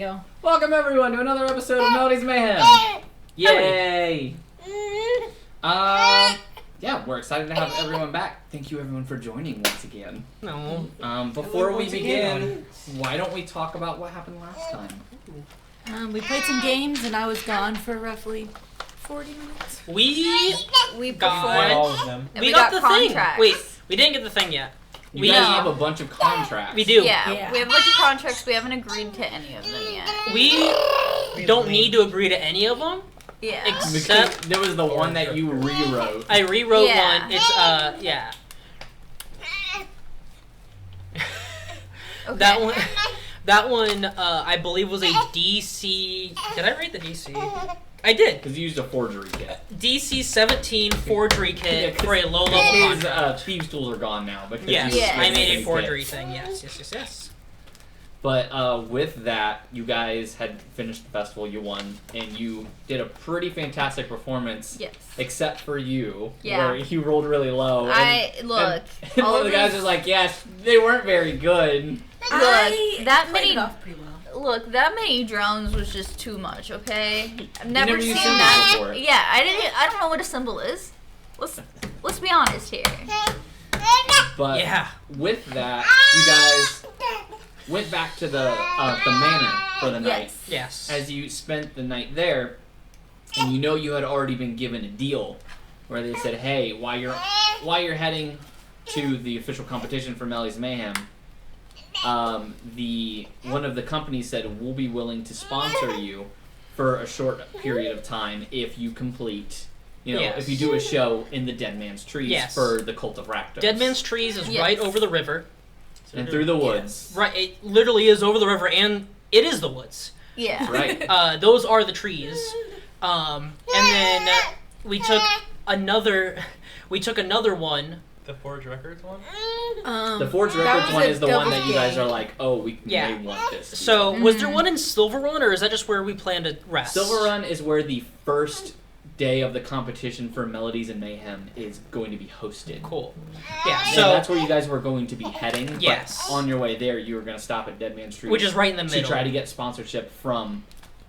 Go. Welcome everyone to another episode of Melodies Mayhem. Yay! Yeah, we're excited to have everyone back. Thank you everyone for joining once again. No. Before we begin, why don't we talk about what happened last time? We played some games and I was gone for roughly 40 minutes. We got all of them. We got the contracts. thing. Wait, we didn't get the thing yet. You guys have a bunch of contracts. We do. Yeah, we have a bunch of contracts. We haven't agreed to any of them yet. We don't need to agree to any of them. Yeah. Except there was the one that you rewrote. I rewrote Yeah. one. It's yeah. Okay. That one, I believe was a DC. Did I write the DC? I did. Because you used a forgery kit. DC 17 forgery kit Yeah, for a low level His contract. thieves' tools are gone now. Because Yes, you I made a kit. forgery thing. Yes. But with that, you guys had finished the festival, you won, and you did a pretty fantastic performance. Yes. Except for you, Yeah. where you rolled really low. Look. And All one of the guys this- was like, "Yeah, they weren't very good." that played many. it off pretty well. Look, that many drones was just too much. Okay. I've never never seen used symbols that. before. Yeah, I don't know what a symbol is. Let's be honest here. But Yeah. with that, you guys went back to the manor for the night. Yes. Yes. As you spent the night there, and you know you had already been given a deal where they said, "Hey, while you're heading to the official competition for Melodies Mayhem, one of the companies said we'll be willing to sponsor you for a short period of time if you complete, Yes. if you do a show in the Dead Man's Trees Yes. for the Cult of Rakdos. Dead Man's Trees is Yes. right over the river. and through the woods." Right, it literally is over the river, and it is the woods. Yeah. Right. Those are the trees. And then we took another one. The Forge Records one? The Forge that Records was one a is the one that you guys double are like, "Oh, we Yeah. may want this." So, was there one in Silver Run, or is that just where we plan to rest? Silver Run is where the first day of the competition for Melodies and Mayhem is going to be hosted. Cool. Yeah, And so, that's where you guys were going to be heading. Yes. But on your way there, you were going to stop at Dead Man's Street, which is right in the to middle. try to get sponsorship from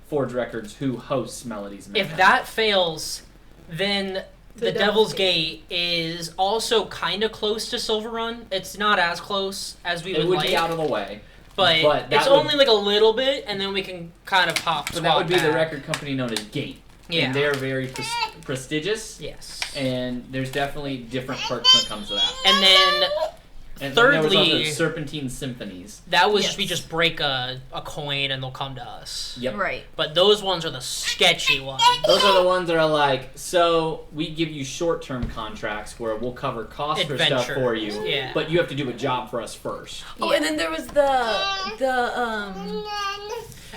Forge Records, who hosts Melodies and Mayhem. If that fails, then the Devil's Gate is also kind of close to Silver Run. It's not as close as we it would like, be out of the way. but that it's would- only like a little bit, and then we can kind of But that would be the record company known as Gate. Yeah. And they're very prestigious. Yes. And there's definitely different perks when it comes to that. And then And then there was also thirdly, Serpentine Symphonies. that was Yes. we just break a coin and they'll come to us. Yep. Right. But those ones are the sketchy ones. Those are the ones that are like, so we give you short-term contracts where we'll cover costs for stuff Adventure. for you, Yeah. but you have to do a job for us first. Oh, and then there was the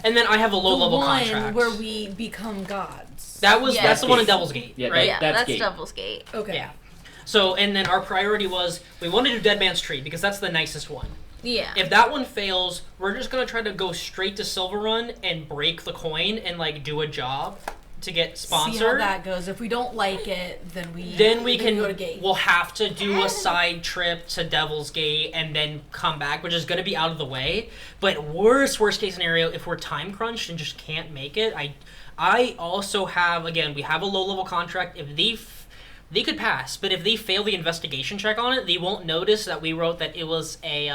And then I have a low level one contract. where we become gods. That's Yes. the one in Gate. Devil's Gate, Yeah, right? Yeah, That's that's Gate. Devil's Gate. Okay. Yeah. So, and then our priority was we want to do Dead Man's Tree because that's the nicest one. Yeah. If that one fails, we're just gonna try to go straight to Silver Run and break the coin and like do a job to get sponsored. See how that goes. If we don't like it, then we can go to Gate. we'll have to do a side trip to Devil's Gate and then come back, which is going to be out of the way. But worst case scenario, if we're time crunched and just can't make it, I also have, again, we have a low level contract. If they could pass, but if they fail the investigation check on it, they won't notice that we wrote that it was a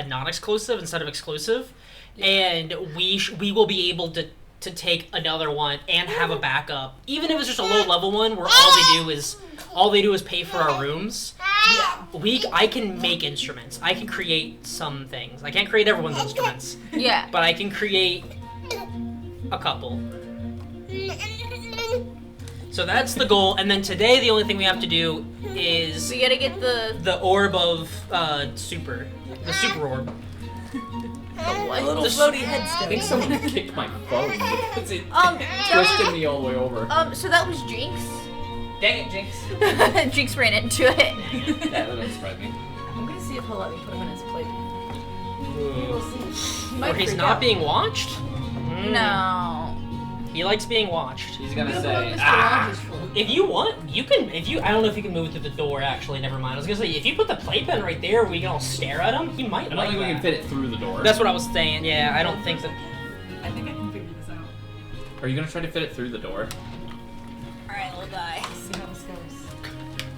non-exclusive instead of exclusive, and we will be able to take another one and have a backup, even if it's just a low level one where all they do is pay for our rooms. I can make instruments. I can create some things. I can't create everyone's instruments, Yeah. but I can create a couple. So that's the goal. And then today the only thing we have to do is We gotta get the orb of the super orb. what? A little This- floaty I think headstone. someone kicked my phone because it Tell twisted me- me all the way over. So that was Jinx. Dang it, Jinx. Jinx ran into it. Yeah, that doesn't surprise me. I'm gonna see if he'll let me put him in his plate. We will see. He might Or he's freak not out. being watched? No. He likes being watched. He's gonna We'll put say, Mr. "Ah." Rogers full. If you want, you can. I don't know if you can move through the door. Actually, never mind. I was gonna say if you put the playpen right there, we can all stare at him. He might. I don't like think we that. can fit it through the door. That's what I was saying. Yeah, I don't think that. Are you gonna try to fit it through the door? Alright, we'll die. See how this goes.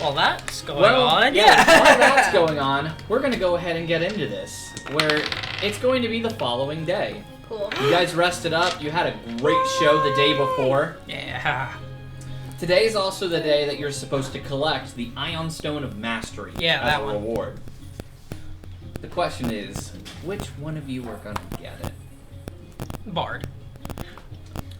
While that's going Well, on, yeah. While that's going on, we're gonna go ahead and get into this, where it's going to be the following day. Cool. You guys rested up. You had a great show the day before. Yeah. Today is also the day that you're supposed to collect the Ion Stone of Mastery Yeah, as that a one. reward. The question is, which one of you are gonna get it? Bard.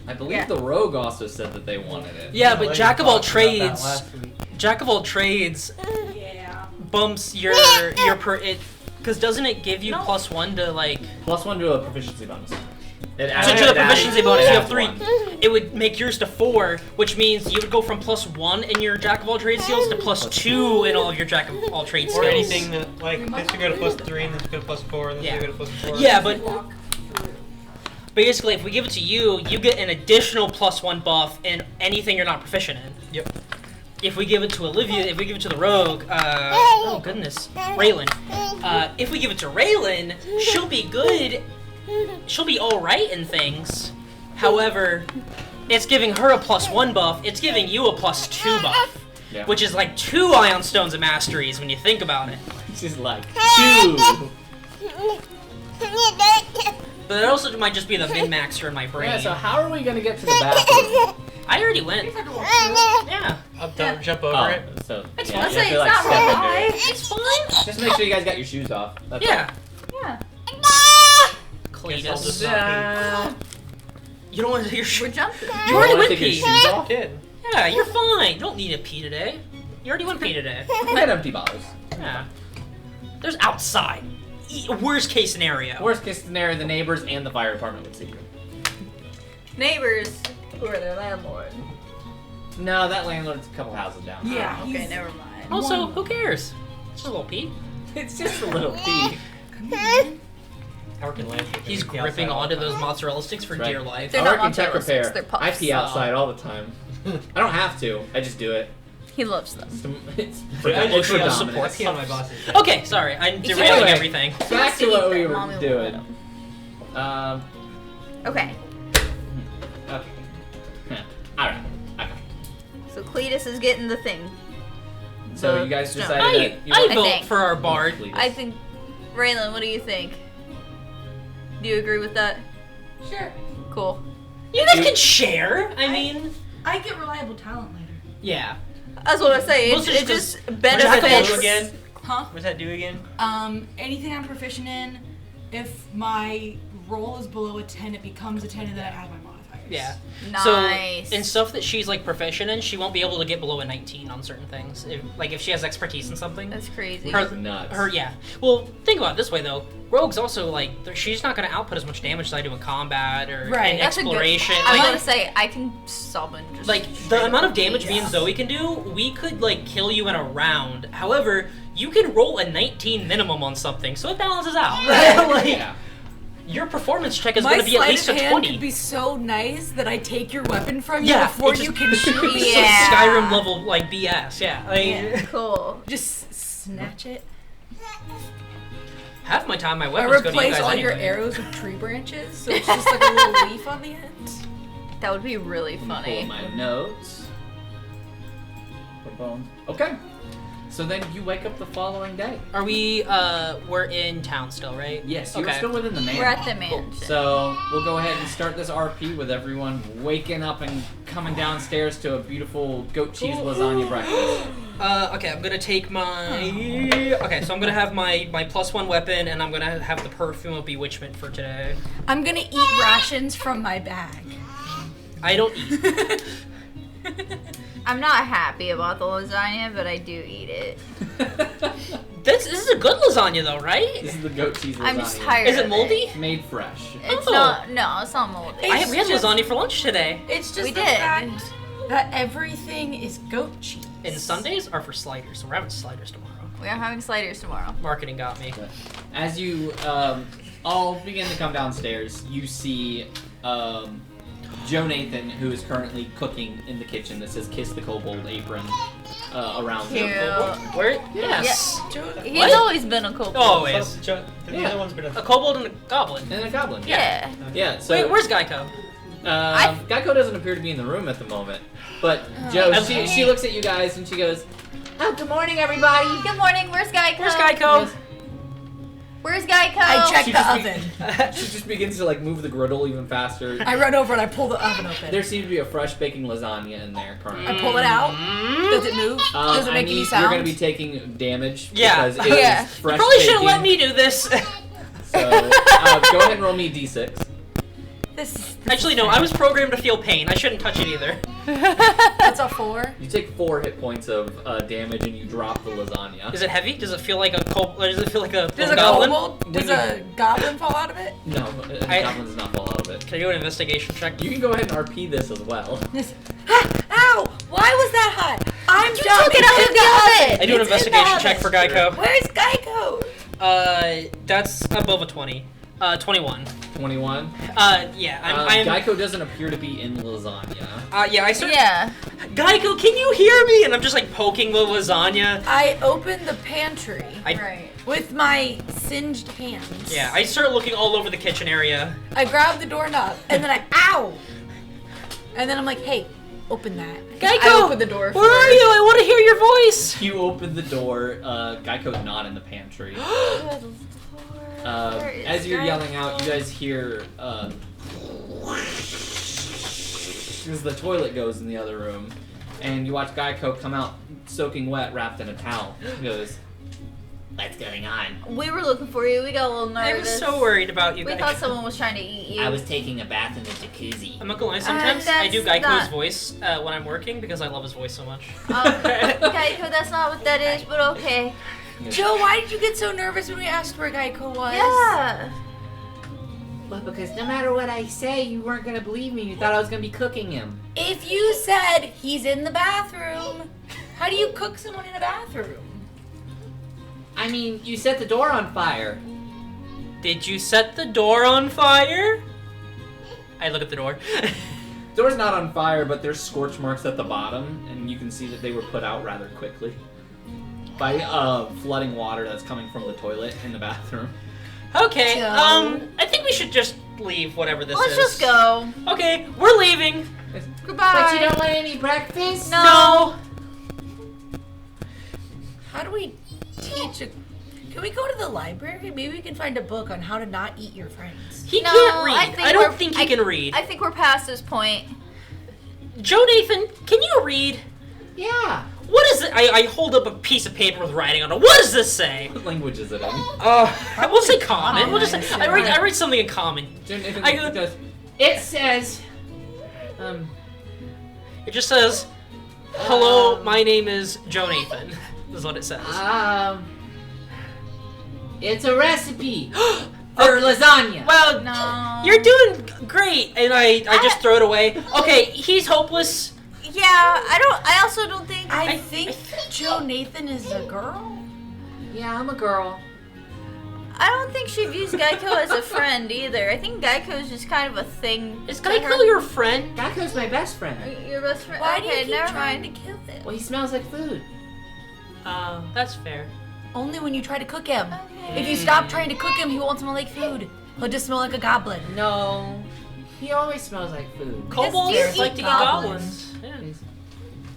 I believe Yeah. the Rogue also said that they wanted it. Yeah, but Lady Jack of all talked about that trades, last week. Jack of all trades Yeah. bumps your per it, because doesn't it give you No. +1 to like +1 to a proficiency bonus. It to adds- the it adds- proficiency bonus? it You have adds 3. one. It would make yours to 4, which means you would go from +1 in your Jack of all trades skills to +2 in all of your Jack of all trades Or skills. anything that, like, this should go to +3, and this should go to +4, and this Yeah. should go to +4. Yeah, but basically, if we give it to you, you get an additional +1 buff in anything you're not proficient in. Yep. If we give it to Olivia, if we give it to the Rogue, oh goodness, Raylan. If we give it to Raylan, she'll be good. She'll be alright in things. However, it's giving her a +1 buff, it's giving you a +2 buff. Yeah. Which is like 2 Ion Stones of Masteries when you think about it. Which is like 2. But it also might just be the min-maxer in my brain. Yeah, so how are we gonna get to the bathroom? I already went. Yeah. Don't jump over it. So, It's yeah, fine. you have to, It's like, not step into wrong. it. It's fine. Just make sure you guys got your shoes off. That's Yeah. Yeah. Guess I'll just Cletus. not You don't want to do your We're shoe. jumping. all. You already wanna went take your pee. shoes off? Did. Yeah, you're fine. You don't need a pee today. You already went pee today. We got empty bottles. Yeah. There's outside. Worst case scenario. Worst case scenario, the neighbors and the fire department would see you. Neighbors. Who are their landlord? No, that landlord's a couple houses down. Yeah. Okay, he's- never mind. Also, who cares? It's just a little pee. It's just a little pee. Howard can land. He's gripping onto those mozzarella sticks for Right. dear life. They're I not work in tech mozzarella sticks, repair. they're puffs. I pee outside all the time. I don't have to. I just do it. He loves them. It's for, I it's just for feel dominance. support. Pee on my boss's. Okay, sorry. I'm derailing Anyway. everything. Back to what we were Mommy will doing. let him. Um, Okay, okay. Alright. Okay. so Cletus is getting the thing. So The you guys stone. decided that you I want I vote think. for our bard. I think, Raylan, what do you think? Do you agree with that? Sure. Cool. You guys can share. I mean, I get reliable talent later. yeah. That's what I say. Mostly It just just Jack benefits. of all do again? Huh? What's that do again? Anything I'm proficient in, if my roll is below a 10, it becomes a 10 and then I add my modifiers. Yeah. Nice. So in stuff that she's like proficient in, she won't be able to get below a 19 on certain things. If she has expertise in something. That's crazy. Her- nuts. Yeah. Well, think about it this way though. Rogue's also like she's not going to output as much damage as I do in combat or Right. in That's a good- exploration. I'm Like, gonna say I can summon just like the amount of damage me and Zoe can do, we could like kill you in a round. However, you can roll a 19 minimum on something, so it balances out. Like, Yeah. your performance check is My going to be at sleight least of a hand 20. could be so nice that I take your weapon from you Yeah, before it you just- can shoot. It's Yeah. some Skyrim level like BS. Yeah. Like, Yeah. cool. Just snatch it. half my time my I weapons go to you replace guys all anyway. your arrows with tree branches, so it's just like a little leaf on the end. That would be really Pull funny. my notes. Boom. Okay. So then you wake up the following day. Are we? We're in town still, right? Yes, you're Okay. still within the mansion. We're at the mansion. So we'll go ahead and start this RP with everyone waking up and coming downstairs to a beautiful goat cheese lasagna breakfast. Okay, I'm gonna take my. Okay, so I'm gonna have my +1 weapon, and I'm gonna have the perfume of bewitchment for today. I'm gonna eat rations from my bag. I don't eat. I'm not happy about the lasagna, but I do eat it. This is a good lasagna though, right? This is the goat cheese lasagna. I'm just tired. Is it of moldy? Made fresh. It's Oh. not. No, it's not moldy. We had just- lasagna for lunch today. It's just We the did. fact that everything is goat cheese. And Sundays are for sliders, so we're having sliders tomorrow. We are having sliders tomorrow. Marketing got me. As you all begin to come downstairs, you see Joe Nathan, who is currently cooking in the kitchen that says "Kiss the Kobold" apron around Cute. him. Where? Yes. He's What? always been a kobold. Always. The Yeah. other one's been A kobold and a goblin. And a goblin. Yeah. Yeah. So Wait, where's Geico? Geico doesn't appear to be in the room at the moment. But Joe, she looks at you guys and she goes, "Oh, good morning, everybody." Good morning. Where's Geico? Where's Geico? Where's Geico? I checked She the just oven. She just begins to like move the griddle even faster. I run over and I pull the oven open. There seems to be a fresh baking lasagna in there currently. I pull it out. Does it move? Does it make any sound? You're going to be taking damage Yeah. because it is fresh You probably should have baking. let me do this. So go ahead and roll me d6. This Actually, no. I was programmed to feel pain. I shouldn't touch it either. That's a 4. You take 4 hit points of damage and you drop the lasagna. Is it heavy? Does it feel like a does it feel like a Does a goblin? kobold? Does a goblin fall out of it? No, a goblin does not fall out of it. Can I do an investigation check? You can go ahead and RP this as well. Ow! Why was that hot? I'm You dumb. took it out of the oven. I do an It's in the investigation check for oven. Geico. Where's Geico? That's above a 20. 21. 21. Yeah, I'm Geico doesn't appear to be in the lasagna. yeah, I start. Yeah. Geico, can you hear me? And I'm just like poking the lasagna. I open the pantry Right. with my singed hands. Yeah, I start looking all over the kitchen area. I grab the doorknob and then ow! And then I'm like, hey, open that. Geico, I open the door. where are you? I want to hear your voice. You open the door. Geico's not in the pantry. As you're yelling out, you guys hear as the toilet goes in the other room, and you watch Geico come out soaking wet, wrapped in a towel. He goes, "What's going on?" We were looking for you. We got a little nervous. I was so worried about you We guys. thought someone was trying to eat you. I was taking a bath in the jacuzzi. I'm not gonna lie, sometimes I do that's Geico's not- voice when I'm working because I love his voice so much. Geico, that's not what that is, but okay. Joe, why did you get so nervous when we asked where Geico was? Yeah. Well, because no matter what I say, you weren't gonna believe me. You thought I was gonna be cooking him. If you said he's in the bathroom, how do you cook someone in a bathroom? I mean, you set the door on fire. Did you set the door on fire? I look at the door. Door's not on fire, but there's scorch marks at the bottom, and you can see that they were put out rather quickly by flooding water that's coming from the toilet in the bathroom. Okay, Joe. I think we should just leave whatever this Let's is. just go. Okay, we're leaving. Goodbye. But you don't want any breakfast? No. How do we teach a... Can we go to the library? Maybe we can find a book on how to not eat your friends. He No, can't read. I think I don't we're- think he can read. I think we're past this point. Joe Nathan, can you read? Yeah. What is it? I hold up a piece of paper with writing on it. What does this say? What language is it in? We'll say common. We'll just say, I read something in common. I go- It says, It just says, "Hello, my name is Joe Nathan." This is what it says. it's a recipe for lasagna. Well, No. you're doing great, and I just throw it away. Okay, he's hopeless. Yeah, I also don't think. I think Joe Nathan is a girl. Yeah, I'm a girl. I don't think she views Geico as a friend either. I think Geico is just kind of a thing. Is to Geico her. your friend? Geico's my best friend. Your best friend? Why do okay, you keep never trying mind. to kill him? Well, he smells like food. That's fair. Only when you try to cook him. If you stop trying to cook him, he won't smell like food. He'll just smell like a goblin. No, he always smells like food. Kobolds you like eat to eat goblins. goblins. Yeah.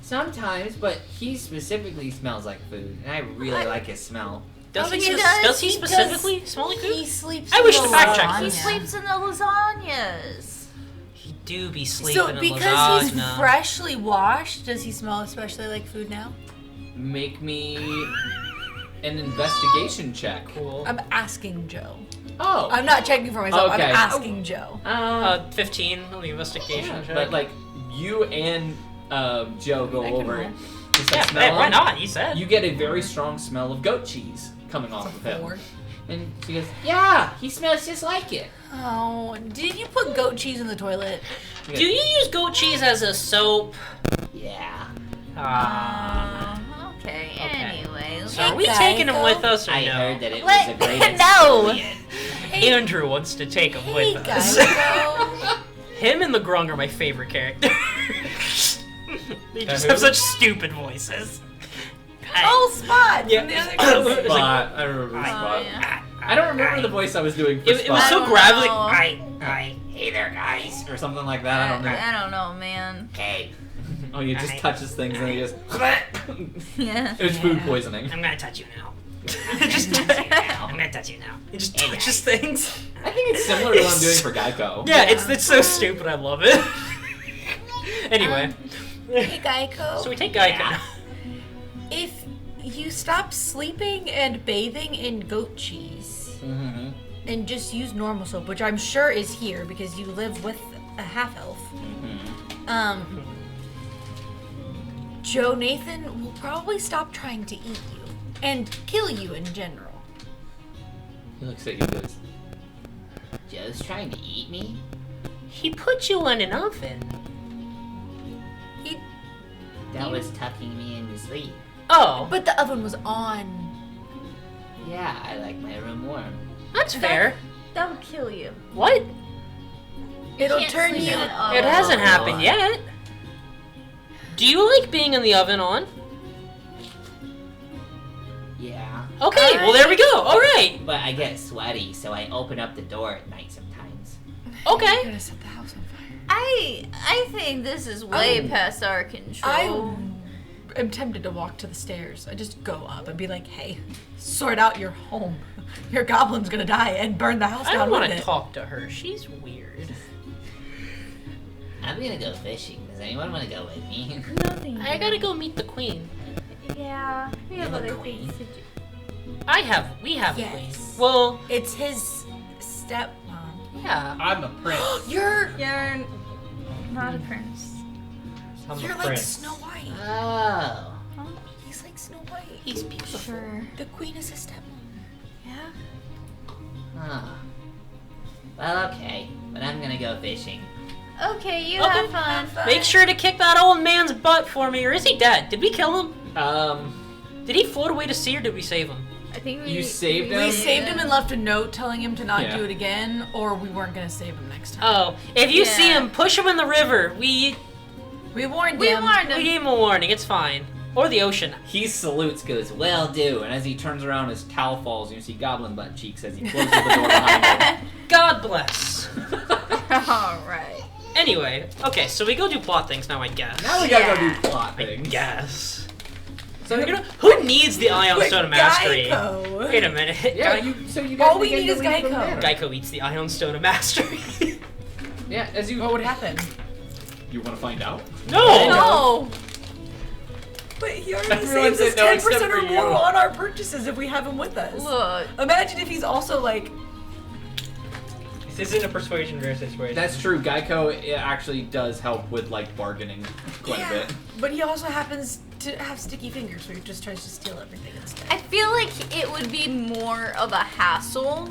Sometimes, but he specifically smells like food, and I really like his smell. Does He he, does. does he He specifically smell like He food? sleeps. I in wish the to fact check lasagna. He this. sleeps in the lasagnas. He do be sleeping So in because he's lasagna. freshly washed, does he smell especially like food now? Make me an investigation check. Cool. I'm asking Joe. Oh, I'm not checking for myself. Okay. I'm asking Joe. 15 on the investigation yeah, check. but like you and Joe go I can over roll. and just yeah, smell hey, why him. not? He said. You get a very strong smell of goat cheese coming off of him. 4. And she goes, "Yeah, he smells just like it." Oh, did you put goat cheese in the toilet? She Do goes, you use goat cheese as a soap? Yeah. Okay. Okay. Anyway. So are we Hey, taking him Geico. with us or I no? heard that it Let- was a great no. experience. Andrew wants to take him Hey, with us. Geico. Him and the Grung are my favorite characters. They just have such stupid voices. Oh, Spot Yeah. from the other It's like- Spot. I remember Spot. yeah. I don't remember the voice I was doing for It was Spot. so I don't gravelly. know. I "Hey there, guys," or something like that. I don't know. I don't know, man. Hey. Oh, he just touches things and he just. Yeah. It's food poisoning. I'm gonna touch you now. Just touch you now. I'm gonna touch you now. It just Hey, touches things. I think it's similar to what I'm doing for Geico. Yeah, it's so stupid. I love it. Anyway, Hey, Geico. so we take Geico. Yeah. If you stop sleeping and bathing in goat cheese Mm-hmm. and just use normal soap, which I'm sure is here because you live with a half elf, Joe Nathan will probably stop trying to eat you and kill you in general. He looks at you and goes, "Joe's trying to eat me?" He put you in an oven. That was tucking me into sleep. Oh, But the oven was on. Yeah, I like my room warm. that's fair. That would kill you. What? It'll Can't turn sleep you. in an oven. It hasn't happened yet. Do you like being in the oven on? Yeah. Okay, well there we go. All right. But I get sweaty, so I open up the door at night sometimes. You're Okay. gonna set the house on fire. I think this is way past our control. I am tempted to walk to the stairs. I just go up and be like, "Hey, sort out your home. Your goblin's gonna die and burn the house I down don't with want it." to talk to her. She's weird. I'm gonna go fishing. Does anyone want to go with me? Nothing. I gotta go meet the queen. Yeah, we have You have a other queen? things to do. We have a queen. Yes. Well, It's his stepmom. yeah. I'm a prince. You're You're not a prince. I'm you're a like prince. Snow White. Oh. He's like Snow White. He's beautiful. Sure. The queen is his stepmom. Yeah. Oh. Well, okay. But I'm gonna go fishing. Okay, you Okay. have fun. Make sure to kick that old man's butt for me, or is he dead? Did we kill him? Did he float away to sea, or did we save him? I think we. You saved We him? saved him and left a note telling him to not Yeah. do it again, or we weren't gonna save him next time. Oh, if you Yeah. see him, push him in the river. We We warned We him. warned we him. gave him a warning. It's fine. Or the ocean. He salutes, goes, "Well do," and as he turns around, his towel falls, and you see goblin butt cheeks as he closes the door behind him. God bless. All right. Anyway, okay, so we go do plot things now, I guess. Now we gotta go Yeah. do plot things. Guess. So who needs the Ion Quick, Stone of Mastery? Geico. Wait a minute. Yeah, so you guys All we begin need to is leave the Geico. manor. Geico eats the Ion Stone of Mastery. Yeah, as you. What would happen? You want to find out? No! No. But he already Everyone saves us said no except 10% or for more you. on our purchases if we have him with us. Look. Imagine if he's also like, This isn't a persuasion versus persuasion. That's true. Geico actually does help with like bargaining quite a bit. but he also happens to have sticky fingers, so he just tries to steal everything instead. I feel like it would be more of a hassle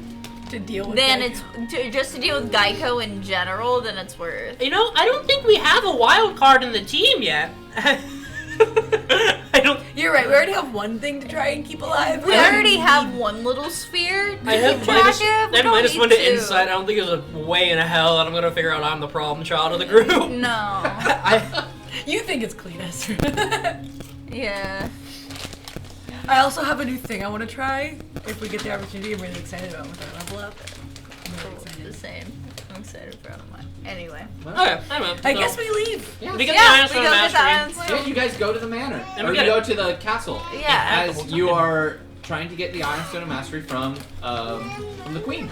To deal with than Geico. just to deal with Geico in general than it's worth. You know, I don't think we have a wild card in the team yet. I don't. You're right. We already have one thing to try and keep alive. We already have one little sphere to I have keep track minus, of. We I have don't minus need 1 to two. insight. I don't think there's a way in hell that I'm gonna figure out I'm the problem child of the group. No. I, You think it's Cletus. Yeah. I also have a new thing I want to try. If we get the opportunity, I'm really excited about with our level up. I'm really The excited. same. I'm excited for all mine. Anyway. okay, I know. I So, guess we leave. Yeah. we get Yeah, the Ion we Stone go of get the Mastery. Ion Stone. Yeah, you guys go to the manor, And or we you get go it. to the castle. Yeah. As you are trying to get the Iron Stone of Mastery from the Queen.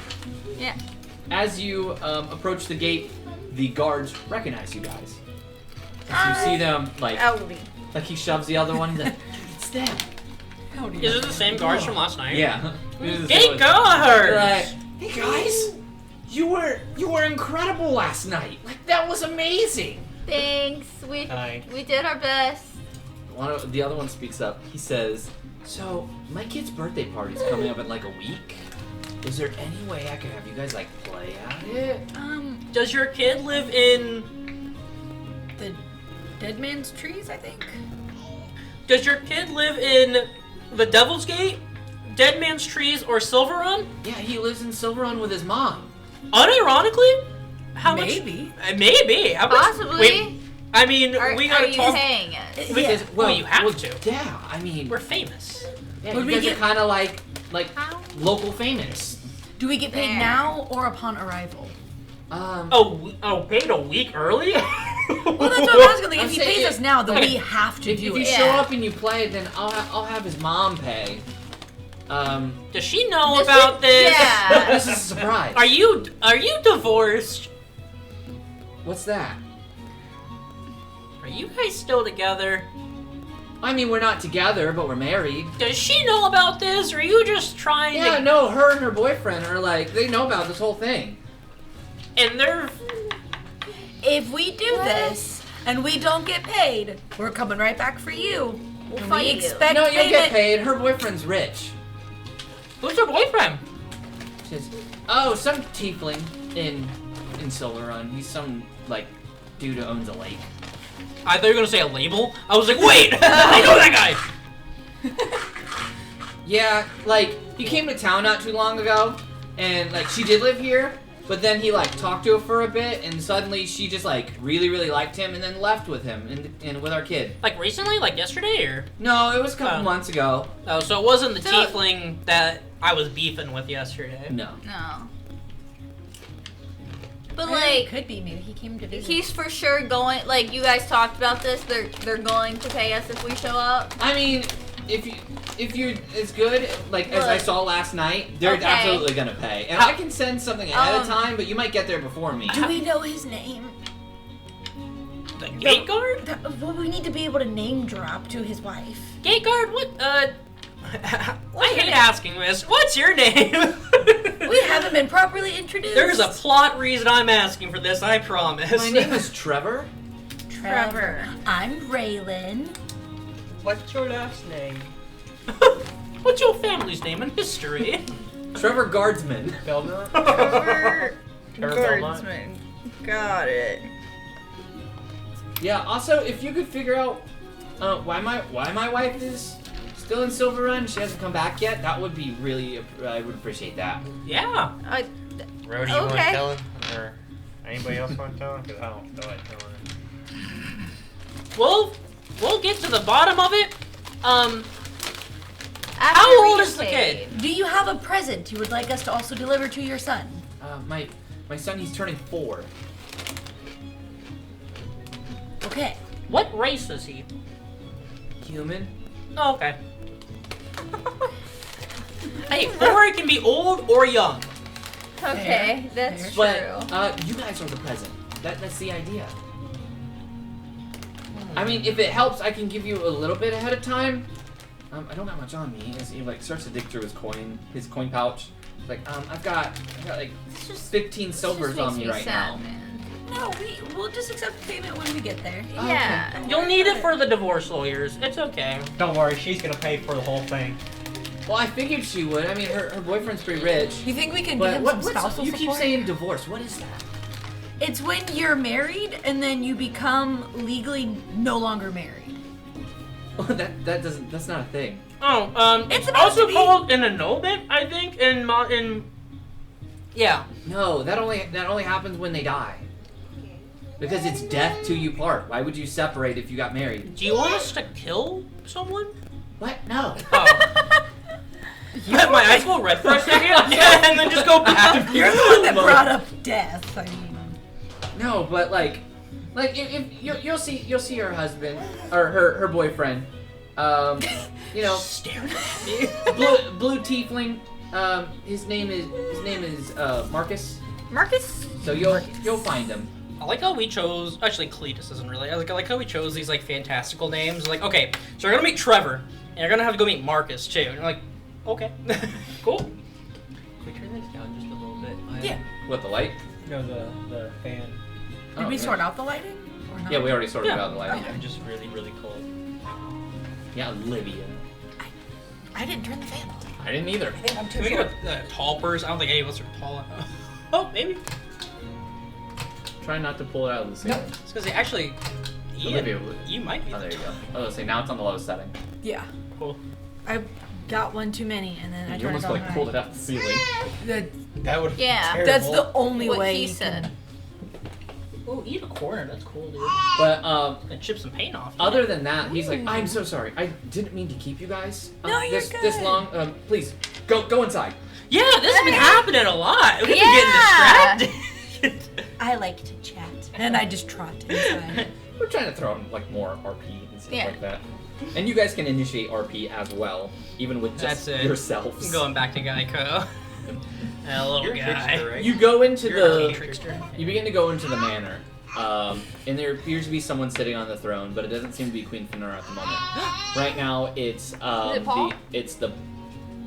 Yeah. As you approach the gate, the guards recognize you guys. As you see them, like Howdy. he shoves the other one. He's like, "It's them." Howdy. Is it the same guards from last night? Yeah. These are the Gate same ones. guards! They're like, "Hey guys, you were incredible last night. Like that was amazing." Thanks. Hi. We did our best. The other one speaks up. He says, "So my kid's birthday party's coming up in like a week. Is there any way I could have you guys like play at it?" Does your kid live in? The dead man's trees, I think. Does your kid live in the Devil's Gate, Dead Man's Trees, or Silver Run? Yeah, he lives in Silverrun with his mom. Unironically, how Maybe. much? Maybe. How much? Possibly. Wait, I mean, Are, we are gotta you talk. paying it? We- Yeah. well, you have to. Yeah, I mean, We're famous. yeah, Would you we guys get- are kind of like How? local famous. Do we get paid Fair. now or upon arrival? Paid a week early? Well, that's what I'm asking. Like, I'm if he saying pays us now, then we have to If do you it. show up and you play, then I'll have his mom pay. Does she know about this? Yeah. This is a surprise. Are you divorced? What's that? Are you guys still together? I mean, we're not together, but we're married. Does she know about this, or are you just trying Yeah, to... no, her and her boyfriend are like, they know about this whole thing. And they're... If we do this and we don't get paid, we're coming right back for you. We'll And fight we you. expect No, you'll get payment. paid. Her boyfriend's rich. Who's her boyfriend? Says, some tiefling in Silver Run. He's some, like, dude who owns a lake. I thought you were gonna say a label. I was like, wait! I know that guy! Yeah, like, he came to town not too long ago, and, like, she did live here, but then he, like, talked to her for a bit, and suddenly she just, like, really, really liked him, and then left with him, and with our kid. Like recently? Like yesterday, or? No, it was a couple Oh. months ago. Oh, so it wasn't the So- tiefling that I was beefing with yesterday. No. No. But It like, could be. Maybe he came to visit. he's for sure going. Like, you guys talked about this. They're going to pay us if we show up. I mean, if you're as good, like, as I Look. saw last night, they're Okay. absolutely gonna pay. And I can send something ahead of time, but you might get there before me. Do we know his name? The gate guard? Well, we need to be able to name drop to his wife. Gate guard? What? I hate asking this. What's your name? We haven't been properly introduced. There's a plot reason I'm asking for this, I promise. My name is Trevor. Trevor. I'm Raylan. What's your last name? What's your family's name and history? Trevor Guardsman. Belmont? Trevor Trevor Belmont? Guardsman. Got it. Yeah. Also, if you could figure out why my wife is still in Silver Run, she hasn't come back yet, that would be really. I would appreciate that. Yeah. Rody, you want to Okay. tell him? Or anybody else want to tell him? Because I don't feel like telling him. We'll get to the bottom of it. After How we old get is the paid. kid? Do you have a present you would like us to also deliver to your son? My son, he's turning 4. Okay. What race is he? Human. Oh, okay. Hey, 4 can be old or young. Okay, that's Fair. true. But you guys are the present. That's the idea. I mean, if it helps, I can give you a little bit ahead of time. I don't got much on me. As he like starts to dig through his coin pouch. Like, I've got like This just 15 silvers makes on me right sad, now. Man. No, we'll just accept payment when we get there. Yeah. You'll need it for the divorce lawyers. It's okay. Don't worry, she's gonna pay for the whole thing. Well, I figured she would. I mean, her boyfriend's pretty rich. You think we can But give him some spousal you keep support? saying divorce. What is that? It's when you're married and then you become legally no longer married. That's not a thing. Oh, It's it's about also to be- called an annulment, I think, yeah. No, that only happens when they die. Because it's death till you part. Why would you separate if you got married? Do you want us to kill someone? What? No. Oh. My eyes go red for a second, and then just go back. You're the one that brought up death. I mean, No, but like if you'll see her husband or her boyfriend. You know, Staring at me. blue tiefling. His name is Marcus. Marcus? So you'll find him. I like how we chose. Actually, Cletus isn't really. I like how we chose these like fantastical names. Like, okay, so we're gonna meet Trevor, and you're gonna have to go meet Marcus too. And you're like, okay, cool. Can we turn this down just a little bit? yeah. What, the light? No, the fan. Did we yeah. sort out the lighting? Or not? Yeah, we already sorted Yeah. out the light. Okay. I'm just really, really cold. Yeah, Olivia. I didn't turn the fan on. I didn't either. I think I'm too Can we short. get a tall person? I don't think any of us are tall enough. Oh, maybe. Try not to pull it out of the ceiling. It's because actually, Olivia Ian, would. you might be. Oh, the there you go. tall- I was gonna say now it's on the low setting. Yeah. Cool. I got one too many and then I You turned almost it on like pulled high. it out the ceiling. That would. Yeah. That's the only What way he you said. can- Oh, eat a corner. That's cool, dude. But And chip some paint off. other than that, he's like, I'm so sorry. I didn't mean to keep you guys No, you're this good. long. Please go inside. Yeah, this has been Hey. happening a lot. We've been Yeah. getting distracted. I like to chat. And I just trot inside. We're trying to throw in like more RP and stuff Yeah. like that. And you guys can initiate RP as well, even with just That's it. yourselves. I'm going back to Geico. That little You're a guy. trickster, right? You go into You're a the. trickster. You begin to go into the manor, and there appears to be someone sitting on the throne, but it doesn't seem to be Queen Finora at the moment. Right now, it's it Paul? the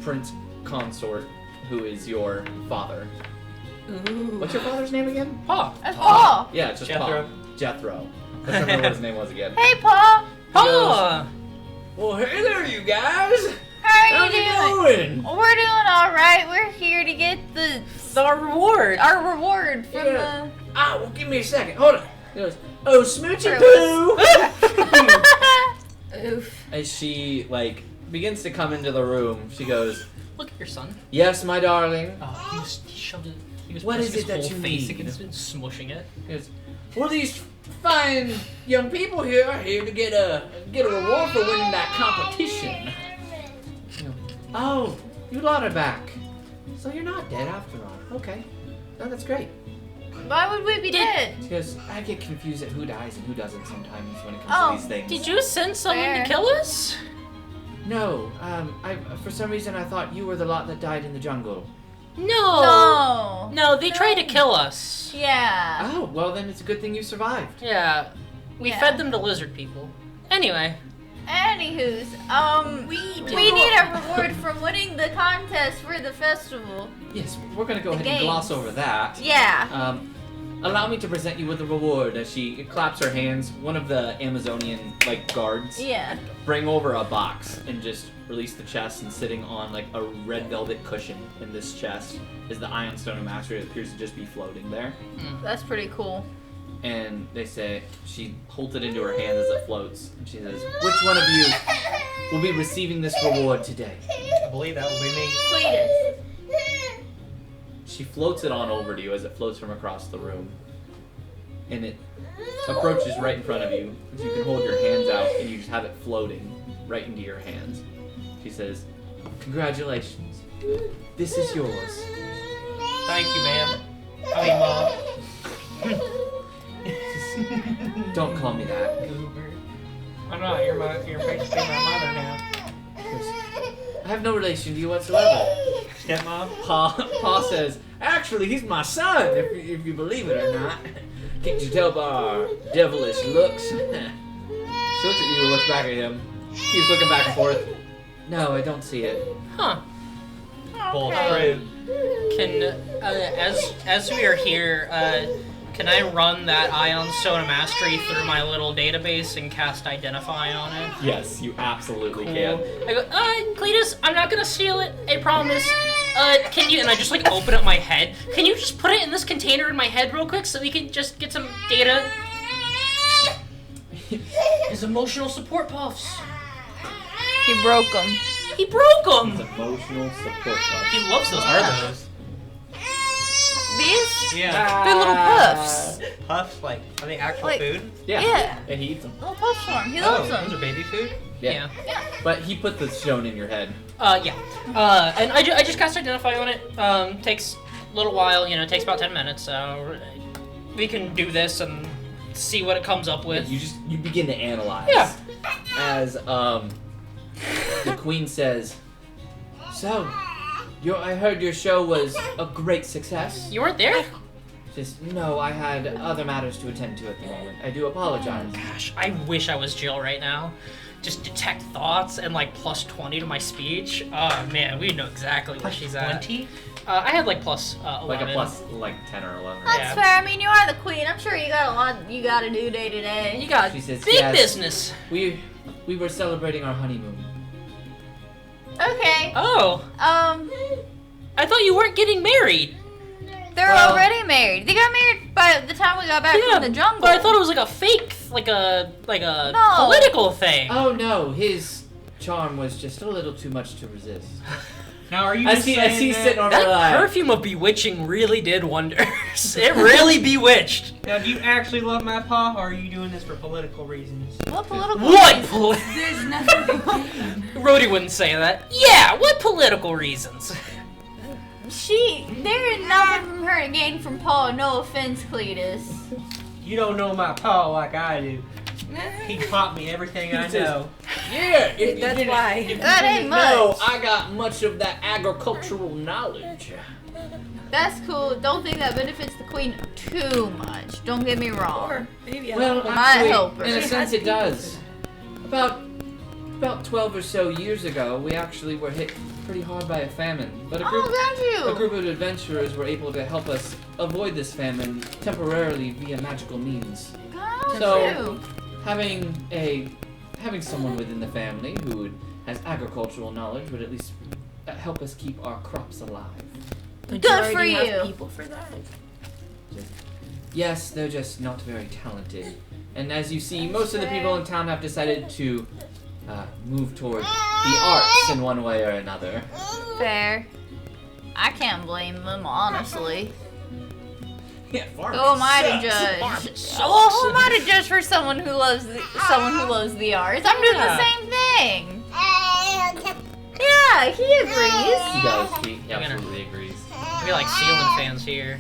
Prince Consort, who is your father. Ooh. What's your father's name again? Paw. That's Paul. Yeah, it's just Jethro. Paul. Jethro. I don't remember what his name was again. Hey, Paul. Paw. Well, hey there, you guys. How are you doing? We're doing all right. We're here to get Our reward. our reward from Yeah. Ah, well, give me a second. Hold on. He goes, oh, Smoochy Sure. Poo. Oof. As she, like, begins to come into the room, she goes, Look at your son. yes, my darling. Oh, he shoved it. He was What pressing is it his that whole you face need? against it and smushing it. He goes, well, these fine young people here are here to get a reward for winning that competition. You know, oh, you lot are back. So you're not dead after all. Okay. No, that's great. Why would we be dead? She goes, I get confused at who dies and who doesn't sometimes when it comes Oh, to these things. Did you send someone Fair. to kill us? No, I for some reason I thought you were the lot that died in the jungle. No. No. No, they tried to kill us. Yeah. Oh, well then it's a good thing you survived. Yeah. We Yeah. fed them to lizard people. Anyway. Anywho's, we need a reward from winning the contest for the festival. Yes, we're gonna go The ahead and gloss games. over that. Yeah. Allow me to present you with a reward. As she claps her hands, one of the Amazonian guards Yeah. bring over a box and just release the chest, and sitting on like a red velvet cushion in this chest is the Ironstone Mastery that appears to just be floating there. That's pretty cool. And they say, she holds it into her hand as it floats, and she says, which one of you will be receiving this reward today? I believe that will be me. Cletus. She floats it on over to you as it floats from across the room. And it approaches right in front of you. So you can hold your hands out and you just have it floating right into your hands. She says, congratulations. This is yours. Thank you, ma'am. I mean, Mom. Don't call me that. Goober. I'm not. You're basically my mother now. I have no relation to you whatsoever. Stepmom. Pa says, actually, he's my son, if you believe it or not. Can't you tell by our devilish looks? She looks at you, looks back at him, keeps looking back and forth. No, I don't see it. Huh. Bull Okay. true. Can as we are here, can I run that Ion Stone Mastery through my little database and cast Identify on it? Yes, you absolutely Cool. can. I go, Cletus, I'm not gonna steal it, I promise. Can you, and I just like open up my head. Can you just put it in this container in my head real quick so we can just get some data? His emotional support puffs. He broke them. He broke them. Emotional support puff. He loves those. What are those? These? Yeah. They're little puffs. Puffs? Like, are they actual Like- food? Yeah. Yeah. And he eats them. Little puffs for him. He Oh, loves those them. are baby food? Yeah. Yeah. But he put the stone in your head. Yeah. And I just cast Identify on it. Takes a little while, you know, it takes about 10 minutes, so we can do this and see what it comes up with. You begin to analyze. Yeah. As the queen says, so, I heard your show was a great success. You weren't there? Just, no, I had other matters to attend to at the moment. I do apologize. Gosh, I wish I was Jill right now. Just detect thoughts and like plus 20 to my speech. Oh man, we know exactly where she's at. 20? I had like plus 11. Like a plus, 10 or 11. That's Yeah. fair. I mean, you are the queen. I'm sure you got a lot you got to do day to day. You got She says, big yes. business. We were celebrating our honeymoon. Okay. Oh, I thought you weren't getting married. They're Well- already married. They got married by the time we got back from the jungle. but I thought it was like a fake, like a No. political thing. Oh no, his charm was just a little too much to resist. Now, are you As just he's saying sitting on That her lap. perfume of bewitching really did wonders. It really bewitched. Now, do you actually love my pa, or are you doing this for political reasons? What political What? reasons? There's nothing. Rhodey wouldn't say that. Yeah, what political reasons? There is nothing from her to gain from Paul. No offense, Cletus. You don't know my Paul like I do. He taught me everything I know. Yeah, That's why. That ain't No, much. I got much of that agricultural knowledge. That's cool. Don't think that benefits the queen too much. Don't get me wrong. Or maybe Well, Might help her. actually, in a She sense, has it does. About 12 or so years ago, we actually were hit pretty hard by a famine. But a Oh, got a you. group of adventurers were able to help us avoid this famine temporarily via magical means. Got So- you. Having someone within the family who has agricultural knowledge would at least help us keep our crops alive. Don't Good already for have you. people for that. Yes, they're just not very talented. And as you see, most of the people in town have decided to move toward the arts in one way or another. Fair. I can't blame them, honestly. Yeah, farming Who am I to sucks. judge? Well, who am I to judge for someone who loves the arts? I'm doing the same thing. Yeah, he agrees. He does. He gonna- absolutely agrees. We like ceiling fans here.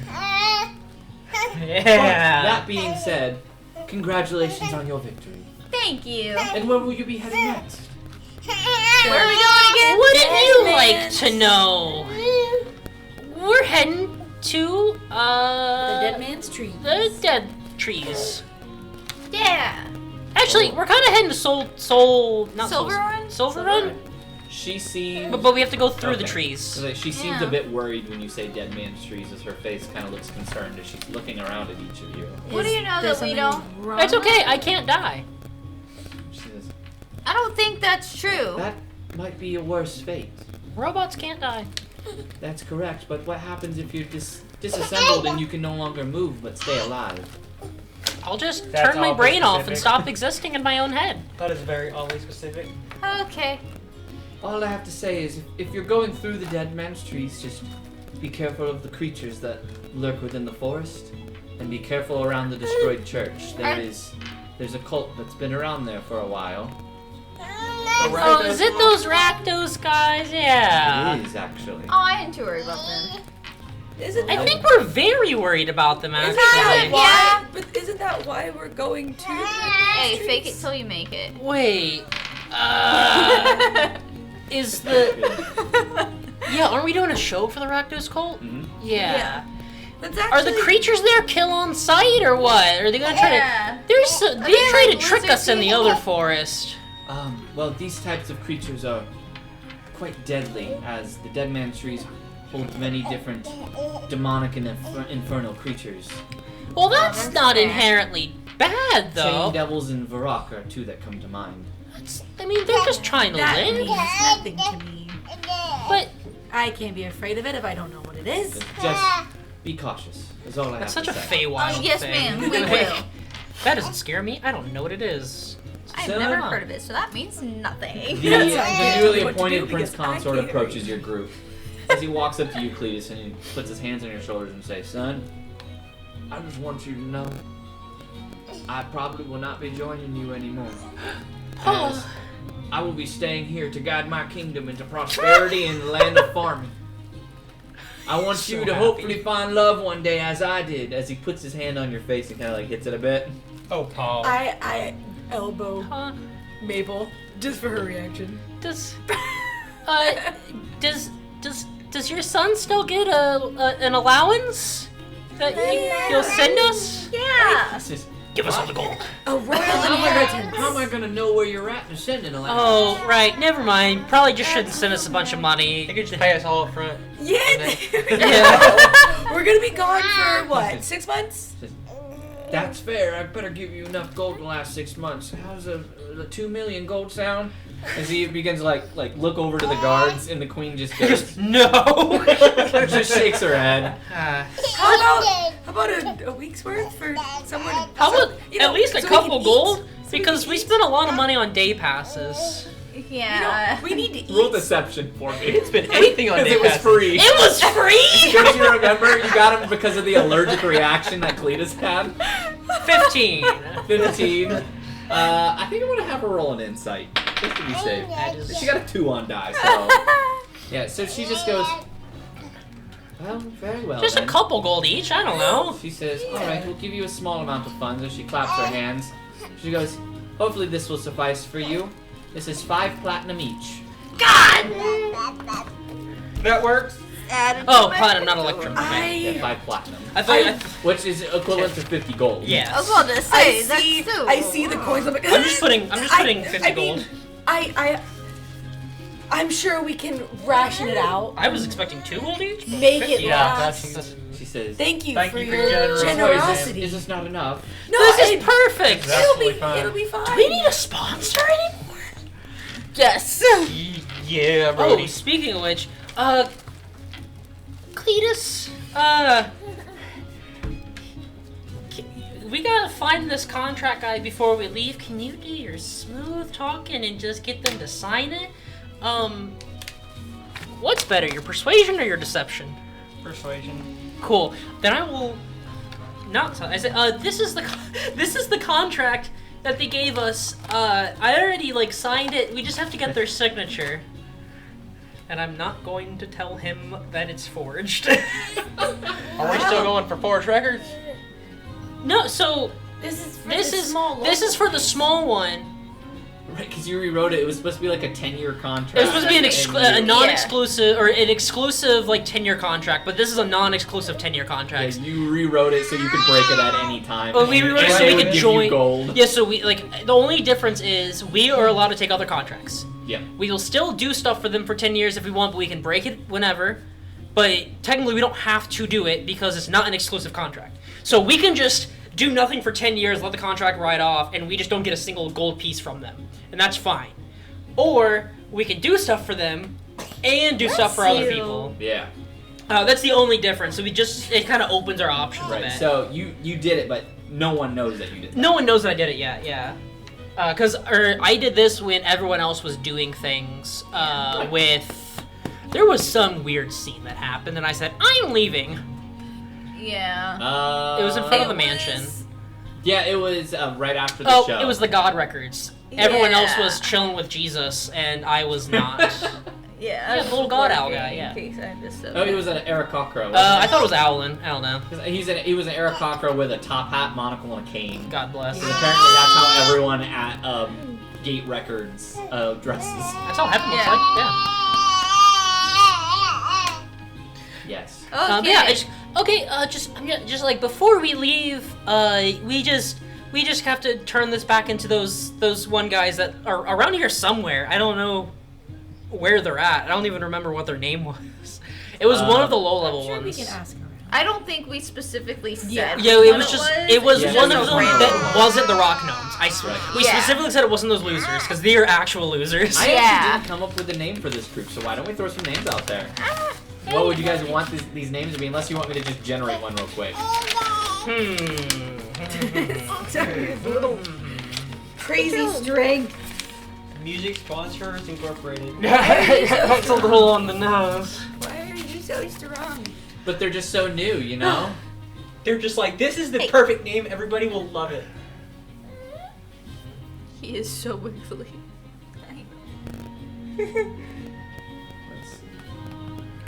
Yeah. That being said, congratulations on your victory. Thank you. And where will you be heading next? Where are we going again? Wouldn't you like to know? We're heading to The dead man's tree. the dead trees. Yeah. Actually, we're kind of heading to not Silver Run? Silver Run. She seems. But we have to go through the Okay. trees. So that she seems Yeah. a bit worried when you say dead man's trees, as her face kind of looks concerned as she's looking around at each of you. What do you know Is that we there don't? something wrong It's okay. with I can't die. She says, I don't think that's true. that might be a worse fate. Robots can't die. That's correct, but what happens if you're disassembled and you can no longer move but stay alive? I'll just That's turn my all brain off and specific. stop existing in my own head. That is very oddly specific. Okay. All I have to say is, if you're going through the dead man's trees, just be careful of the creatures that lurk within the forest, and be careful around the destroyed church. There's a cult that's been around there for a while. Oh, is it those Rakdos guys? Yeah. It is actually. Oh, I ain't too worried about them. Isn't I that, think we're very worried about them, isn't actually. that why? Yeah. But isn't that why we're going to? Hey, fake it till you make it. Wait. Is the... Yeah, aren't we doing a show for the Rakdos cult? Mhm. Yeah. That's Are actually. the creatures there kill on sight or what? Are they gonna try Yeah. to... They they try like to trick lizard us in the people? other forest. Well, these types of creatures are quite deadly, as the dead man's trees hold many different demonic and infernal creatures. Well, that's that's not fair. inherently bad, though. Chain devils and Varrock are two that come to mind. I mean, they're just trying to That live. means nothing to me. But I can't be afraid of it if I don't know what it is. Just be cautious, is all I that's have such to a say. Feywild Oh, yes, thing. ma'am, we will. That doesn't scare me. I don't know what it is. I've So- never heard of it, so that means nothing. The, That's not the newly what to appointed do Prince because I Consort can't approaches your group. As he walks up to you, Cletus, and he puts his hands on your shoulders and says, "Son, I just want you to know I probably will not be joining you anymore. As I will be staying here to guide my kingdom into prosperity in the land of farming. I want So you to happy. hopefully find love one day as I did," as he puts his hand on your face and kind of like hits it a bit. Oh, Paul. I elbow Huh? Mabel just for her reaction. Does does your son still get an allowance that you'll send us? Yeah. It's just, Give us all the gold. A royal how am I gonna know where you're at and sending a letter? Oh, right. Never mind. Probably just shouldn't send us a bunch of You money. could just pay us all up front. Yeah. Yeah. We're gonna be gone for what? 6 months? That's fair. I better give you enough gold to last 6 months. How's a 2 million gold sound? As he begins to like look over to the guards, and the queen just goes, No. just shakes her head. How about a week's worth for someone? How about You know, at least a so we can couple eat. gold? So we Because can we eat. spent a lot of money on day passes. Yeah. We need to eat. Roll deception for me. It's been anything on Because day it was passes. free. It was free. Don't you remember? You got him because of the allergic reaction that Cletus had. 15. 15. I think I'm gonna have her roll an insight just to be safe. That is- She got a 2 on die, so yeah. So she just goes, Well, very well. Just then. a couple gold each. I don't know. She says, "All right, we'll give you a small amount of funds." As she claps her hands, she goes, "Hopefully this will suffice for you. This is 5 platinum each." God. That works. Oh, platinum, not electrum. Okay. Yeah, 5 platinum, I thought. which is equivalent to 50 gold. Yeah. I was about to say, that's too. I see the coins. I'm like, I'm just putting 50 gold. I'm sure we can ration it out. I was expecting 2 gold each. but Make 50. it last. She says, Thank you Thank for you for your generosity. generosity. Is this not enough? No, This is perfect. Exactly. It'll be fine. Do we need a sponsor anymore? Yes. Yeah, Oh, Brody. speaking of which, Cletus, we gotta find this contract guy before we leave. Can you do your smooth talking and just get them to sign it? What's better, your persuasion or your deception? Persuasion. Cool. Then I will not. I said, this is the this is the contract that they gave us. I already signed it. We just have to get their signature. And I'm not going to tell him that it's forged. Are we still going for forged records? No, so This is for this the is small this is for the small one. Right, because you rewrote it. It was supposed to be like a 10-year contract. It was supposed to be an And a non-exclusive or an exclusive 10-year contract, but this is a non-exclusive 10-year contract. Yeah, you rewrote it so you could break it at any time. But we rewrote it so And we it could would give join. you gold. Yeah, so we the only difference is we are allowed to take other contracts. Yep. We will still do stuff for them for 10 years if we want, but we can break it whenever. But technically, we don't have to do it because it's not an exclusive contract. So we can just do nothing for 10 years, let the contract ride off, and we just don't get a single gold piece from them. And that's fine. Or we can do stuff for them and do stuff for other people. Yeah. That's the only difference. So it kind of opens our options a Right. bit. So you did it, but no one knows that you did it. No one knows that I did it yet, yeah. Because I did this when everyone else was doing things with... There was some weird scene that happened, and I said, I'm leaving. Yeah. It was in front of the mansion. Yeah, it was right after the show. It was the God Records. Everyone else Yeah. was chilling with Jesus, and I was not. Yeah. Yeah, the little god owl guy, yeah. In case I missed it. Oh, he was an Aarakocra. I thought it was Owlin. I don't know. He was an Aarakocra with a top hat, monocle, and a cane. God bless. And apparently that's how everyone at Gate Records dresses. That's how heaven looks Yeah. like, yeah. Yes. Okay. Just like before we leave, we just have to turn this back into those one guys that are around here somewhere. I don't know where they're at. I don't even remember what their name was. It was one of the low level Sure, we ones. can ask around. I don't think we specifically said. Yeah. Yeah, what it was just it was Yeah, one just of those them random that ones. wasn't the Rock Gnomes. I swear. Right. We Yeah. specifically said it wasn't those losers because they are actual losers. I Yeah. actually didn't come up with a name for this group, so why don't we throw some names out there? What would you guys want these names to be, unless you want me to just generate one real quick? Sorry, a little crazy strength. Music Sponsors Incorporated. That's a little on the nose. Why are you so strong? But they're just so new, you know? They're just like, this is the perfect name. Everybody will love it. He is so wiggly.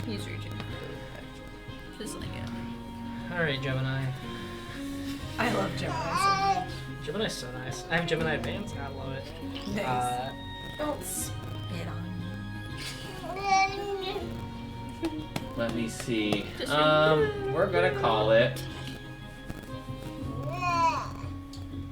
He's reaching. Just like it. Alright, Gemini. I love Gemini Gemini's so nice. I have Gemini Advanced. I love it. so much. Nice. Don't spit on me. Let me see. We're gonna call it.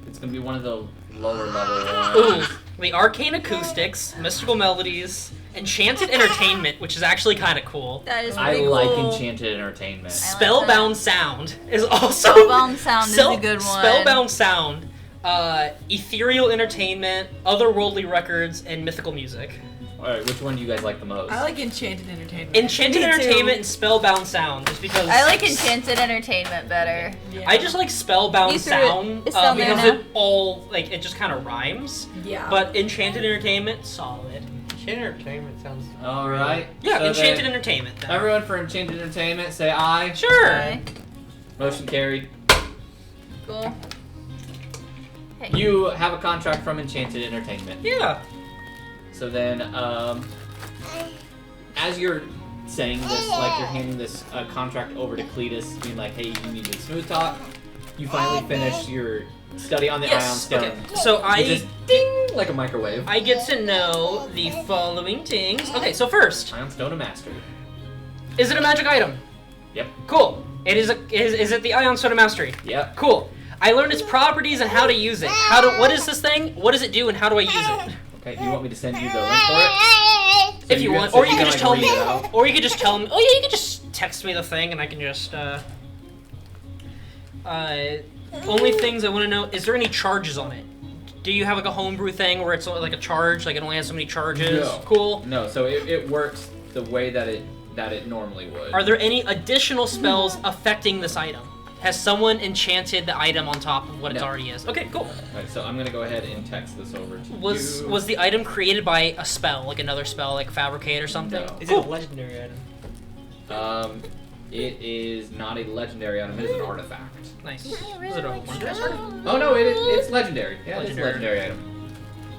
It's gonna be one of the lower level ones. Ooh, the Arcane Acoustics, Mystical Melodies, Enchanted Entertainment, which is actually kind of cool. That is I pretty like cool. Enchanted Entertainment. like Spellbound Sound is also Spellbound Sound is a good one. Spellbound Sound, Ethereal Entertainment, Otherworldly Records, and Mythical Music. Alright, which one do you guys like the most? I like Enchanted Entertainment. Enchanted Me too. Entertainment and Spellbound Sound, just because I like Enchanted Entertainment better. Yeah. I just like Spellbound You threw it. Sound It's down there because now. it all it just kind of rhymes. Yeah. But Enchanted Entertainment, solid. Entertainment sounds. Alright. Yeah, so Enchanted then Entertainment. Then. Everyone for Enchanted Entertainment, say aye. Sure. Okay. Motion carried. Cool. Hey. You have a contract from Enchanted Entertainment. Yeah. So then, as you're saying this, like you're handing this contract over to Cletus, being like, hey, you need to smooth talk. You finally finish your study on the ion stone. Okay. So You just ding like a microwave. I get to know the following things. Okay, so first, Ion stone a master. is it a magic item? Yep. Cool. It is is it the Ion Stone of Mastery? Yep. Cool. I learned its properties and how to use it. What is this thing? What does it do and how do I use it? Okay, you want me to send you the link for it? So If you you're want, gonna- or you so can you're just gonna, tell like, me, read it out? or you can just tell me. Oh yeah, you can just text me the thing and I can just. Only things I want to know: is there any charges on it? Do you have like a homebrew thing where it's like a charge, like it only has so many charges? No. Cool. No, so it works the way that it normally would. Are there any additional spells affecting this item? Has someone enchanted the item on top of what it No. already is? Okay, cool. Alright, so I'm gonna go ahead and text this over to Was you. was the item created by a spell, like another spell, like Fabricate or something? No. Is it a legendary item? It is not a legendary item, it is an artifact. Nice. Was it a wondrous artifact? Oh no, it's legendary. Yeah, it's a Legendary. legendary item.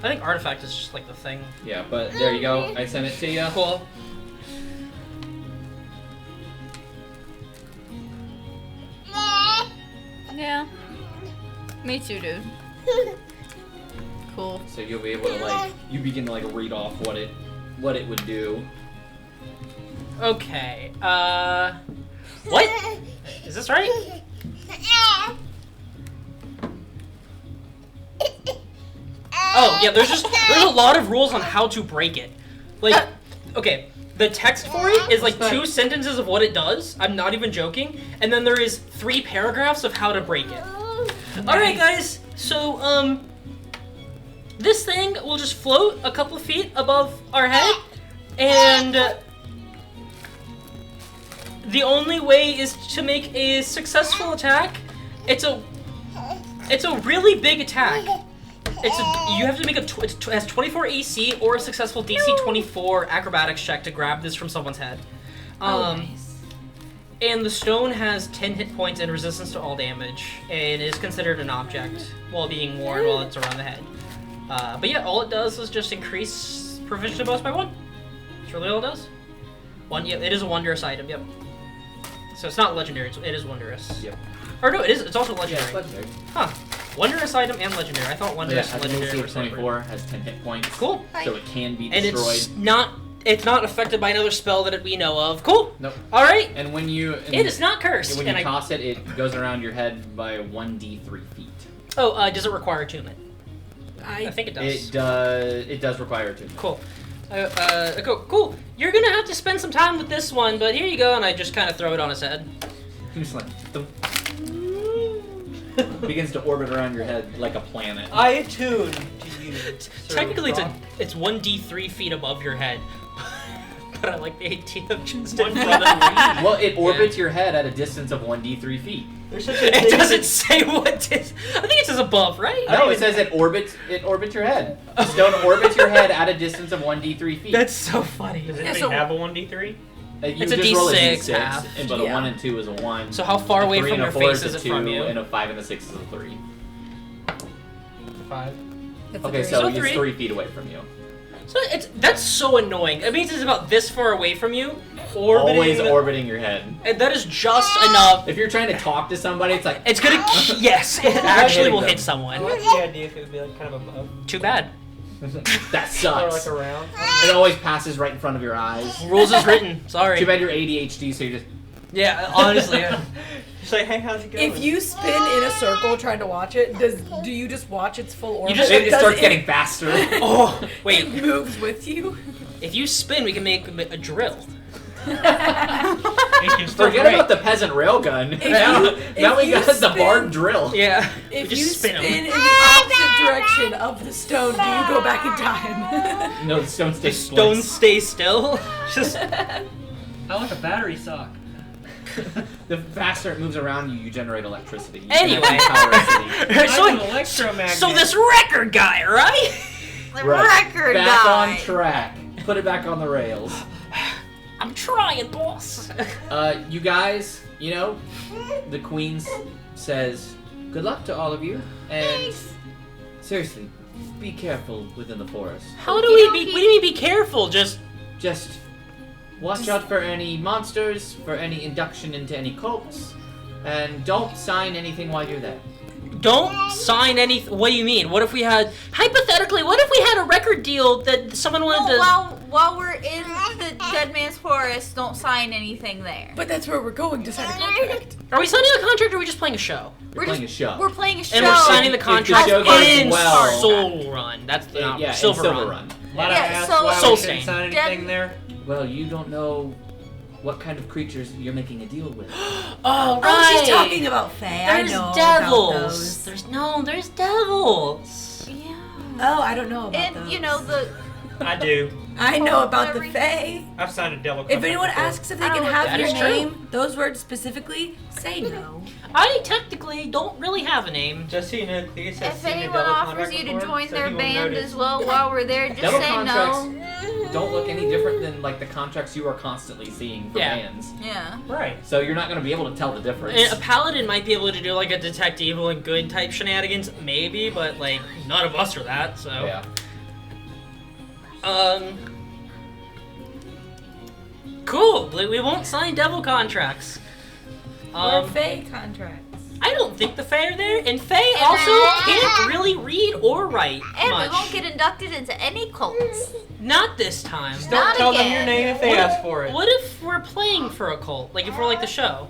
I think artifact is just like the thing. Yeah, but there you go. I sent it to you. Cool. Yeah. Me too, dude. Cool. So you'll be able to you begin to read off what it would do. Okay. What? Is this right? Oh yeah. There's a lot of rules on how to break it. Like, okay. The text for it is like 2 sentences of what it does. I'm not even joking. And then there is 3 paragraphs of how to break it. Alright guys, so this thing will just float a couple feet above our head, and the only way is to make a successful attack. It's a really big attack. You have to make it has 24 AC or a successful DC 24 acrobatics check to grab this from someone's head. Nice. And the stone has 10 hit points and resistance to all damage, and is considered an object while being worn while it's around the head. But yeah, all it does is just increase proficiency bonus by 1. That's really all it does. 1, yeah, it is a wondrous item, yep. So it's not legendary, it is wondrous. Yep. Or no, it's also Yeah, legendary. it's legendary. Huh. Wondrous item and legendary. I thought Yeah, wondrous has and an legendary AC were of separate. 24, has 10 hit points. Cool. So it can be And destroyed. it's not affected by another spell that we know of. Cool. Nope. All right. And when you It is not cursed. when you And toss it, it goes around your head by 1d3 feet. does it require attunement? I think it does. It does require attunement. Cool. Cool. You're gonna have to spend some time with this one, but here you go, and I just kind of throw it on his head. Just like thump. Begins to orbit around your head like a planet. I attune to you. Technically, it's 1d3 feet above your head, but I like the idea of just in front of me. Well, it orbits your head at a distance of 1d3 feet. There's such a It thing doesn't as say what it is. I think it says above, right? No, it says it orbits your head. The stone orbits your head at a distance of 1d3 feet. That's so funny. Does Yeah, anybody so- have a 1d3? You It's a just roll a D6 d6, half. but a Yeah. 1 and 2 is a 1. So how far a away 3 from and a your 4 face is is a it 2, from you? and a 5 and a 6 is a 3. 5. That's a Okay, three. so So it's 3. 3 feet away from you. So that's so annoying. It means it's about this far away from you, orbiting. Always orbiting your head. And that is just enough. If you're trying to talk to somebody, it's like It's gonna. Yes, it actually will them. hit I someone. like the idea if it would be like kind of above. Too bad. that Or sucks. like around. It always passes right in front of your eyes. Rules is written. Sorry. Too bad you're ADHD, so you just. Yeah, honestly. Yeah. Just like, hey, how's it going? If you spin in a circle trying to watch it, do you just watch its full orbit? just- It Does starts getting faster. Oh, It wait. moves with you. If you spin, we can make a drill. It can still Forget break. about the peasant railgun. If Now you we got the spin- barred drill. Yeah. If we you just spin spin 'em. in the opposite direction of the stone, do you go back in time? No, the stone The stays stones stay still. Just. I like a battery sock. The faster it moves around you, you generate electricity. You Anyway. can power a city. I'm an electromagnet. So this record guy, right? The Right. record Back guy. on track. Put it back on the rails. I'm trying, boss. You guys, the queen says, good luck to all of you, and seriously, be careful within the forest. How do we be? What do you mean be careful? Just Just Watch out for any monsters, for any induction into any cults, and don't sign anything while you're there. Don't sign any. What do you mean? What if we had, hypothetically, what if we had a record deal that someone wanted to? While we're in the Dead Man's Forest, don't sign anything there. But that's where we're going to sign a contract. Are we signing a contract or are we just playing a show? We're playing a show. We're playing a show. And we're signing the If the contract show goes in well- Soul Run. That's the Yeah, in Silver Silver Run. Run. Might I Yeah, ask so- why Soul we shouldn't Stain. sign Dead- anything there? Well, you don't know what kind of creatures you're making a deal with. Oh, right. Oh, she's talking about Fae. I There's know devils. about those. There's devils. Yeah. Oh, I don't know about And those. you know the. I do. I know about the Every- Fae. I've signed a devil If contract anyone before. asks if they I can don't have That your is true. name, those words specifically, say no. I technically don't really have a name. Just so you know, Cletus has If seen a anyone devil offers contract you to before, join so their he won't band notice. as well while we're there, just Devil say contracts no. don't look any different than like the contracts you are constantly seeing for Yeah. bands. Yeah. Right. So you're not going to be able to tell the difference. A paladin might be able to do like a detect evil and good type shenanigans, maybe, but like none of us are that. So, Yeah. cool. We won't sign devil contracts. Or Fae contracts. I don't think the Fae are there, and Fae also can't really read or write And much. we won't get inducted into any cults. Not this time. Don't Not tell them again. your name if they ask for it. What if we're playing for a cult? Like if we're like the show?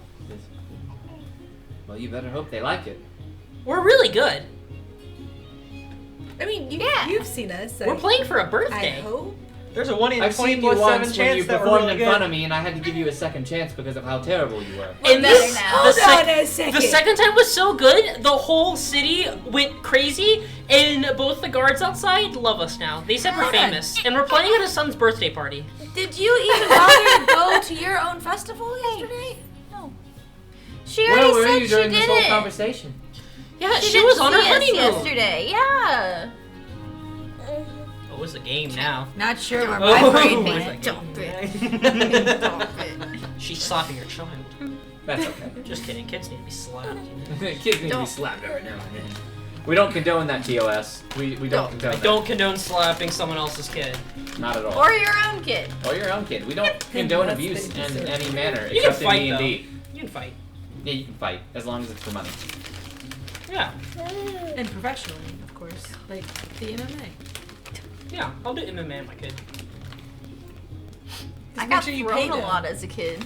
Well, you better hope they like it. We're really good. I mean, Yeah. you've seen us. We're playing for a I birthday. hope. There's a 1 in I've 20 seen you plus 7 once when you chance that we're performed really in good. front of me, and I had to give you a second chance because of how terrible you were. We're And better this, now. Hold on a second. the second time was so good, the whole city went crazy, and both the guards outside love us now. They said we're Hold on. famous, and we're playing at a son's birthday party. Did you even bother to go to your own festival yesterday? No. She Where already were said you she during did this whole it. conversation? Yeah, she didn't was on her see us honeymoon. yesterday. Yeah. What was the game now? Not sure where Oh, my brain my went. Stop it. Stop it. She's slapping her child. That's okay. Just kidding, kids need to be slapped. Kids need to be Don't. slapped every now and then. We don't condone that, TOS. We don't condone I that. don't condone slapping someone else's kid. Not at all. Or your own kid. Or your own kid. We don't condone That's abuse the in deserve. any manner, You can except in fight, D&D. You can fight. Yeah, you can fight, as long as it's for money. Yeah. And professionally, of course. Like the MMA. Yeah, I'll do MMA on my kid. I make got sure you thrown pay a them. lot as a kid.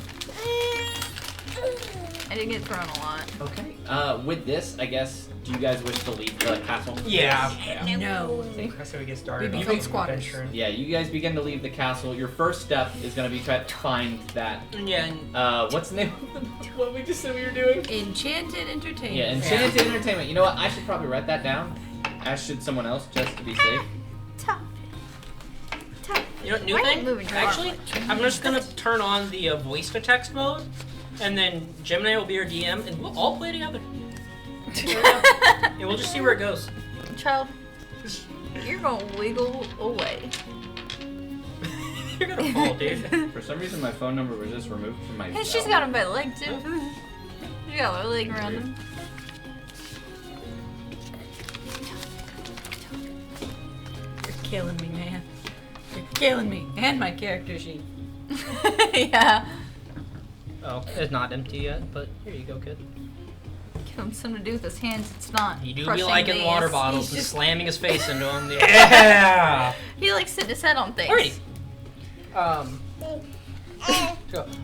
I didn't get thrown a lot. Okay. With this, I guess, do you guys wish to leave the castle? Yeah. No. That's how we get started. We on become the squatters. adventure. Yeah, you guys begin to leave the castle. Your first step is going to be try to find that. Yeah, and What's the name of what we just said we were doing? Enchanted Entertainment. Yeah, Enchanted Entertainment. You know what? I should probably write that down. As should someone else, just to be safe. Top. Top. you know what, new Why are you thing? moving your Actually, arm? I'm just gonna turn on the voice to text mode, and then Gemini will be our DM, and we'll all play together. And we'll just see where it goes. Child, you're gonna wiggle away. You're gonna fall, dude. For some reason, my phone number was just removed from my. And she's got him by the leg too. She got her leg around him. You're killing me, man. You're killing me. And my character sheet. Yeah. Oh, it's not empty yet, but here you go, kid. Give him something to do with his hands. It's not. He do be crushing liking these. water bottles He's and just- slamming his face into them. Yeah. He likes to his head on things. Alrighty.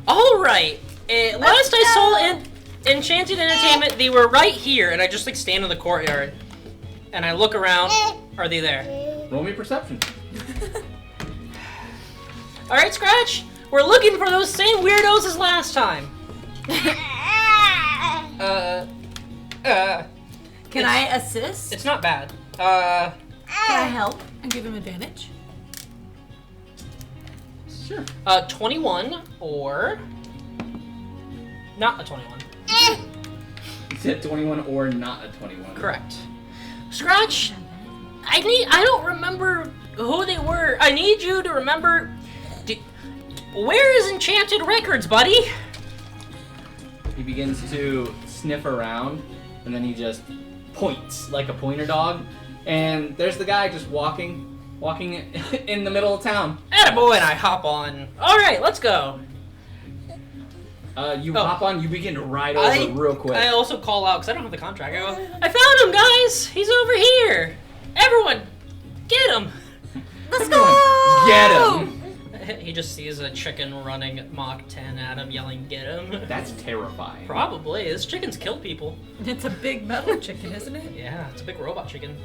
Alright. Last I saw Enchanted Entertainment, they were right here, and I just like stand in the courtyard. And I look around. Are they there? Roll me perception. Alright, Scratch. We're looking for those same weirdos as last time. Can I assist? It's not bad. Can I help and give him advantage? Sure. 21 or not a 21. You said 21 or not a 21. Correct. Scratch, I don't remember who they were. I need you to remember. Where is Enchanted Records, buddy? He begins to sniff around, and then he just points like a pointer dog. And there's the guy just walking, walking in the middle of town. Attaboy, and I hop on. All right, let's go. You hop on, you begin to ride over real quick. I also call out, because I don't have the contract. I go, I found him, guys! He's over here! Everyone, get him! Let's go! Get him! He just sees a chicken running at Mach 10 at him, yelling, get him. That's terrifying. Probably. This chicken's killed people. It's a big metal chicken, isn't it? Yeah, it's a big robot chicken.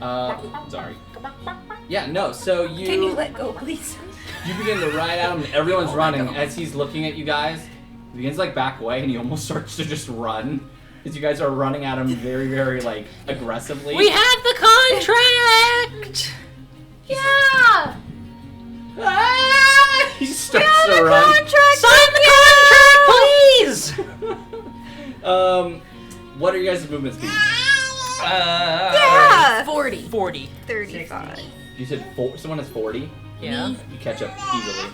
Sorry. Yeah, no, so you... Can you let go, please? You begin to ride at him, and everyone's running. As he's looking at you guys, he begins to, like, back away, and he almost starts to just run. As you guys are running at him very, very, like, aggressively. We have the contract! Yeah! Ah! He starts to run. Sign the contract, please! What are you guys' movement speeds? Yeah! 40. 40. 35. You said someone has 40? Yeah. You catch up easily.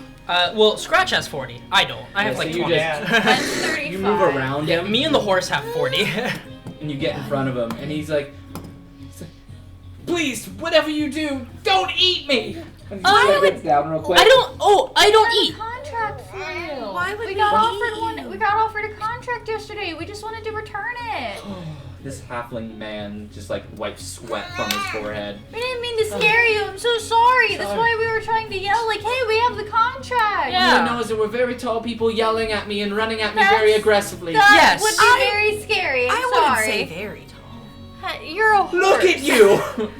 Well, Scratch has 40. I don't. I have so like you 20. I'm 35. You move around Yeah, him. me and the horse have 40. And you get in front of him, and he's like, please, whatever you do, don't eat me! And he I gets down real quick. I don't eat. Contract for you. Why would we we got eat? offered one? We got offered a contract yesterday. We just wanted to return it. This halfling man just like wipes sweat from his forehead. We didn't mean to scare you. I'm so sorry. That's why we were trying to yell like, "Hey, we have the contract." Yeah. All I know is there were very tall people yelling at me and running at me very aggressively. That Yes. would be very scary. I'm I wouldn't sorry. say very tall. You're a horse. Look at you!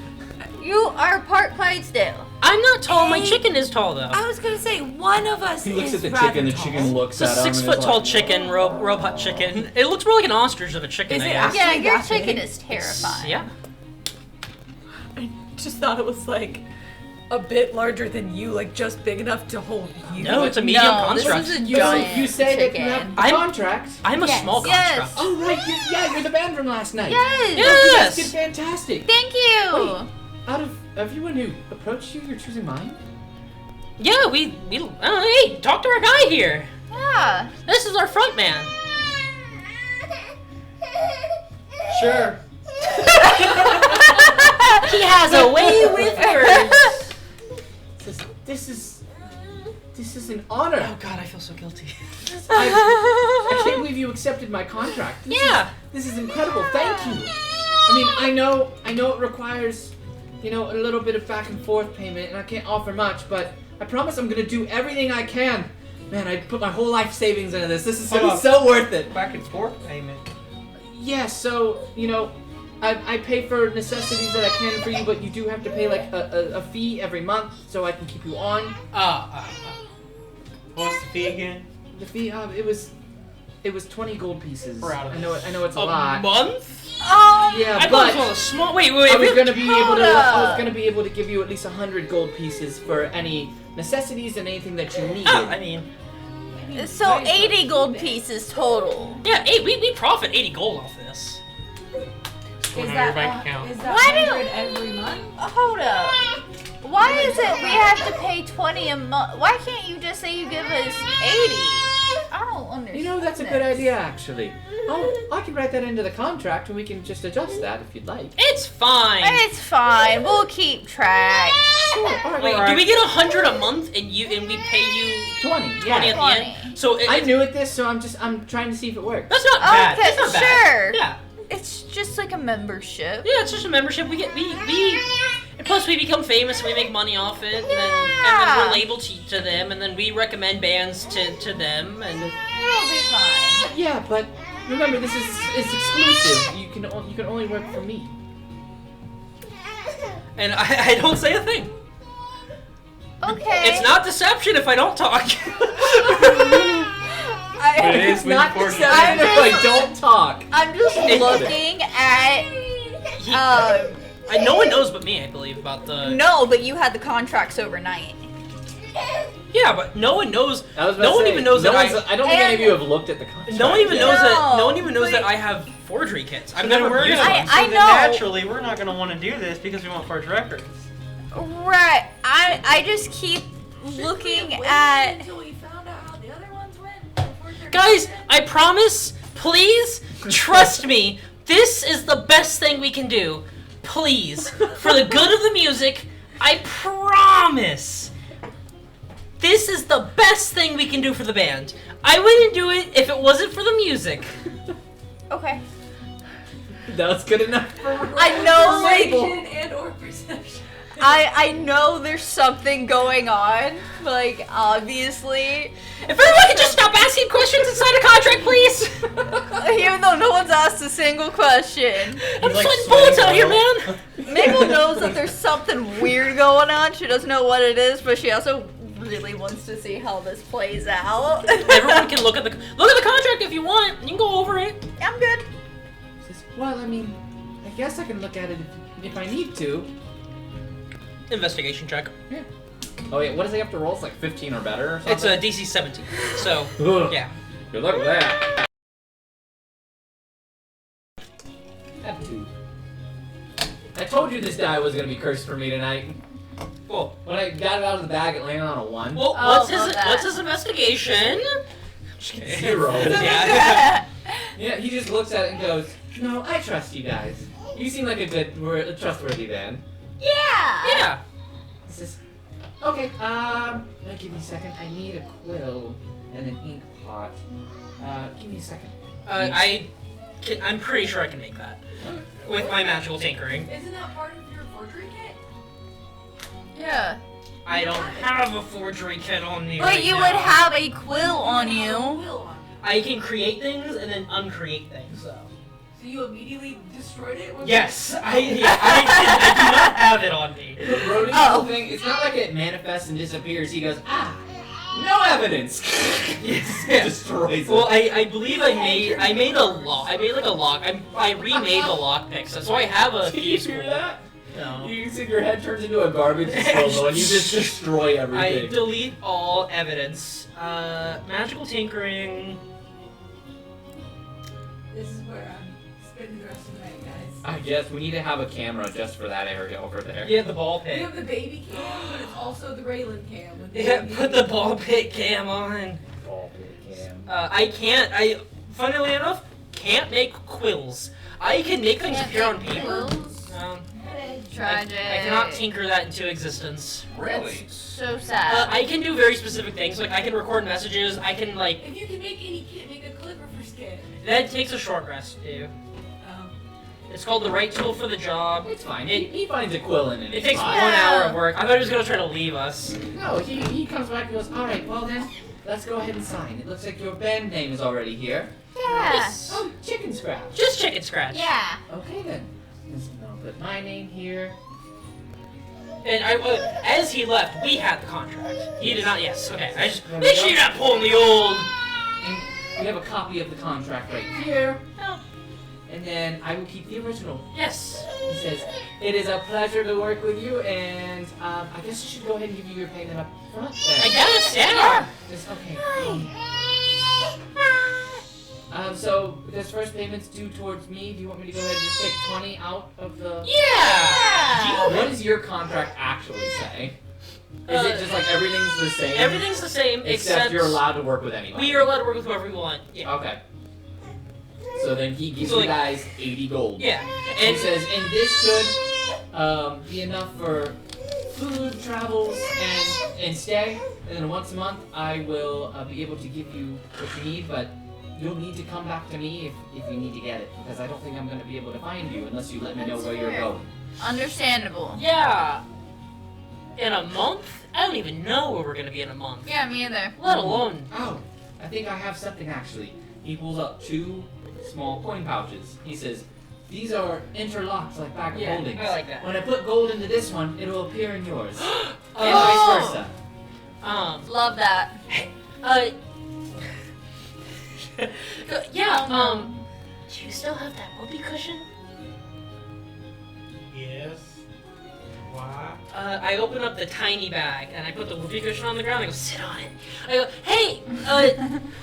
You are part Clydesdale. I'm not tall. My Hey. chicken is tall though. I was gonna say one of us He looks is at the rather chicken, the tall. chicken looks It's a at him. 6 and foot is tall like, chicken, robot chicken. It looks more like an ostrich of a chicken, Is I it guess. actually Yeah, your that chicken big? is terrifying. Yeah. I just thought it was like a bit larger than you, like just big enough to hold you. No, it's a medium No, this construct. is a You, giant you say that you chicken. have the I'm- contract. I'm a Yes. small Yes. construct. Oh, right. You're the band from last night. Yes. You guys Yes. did fantastic. Thank you. Wait. Out of everyone who approached you, you're choosing mine? Yeah, hey, talk to our guy here. Yeah. This is our front man. Sure. He has a way with words. This is an honor. Oh God, I feel so guilty. I can't believe you accepted my contract. Yeah. This is incredible. Thank you. I mean, I know it requires, a little bit of back and forth payment, and I can't offer much, but I promise I'm gonna do everything I can. Man, I put my whole life savings into this. This is gonna be so worth it. Back and forth payment. Yeah, so, I pay for necessities that I can for you, but you do have to pay like a fee every month so I can keep you on. What's the fee again? The fee, it was 20 gold pieces. We're out of I know it's a A lot. month? Yeah, I thought but it was a small. Wait. I was gonna be able to. I Hold was gonna be able to give you at least 100 gold pieces for any necessities and anything that you needed. I mean, So 80 gold pieces total. yeah. We profit 80 gold off this. Going on your bank account. Is Why that do- 100 every month? Hold up. Why is it we have to pay 20 a month? Why can't you just say you give us 80? I don't understand. That's a good idea, actually. Oh, I can write that into the contract, and we can just adjust that if you'd like. It's fine. It's fine. We'll keep track. Sure. All right. Wait, do we get 100 a month and we pay you 20. 20 Yeah. at the 20. end? So I'm new at this, so I'm trying to see if it works. that's not bad. Okay, That's not bad. sure. Yeah. It's just like a membership. Yeah, it's just a membership. We and plus we become famous and we make money off it, and then Yeah. we're labeled to them, and then we recommend bands to them, and It'll be fine. Yeah, but remember, it's exclusive. You can only work for me. I don't say a thing. Okay. It's not deception if I don't talk. But it is It's not when deception if I don't talk. I'm just looking at. No one knows but me, I believe, about the. No, but you had the contracts overnight. Yeah, but no one knows. I was about No to one say, even knows no that one's- I don't think any of and- you have looked at the contract. No one even knows that. No, No one even knows but- that I have forgery kits. I've So then never we're used gonna, one. I so then know. naturally we're not gonna want to do this because we want forged records. Right. I just keep looking at. Until we found out how the other ones went. Guys, I promise, please trust me. This is the best thing we can do. please, for the good of the music, I promise, this is the best thing we can do for the band. I wouldn't do it if it wasn't for the music. Okay. That's good enough for I know, like, Persuasion and or perception. I know there's something going on. Like, obviously. If everyone could just stop asking questions and sign a contract, please. Even though no one's asked a single question. I'm like sweating bullets out here, sweating man. Mabel knows that there's something weird going on. She doesn't know what it is, but she also really wants to see how this plays out. Everyone can look at the contract if you want. You can go over it. I'm good. Says, well, I mean, I guess I can look at it if I need to. Investigation check. Yeah. Oh yeah, what does he have to roll? It's like 15 or better or something? It's a DC 17. So, Ugh. yeah. Good luck with that. Have 2. I told you this die was gonna be cursed for me tonight. Cool. When I got it out of the bag, it landed on a 1. Well, Oh, love that. what's his investigation? Just kidding. 0. Yeah. Yeah, he just looks at it and goes, no, I trust you guys. You seem like a good, trustworthy man. Yeah. Yeah. He says, okay, give me a second. I need a quill and an ink pot. Give me a second. I'm pretty sure I can make that with my magical tinkering. Isn't that part of your forgery kit? Yeah. I don't have a forgery kit on me. But right you now. would have a quill on you. Will on. I can create things and then uncreate things, though. So you immediately destroyed it? when Yes, you- I do not have it on me. The Brody Oh. thing, it's not like it manifests and disappears. He goes, no evidence. Yes. Destroys it. Well, I believe I made a lock. I made like a lock. I remade the lockpick, so I have a Did key you school. hear that? No. You see your head turns into a garbage disposal and you just destroy I everything. delete all evidence. Magical tinkering. This is where I'm spending the rest of the night, guys. I guess we need to have a camera just for that area over there. Yeah, the ball We pit. have the baby cam, but it's also the Raylan cam. With the Yeah, baby. put the ball pit cam on. Ball pit cam. I funnily enough, can't make quills. I can make things appear on paper. Tragic. I cannot tinker that into existence. Really? So sad. I can do very specific things, like I can record messages, I can like, If you can make any kit, make a clipper for skin. that takes a short rest to do. It's called the right tool for the job. It's fine. It- He finds a quill in it. It takes It's 1 fine. hour of work. I thought he was gonna try to leave us. No, he comes back and goes, alright, well then, let's go ahead and sign. It looks like your band name is already here. yeah. Yes. Oh, Chicken Scratch. Just chicken scratch. Yeah. Okay then. I'll put my name here. And as he left, we had the contract. He did not. Yes. Okay. I just There we make sure go. you're not pulling the old. And we have a copy of the contract right here. Oh. And then I will keep the original. Yes. He says, it is a pleasure to work with you, and I guess I should go ahead and give you your payment up front then. I guess. Yeah. Just, okay. So this first payment's due towards me. Do you want me to go ahead and just take 20 out of the... Yeah. What does your contract actually say? Is it just like everything's the same? Everything's the same Except you're allowed to work with anybody. We are allowed to work with whoever we want. Yeah. Okay. So then he gives So, you like- guys 80 gold. Yeah. And And he says, and this should be enough for food, travels, and stay. And then once a month, I will be able to give you what you need, but you'll need to come back to me if you need to get it, because I don't think I'm going to be able to find you unless you let me know where you're going. Understandable. yeah. In a month? I don't even know where we're gonna be in a month. Yeah, me either. Let alone. Oh, I think I have something actually. He pulls up 2 small coin pouches. He says, these are interlocked like bag of Yeah, holdings. I like that. When I put gold into this one, it will appear in yours. And Oh. vice versa. Love that. Yeah, do you still have that whoopee cushion? Yes. Why? I open up the tiny bag and I put the whoopee cushion on the ground. I go, sit on it. I go, hey,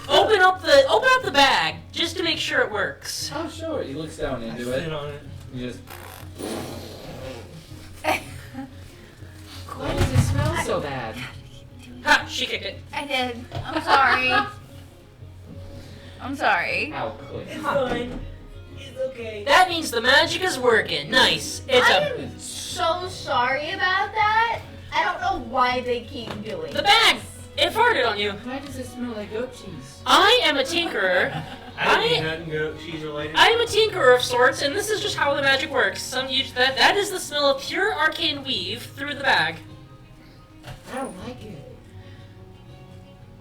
open up the bag just to make sure it works. Oh, sure. He looks down I into sit it. on it. He just... Why does it smell so bad? Ha! She kicked it. I did. I'm sorry. I'm sorry. How quick. It's fine. It's It's okay. That means the magic is working. Nice. It's I'm so sorry about that. I don't know why they keep doing the bag. It farted on you. Why does it smell like goat cheese? I am a tinkerer. I didn't do nothing goat cheese related. I am a tinkerer of sorts, and this is just how the magic works. That is the smell of pure arcane weave through the bag. I don't like it.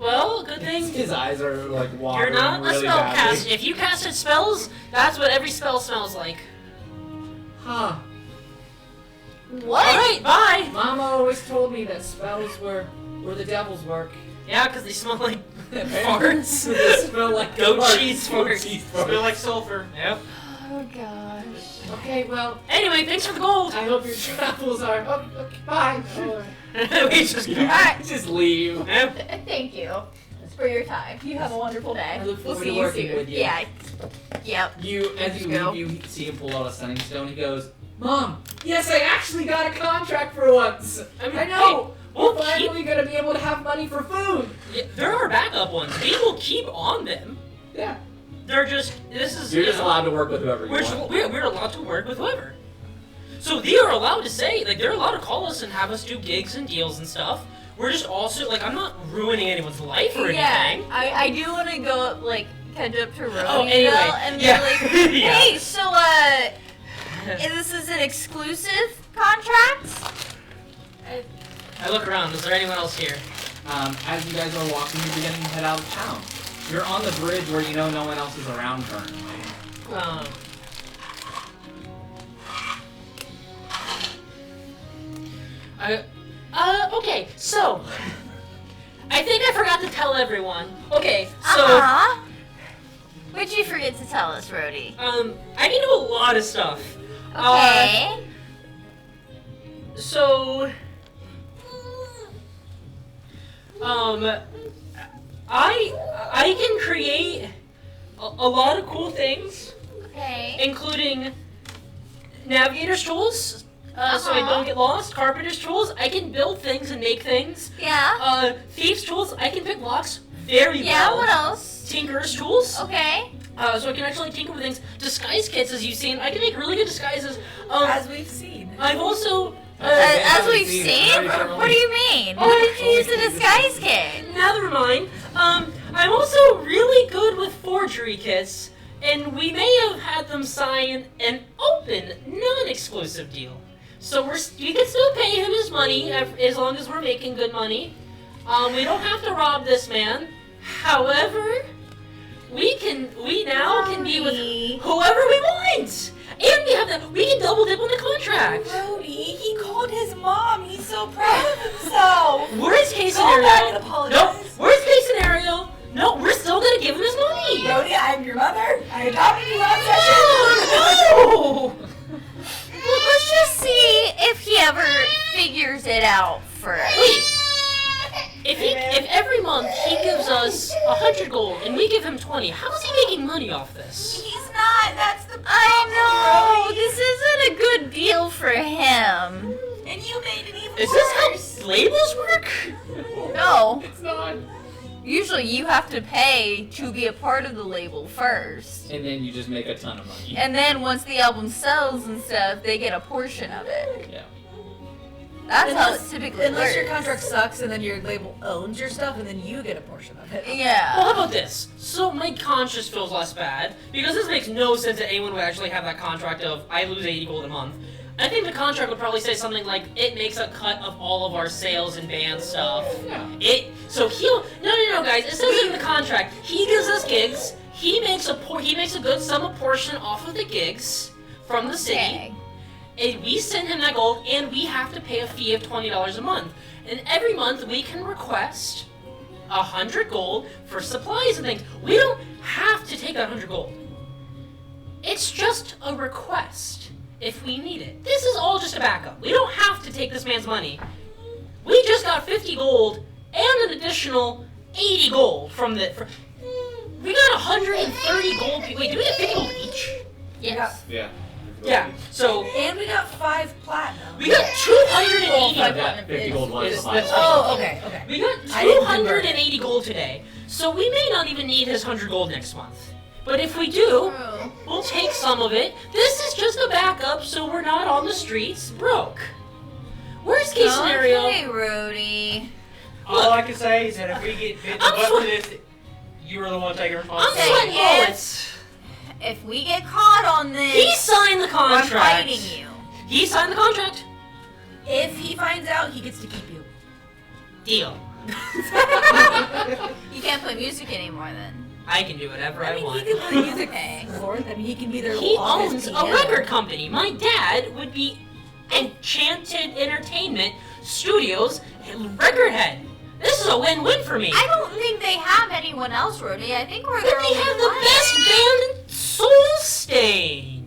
Well, good thing His eyes are like you're watering not a really spell badly. caster. If you casted spells, that's what every spell smells like. Huh. What? Alright, bye! Mama always told me that spells were the devil's work. Yeah, because they smell like farts. They smell like Goat farts. cheese Goat farts. cheese Smell farts. like sulfur. Yep. Oh gosh. Okay, well, Anyway, thanks for the gold. I hope your travels are. Oh, okay, bye. We just go. Alright. Just leave. Yep. Thank you for your time. You have a wonderful day. I look We'll forward see to you working soon. with you. Yeah. Yep. As you Let's go. leave, you see him pull out a stunning stone. He goes, Mom, yes, I actually got a contract for once. I know. Hey, we'll We're finally gonna be able to have money for food. Yeah, there are backup ones. We will keep on them. Yeah. They're just. This is. You're you just know, allowed to work with whoever you want. We're allowed to work with whoever. So they are allowed to say, like, they're allowed to call us and have us do gigs and deals and stuff. We're just also, like, I'm not ruining anyone's life or anything. I do want to go up, like, catch up to Rody anyway, though, and be yeah. like, Yeah. hey, so this is an exclusive contract? I look around. Is there anyone else here? As you guys are walking, you're beginning to head out of town. You're on the bridge where you know no one else is around currently. Okay, so I think I forgot to tell everyone. Okay, so What'd you forget to tell us, Rody? I can do a lot of stuff. Okay. So I can create a lot of cool things, Okay. including navigator's tools, so I don't get lost. Carpenter's tools, I can build things and make things. Yeah. Thieves' tools, I can pick locks very Yeah, well. what else? Tinkerer's tools, Okay. so I can actually tinker with things. Disguise kits, as you've seen, I can make really good disguises. As we've seen. I've also As we've seen seen? it. What do you mean? How did you use a disguise kit? never mind. I'm also really good with forgery kits, and we may have had them sign an open, non-exclusive deal. So we can still pay him his money as long as we're making good money. We don't have to rob this man. However, we now can be with whoever we want, and we can double dip on the contract. Brody, he called his mom. He's so proud of himself. Worst case Go back scenario. and apologize. No. Worst case scenario. No, we're still gonna give him his money. Brody, I'm your mother. I adopted you last session. No. Let's just see if he ever figures it out first. Wait. If every month he gives us 100 gold and we give him 20, how is he making money off this? He's not. That's the problem. I know. Brody. This isn't a good deal for him. And you made it even Is worse. this how labels work? No. It's not. Usually you have to pay to be a part of the label first. And then you just make a ton of money. And then once the album sells and stuff, they get a portion of it. Yeah. That's how it typically Unless works. your contract sucks and then your label owns your stuff and then you get a portion of it. Yeah. Well, how about this? So my conscience feels less bad, because this makes no sense that anyone would actually have that contract of, I lose 80 gold a month. I think the contract would probably say something like, it makes a cut of all of our sales and band stuff. Yeah. No, guys, it says it in the contract. He gives us gigs, he makes a good sum of portion off of the gigs from the city. Okay. And we send him that gold, and we have to pay a fee of $20 a month. And every month we can request 100 gold for supplies and things. We don't have to take that 100 gold. It's just a request if we need it. This is all just a backup. We don't have to take this man's money. We just got 50 gold and an additional 80 gold from the... we got 130 gold. Wait, do we get 50 gold each? Yes. Yeah. Yeah, so... And we got 5 platinum. We got 280 Well, Yeah, 50 gold was Is- the that's- Oh, okay. We got I didn't convert 280 gold today, so we may not even need his 100 gold next month. But if we do, True. we'll take some of it. This is just a backup, so we're not on the streets broke. Worst case scenario. Okay, Rudy. All I can say is that if we get bit in the butt for this, you were the one taking I'm responsibility. sweating Yeah. bullets. If we get caught on this, He signed the I'm contract. fighting you. He signed the contract. If he finds out, he gets to keep you. Deal. You can't play music anymore then. I can do whatever I He want. can play music Okay. for it. I mean, he can be their He office owns a piano. record company. My dad would be Enchanted Entertainment Studios record head. This is a win-win for me. I don't think they have anyone else, Rudy. I think we're But their they only have the one. best band in Soul Stain.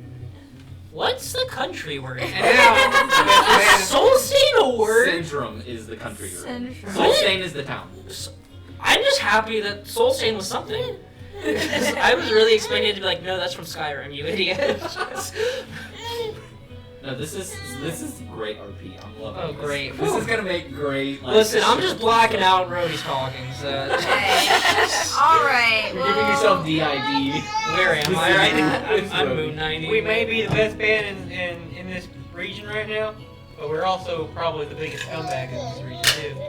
What's the country we're in? And now, the best man is- Soul Stain a word? Centrum is the country you're in. Centrum. Soul Stain is the town. I'm just happy that Soul Stain was something. I was really expecting it to be like, no, that's from Skyrim, you idiot. No, this is great RP. I'm loving Oh, this. great. This is gonna make great. Like, Listen, I'm just blacking out when Rhodey's talking, so. Okay. All right. You're giving yourself DID. Where am I right now? I'm Moon 90. we may be the best band in this region right now, but we're also probably the biggest scumbag in this region too.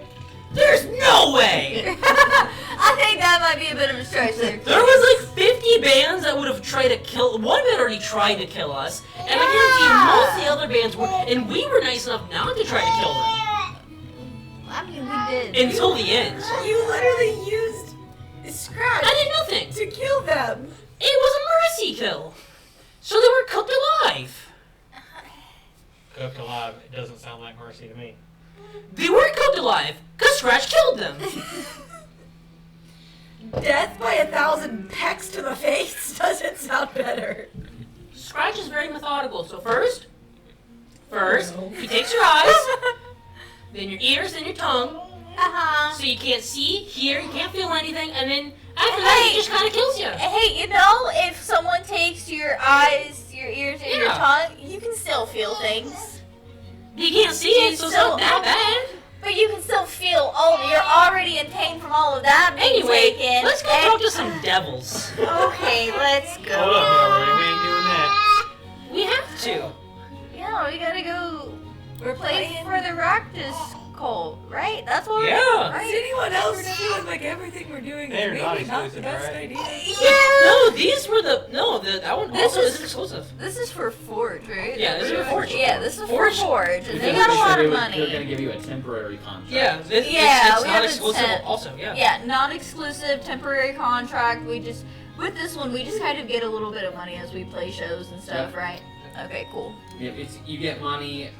There's no way! I think that might be a bit of a stretch there. There was like 50 bands that would have tried to kill. One band already tried to kill us, and I guarantee most of the other bands were, and we were nice enough not to try to kill them I mean, we did. until the end. You literally used Scratch I did nothing. to kill them. It was a mercy kill, so they were cooked alive. Cooked alive. It doesn't sound like mercy to me. They weren't cooked alive because Scratch killed them. Death by 1,000 pecks to the face doesn't sound better. Scratch is very methodical. So first, he takes your eyes, then your ears, then your tongue, so you can't see, hear, you can't feel anything, and then after that, he just kind of kills you. Hey, you know, if someone takes your eyes, your ears, and your Yeah. tongue, you can still feel things. You can't see it, so it's not that bad. But you can still feel, you're already in pain from all of that being Anyway, taken. let's go talk to some devils. Okay, let's go. Hold up, already. We ain't doing that. We have to. Yeah, we gotta go We're play playing. for the Ractus cult, right? That's what Yeah. Is right? anyone else feeling like everything we're doing They're is not maybe not the exclusive, best right? idea? Yeah. No, these were that one This also is- isn't exclusive. This is for Forge, right? Yeah, this is for Forge. Yeah, this is Forge. for Forge, and they Because got a they lot said of They're money. gonna give you a temporary contract. Yeah, Yeah, it's we not have a exclusive. temp. Also, yeah. Yeah, non-exclusive, temporary contract. With this one, we just kind of get a little bit of money as we play shows and stuff, right? Okay, cool. Yeah, you get money.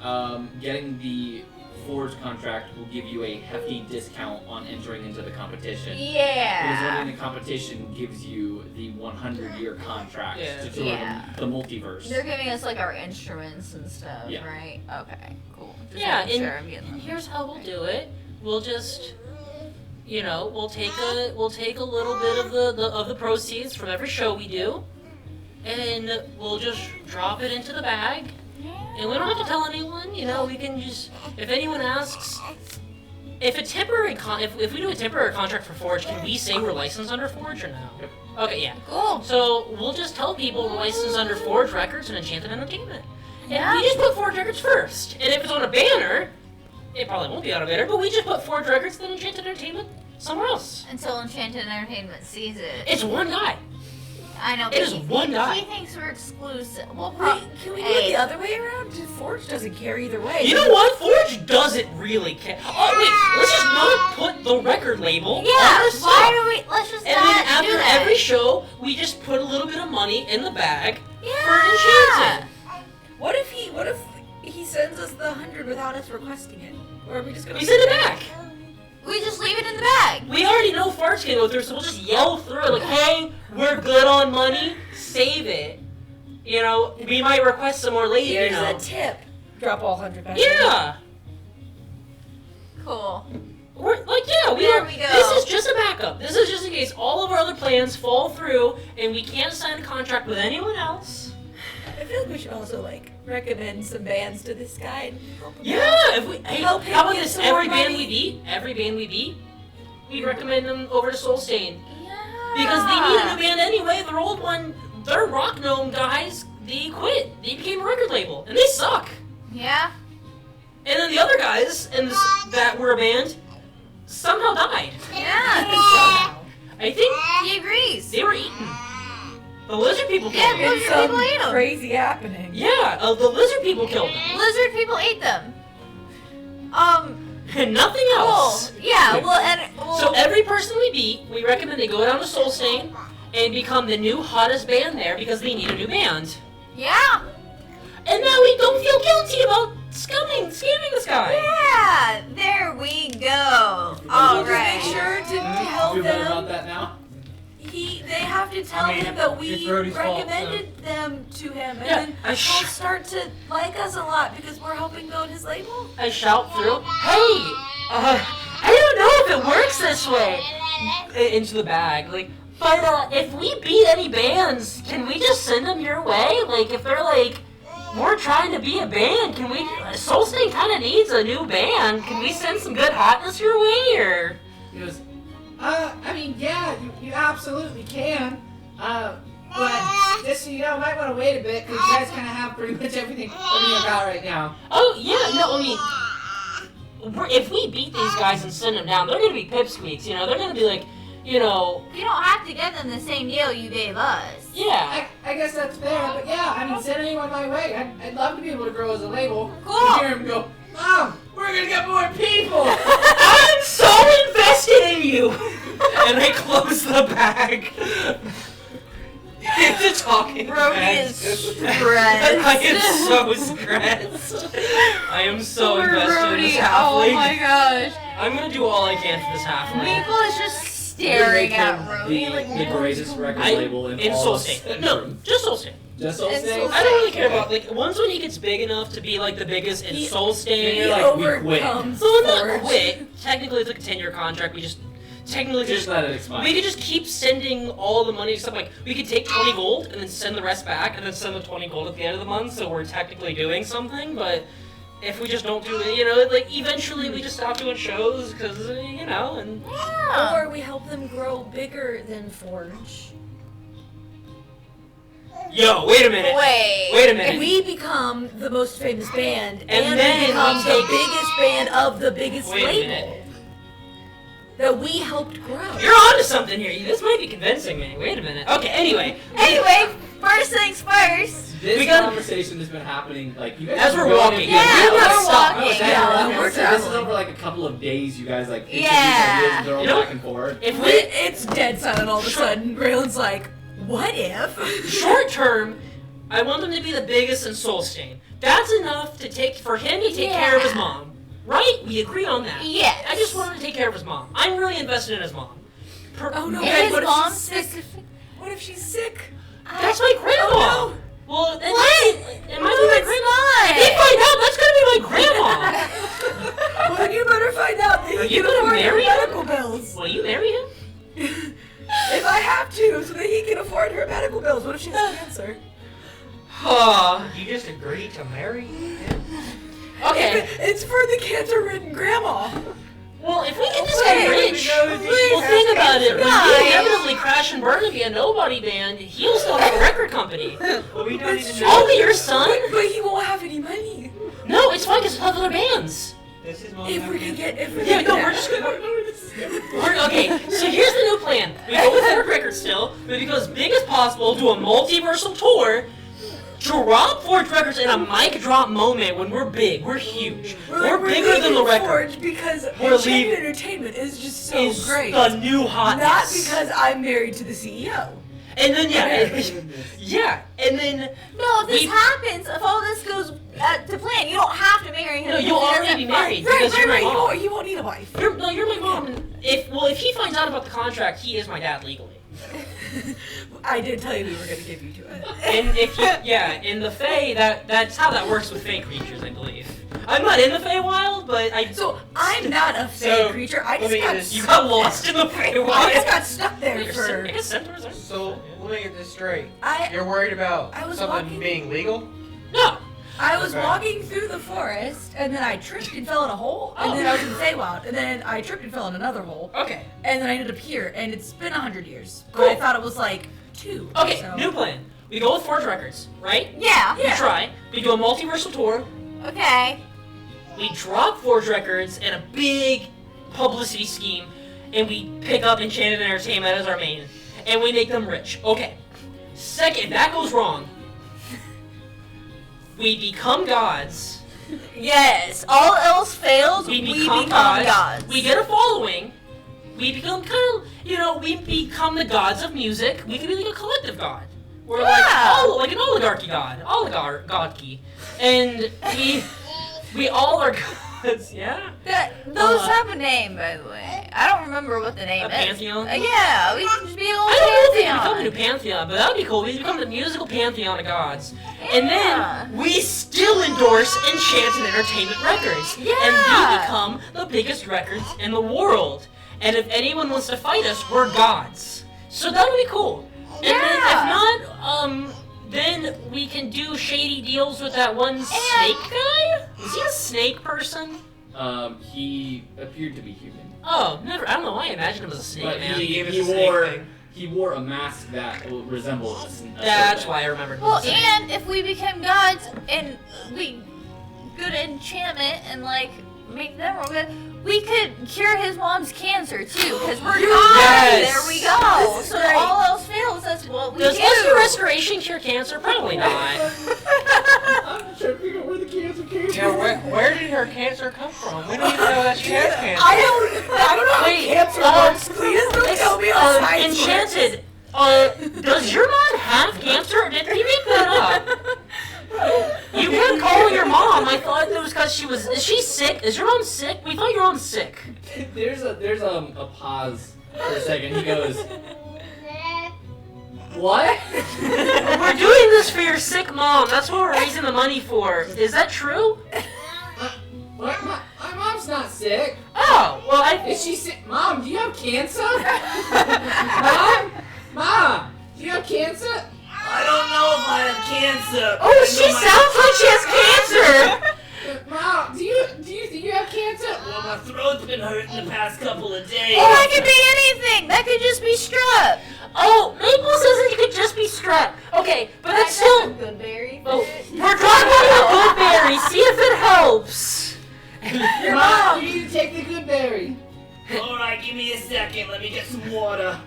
Getting the Forge contract will give you a hefty discount on entering into the competition. Because Yeah. winning the competition gives you the 100-year contract Yeah. to tour Yeah. the multiverse. They're giving us like our instruments and stuff, Yeah. right? Okay, cool. Just Yeah, making and sure I'm getting them. here's how we'll do it. We'll just, we'll take a little bit of the proceeds from every show we do, and we'll just drop it into the bag. And we don't have to tell anyone, we can just, if anyone asks, if a temporary if we do a temporary contract for Forge, can we say we're licensed under Forge or no? Yep. Okay, yeah. Cool. So we'll just tell people we're licensed under Forge Records and Enchanted Entertainment. And Yeah. we just put Forge Records first. And if it's on a banner, it probably won't be on a banner, but we just put Forge Records then Enchanted Entertainment somewhere else. Until Enchanted Entertainment sees it. It's one guy. I know. It but is one guy. He thinks we're exclusive. Well, Can we do it the other way around? Forge doesn't care either way. You know what? Forge doesn't really care. Oh wait, let's just not put the record label on Yeah. our stuff. Why do we? Let's just And not then do after that. every show, we just put a little bit of money in the bag for Yeah. Enchanted. What if he sends us the 100 without us requesting it? Or are we just gonna We send it back. We just leave it in the bag. We already know farts can go through, so we'll just yell through it like, hey, we're good on money, save it. We might request some more later, Here's a tip. Drop all 100 back. Yeah. Cool. We're like, There we go. This is just a backup. This is just in case all of our other plans fall through and we can't sign a contract with anyone else. I feel like we should also recommend some bands to this guy. And help him out. Yeah, if we Help him how about get this? some more Every band we money. beat, we recommend them over to Soul Stain. Yeah. Because they need a new band anyway. Their old one, their rock gnome guys, they quit. They became a record label, and they suck. Yeah. And then the other guys that were a band somehow died. Yeah. I think He agrees. they were eaten. The lizard people Yeah, killed them. lizard people ate them. Crazy happening. Yeah, the lizard people killed them. Lizard people ate them. And nothing else. Cool. Yeah, So every person we beat, we recommend they go down to Soul Stain and become the new hottest band there because they need a new band. yeah. And now we don't feel guilty about scamming this guy. Yeah, there we go. All Just right. make sure to help Feel better about them. that now? They have to tell him that it's we Brody's fault, recommended them to him, and Yeah, then he'll start to like us a lot because we're helping build his label. I shout through, hey, I don't know if it works this way. Into the bag, like, but if we beat any bands, can we just send them your way? Like, if they're like, we're trying to be a band, can we, Soul Stain kind of needs a new band, can we send some good hotness your way, or? He goes, I mean, yeah, you absolutely can. But just so you know, might want to wait a bit because you guys kind of have pretty much everything about right now. Oh, yeah, no, I mean, if we beat these guys and send them down, they're going to be pipsqueaks, you know, they're going to be like, you know. You don't have to give them the same deal you gave us. Yeah. I guess that's fair, but yeah, I mean, send anyone my way. I'd love to be able to grow as a label. Cool. To hear him go, Mom, we're gonna get more people. I'm so invested in you! And I close the bag. Into talking. Brody bags. is stressed. I am so stressed. I am so Poor invested in this Brody. halfling. Oh my gosh. I'm gonna do all I can for this halfling. People is just staring at Brody. the greatest record label in all Soul of Stain. Centrum. No, just Soul Stain. Just Soul And Stain? Soul I don't really care about, like, once when he gets big enough to be, like, the biggest in Soul Stain. You're like, we quit. overcomes So not Forge. quit. Technically, it's like a 10-year contract. We just technically Just let it expire. we could just keep sending all the money. Except like we could take 20 gold and then send the rest back, and then send the 20 gold at the end of the month. So we're technically doing something. But if we just don't do it, you know, like eventually we just stop doing shows because you know, and Yeah. Or we help them grow bigger than Forge. yo, wait a minute. Wait a minute. We become the most famous band, And and then we become we the take- biggest band of the biggest Wait a label minute. that we helped grow. You're onto something here. This might be convincing me. Wait a minute. Okay. Anyway. Anyway, first things first. This We gotta- conversation has been happening, like, you guys As are we're going walking. in- Yeah, we're not we're stopping. walking. Okay, Yeah, okay, we're so this is traveling. over like a couple of days. You guys like pitch Yeah. these ideas and throw You them know- back and forth. If It's dead silent all of a sudden. Raylan's like, what if? short term, I want them to be the biggest in Soul Stain. That's enough to take for him to take care of his mom. Right? We agree on that. Yes. I just want him to take care of his mom. I'm really invested in his mom. Oh no, And guys, his what if mom she's sick? specific. What if she's sick? That's my grandma. Oh, Well, then What? it might be my grandma. If they find out, that's gonna be my grandma. Well, then you better find out that Are he you can gonna afford her marry him? medical bills. Will you marry him? If I have to, so that he can afford her medical bills. What if she has cancer? You just agreed to marry him? Okay. It's for the cancer-ridden grandma. Well, if we get this guy rich, well, think about it. When Guys. we inevitably crash and burn and be a nobody band, he'll still have a record company. We don't even I'll know. be your son. But he won't have any money. No, it's fine because he'll have other bands. This is If we can get, Yeah, no, we're just gonna. Okay, so here's the new plan. We go with Forge Records still, but we go as big as possible, do a multiversal tour, drop Forge Records in a mic drop moment when we're big, we're huge. We're bigger than the record. Forge because We're Enchanted leaving. Entertainment is just so Is great. the new hotness. Not because I'm married to the CEO. And then yeah, and then No, if this We- happens, if all this goes to plan, you don't have to marry him. no, you'll already be married Right, because you're my mom. You won't need a wife. You're my mom. If he finds out about the contract, he is my dad legally. I did tell you we were going to give you to it. And if you, in the Fae, that's how that works with Fae creatures, I believe. I'm not in the Feywild, but So I'm not a fey So, creature. I let just me got get this. you stuck got lost in the there. I Feywild. just got stuck there for. I guess centaurs are. So, let me get this straight. I You're worried about I was something walking- being legal? No. I was walking through the forest, and then I tripped and fell in a hole, and then I was in Feywild, and then I tripped and fell in another hole. Okay. And then I ended up here, and it's been 100 years. Cool. But I thought it was like 2. Okay, so. new plan. We go with Forge Records, right? Yeah. We try. We do a multiversal tour. Okay. We drop Forge Records in a big publicity scheme, and we pick up Enchanted Entertainment as our main, and we make them rich. Okay. Second, if that goes wrong, we become gods. Yes. All else fails, We we become become gods. gods. We get a following. We become kind of, we become the gods of music. We can be like a collective god. We're like an oligarchy god. Oligarchy. And we all are gods, yeah? Those have a name, by the way. I don't remember what the name A is. pantheon? Yeah, we can just be a little I don't know if we become a pantheon. new pantheon, but that would be cool. We become the musical pantheon of gods. And Yeah. then we still endorse Enchanted Entertainment Records. Yeah. And we become the biggest records in the world. And if anyone wants to fight us, we're gods. So that would be cool. And then Yeah. if not, then we can do shady deals with that one snake guy? Is he a snake person? He appeared to be human. Oh, never. I don't know why I imagined him as a snake But man. he wore a mask that resembled a That's serpent. why I remembered. Well, him saying. and if we became gods and we good enchantment and like make them real good, we could cure his mom's cancer too, because we're gods. Yes. There we go. This is So great. all else fails, that's what we Does do. Leslie Restoration cure cancer? Probably not. I'm trying to figure out where the cancer came Yeah, from. where did her cancer come from? We don't even know that she has cancer. I don't know how Wait, cancer works. Please don't tell me how science works. Enchanted. Does your mom have cancer? Or did we make that up? You kept calling your mom. I thought it was because she was. Is she sick? Is your mom sick? We thought your mom's sick. There's a pause for a second. He goes, "What?" We're doing this for your sick mom. That's what we're raising the money for. Is that true? What? My mom's not sick. Oh, well, Is she sick? Mom, do you have cancer? Mom, do you have cancer? I don't know if I have cancer. Oh, she sounds like she has cancer. Mom, do you think you have cancer? Well, my throat's been hurting the past couple of days. Oh, that could be anything. That could just be strep. Oh, Maple says it could just be strep. Okay, but that's still. Good berry. Oh, we're trying to get a good berry. See if it helps. Mom, you need to take the good berry. Alright, give me a second. Let me get some water.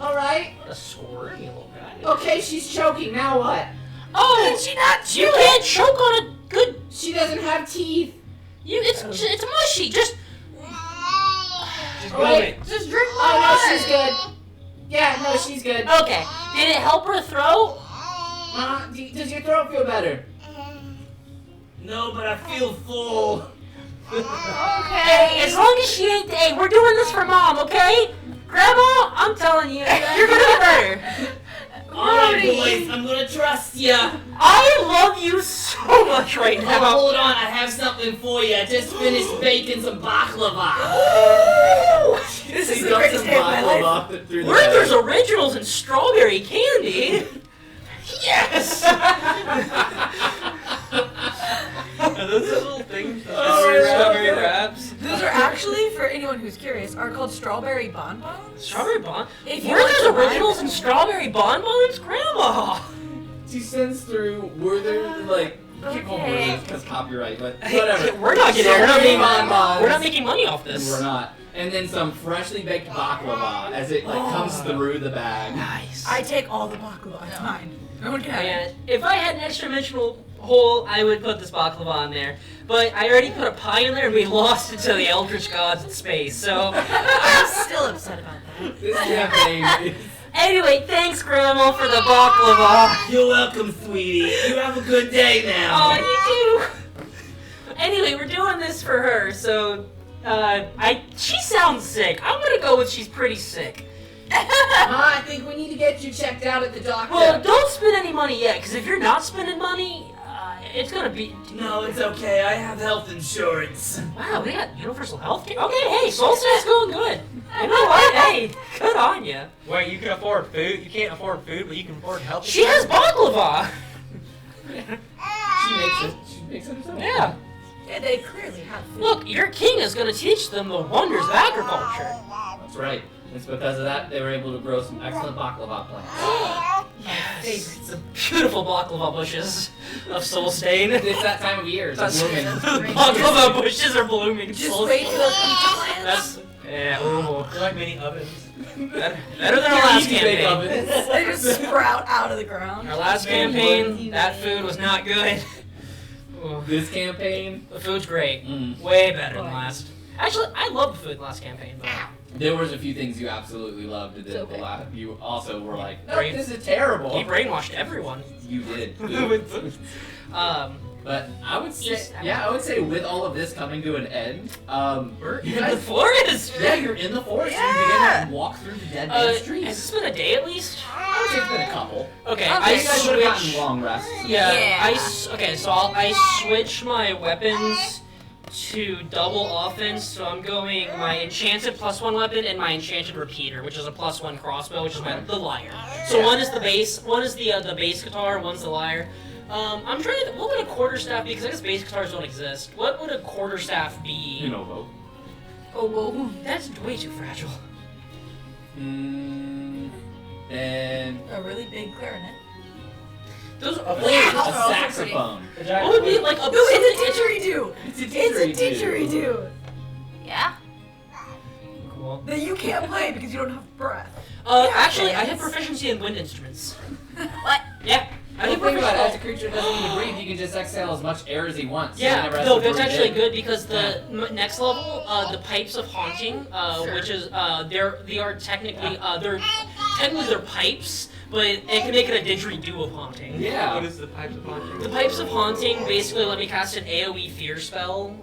All right. A squirty little guy. Okay, she's choking. Now what? Oh, she not. You can't choke on a good. She doesn't have teeth. It's mushy. Just. Just Oh, go wait. it. Just drink more Oh no, water. she's good. Yeah, no, she's good. Okay. Did it help her throat? Does your throat feel better? No, but I feel full. Hey, as Okay. long as she ain't. Hey, we're doing this for mom, okay? Grandma, I'm telling you, you're gonna get better. Alright, boys, I'm gonna trust ya. I love you so much right Oh, now. hold on, I have something for you. I just finished baking some baklava. This is She the dumped greatest some day of my life. baklava through the Werther's bag. Originals and strawberry candy. Yes. Are those the little things? Oh, Strawberry yeah. wraps? Those are actually, for anyone who's curious, are called strawberry bonbons. Strawberry bon. If you Werther's like to buy Originals them. and strawberry bonbons, Grandma. She sends through. Were there like? Keep on Okay. words because copyright, but whatever. We're not getting. We're not Strawberry making. bonbons. We're not making money off this. We're not. And then some freshly baked baklava as it like comes through the bag. Nice. I take all the baklava. It's mine. No one can have it. And if I had an extra dimensional hole, I would put this baklava in there. But I already put a pie in there, and we lost it to the Eldritch Gods in space. So I'm still upset about that. This campaign is. anyway, thanks, Grandma, for the baklava. You're welcome, sweetie. You have a good day now. Oh, you too. Anyway, we're doing this for her, so she sounds sick. I'm gonna go with she's pretty sick. I think we need to get you checked out at the doctor. Well, don't spend any money yet, because if you're not spending money, it's gonna be. No, it's okay. I have health insurance. Wow, we got universal health care. Okay, hey, Solstice's going good. You know what? Hey, good on you. Wait, you can afford food? You can't afford food, but you can afford health She has baklava. She makes it herself. Yeah. Yeah, they clearly have food. Look, your king is going to teach them the wonders of agriculture. That's right. It's because of that they were able to grow some excellent baklava plants. Yes. Some beautiful baklava bushes of soul stain. It's that time of year. It's blooming. Baklava bushes are blooming. Just soul wait stain. till those pizza plants. That's yeah. Ooh. They're like mini ovens. Better than our last Easy bake campaign. ovens. They just sprout out of the ground. Our last campaign, that food was not good. Ooh. This campaign, The food's great. Mm. Way better than last. Actually, I love the food in the last campaign, but there was a few things you absolutely loved. And then It's okay. you also were like, no, Brain- this is terrible. he brainwashed everyone. You did. But I would say, with all of this coming to an end, We're you in the guys, forest. yeah, you're in the forest. Yeah. And you begin to walk through the dead man's Has trees. this been a day at least? I would say it's been a couple. Okay, Okay. I You guys would have switch. gotten long rests. Yeah. Yeah. Okay, so I switch my weapons to double offense. So I'm going my enchanted +1 weapon and my enchanted repeater, which is a +1 crossbow, which is the lyre. So one is the bass, one is the bass guitar, one's the lyre. I'm trying to. What would a quarterstaff be? Because I guess bass guitars don't exist. What would a quarterstaff be? You know, vote. Oh, whoa. That's way too fragile. Then A really big clarinet. Those. a Wow. saxophone. What would be like a? No, it's a didgeridoo. It's a It's a didgeridoo. Yeah. Cool. That you can't play because you don't have breath. Actually, I have proficiency in wind instruments. What? Yeah. I The have thing about it, as a proficiency. creature doesn't need to breathe, he can just exhale as much air as he wants. So he Yeah, never has no, to that's breathe actually in. good because the next level, the pipes of haunting, which is they're technically pipes, but it can make it a didgeridoo of haunting. Yeah. What is the pipes of haunting? The pipes of haunting basically let me cast an AOE fear spell.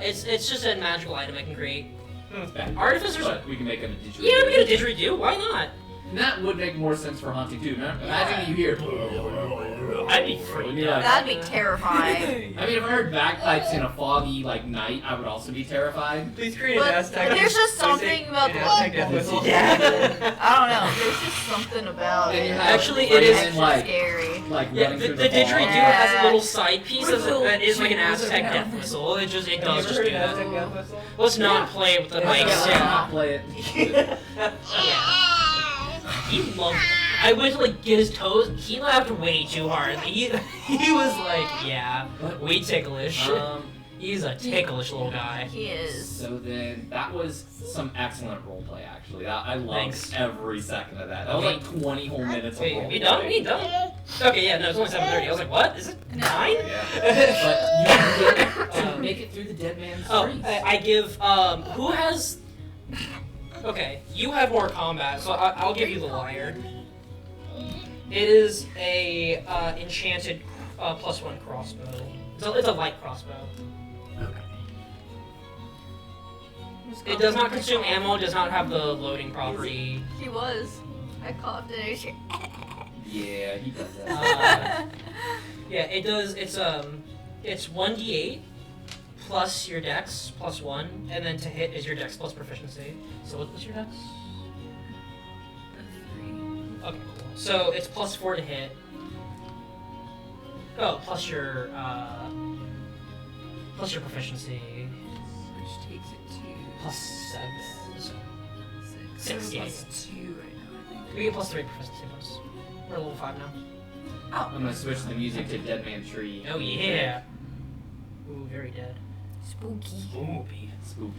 It's just a magical item I can create. It's bad. Artificers. But we can make him a didgeridoo. Yeah, we get a didgeridoo. Why not? And that would make more sense for haunting too. Imagine that you hear. I'd be freaked Yeah. out. That'd be terrifying. I mean, if I heard bagpipes in a foggy night, I would also be terrified. Please create an But Aztec. there's just something about an the Aztec death whistle. Yeah. I don't know. There's just something about Then you it. have Actually, it is Raven, Extra scary. Yeah, running the through didgeridoo fog. has a little side piece With a little that is like an jingles Aztec around. death whistle. It Have does you just ever do heard an that. Aztec death whistle? Let's not play with the Yeah, mics. let's Yeah. not play it. He loved it. I went to get his toes. He laughed way too hard. He was like, yeah, we ticklish. He's a ticklish little guy. He is. So then, that was some excellent roleplay, actually. I loved Thanks. every second of that. That was like 20 whole minutes of Wait, roleplay. we done? We done? Okay, yeah, no, it's only 7:30. I was like, what? Is it 9? Yeah. But you get to make it through the dead man's Oh, trees. I give, who has... Okay, you have more combat, so I'll give you the lyre. It is a enchanted +1 crossbow. It's a light crossbow. It does not consume ammo, does not have the loading property. He was. I coughed it. Yeah, he does that. Yeah, it does. It's 1d8 plus your dex +1, and then to hit is your dex plus proficiency. So what's your dex? Okay, cool. So it's +4 to hit. Oh, plus your proficiency. Which takes it to +7. So 6. 6, yeah. Plus 2 right now, I think. We get +3 proficiency bonus. We're level 5 now. I'm gonna switch the music to Dead Man Tree. Oh yeah. Ooh, very dead. Spooky. Spooky. Spooky.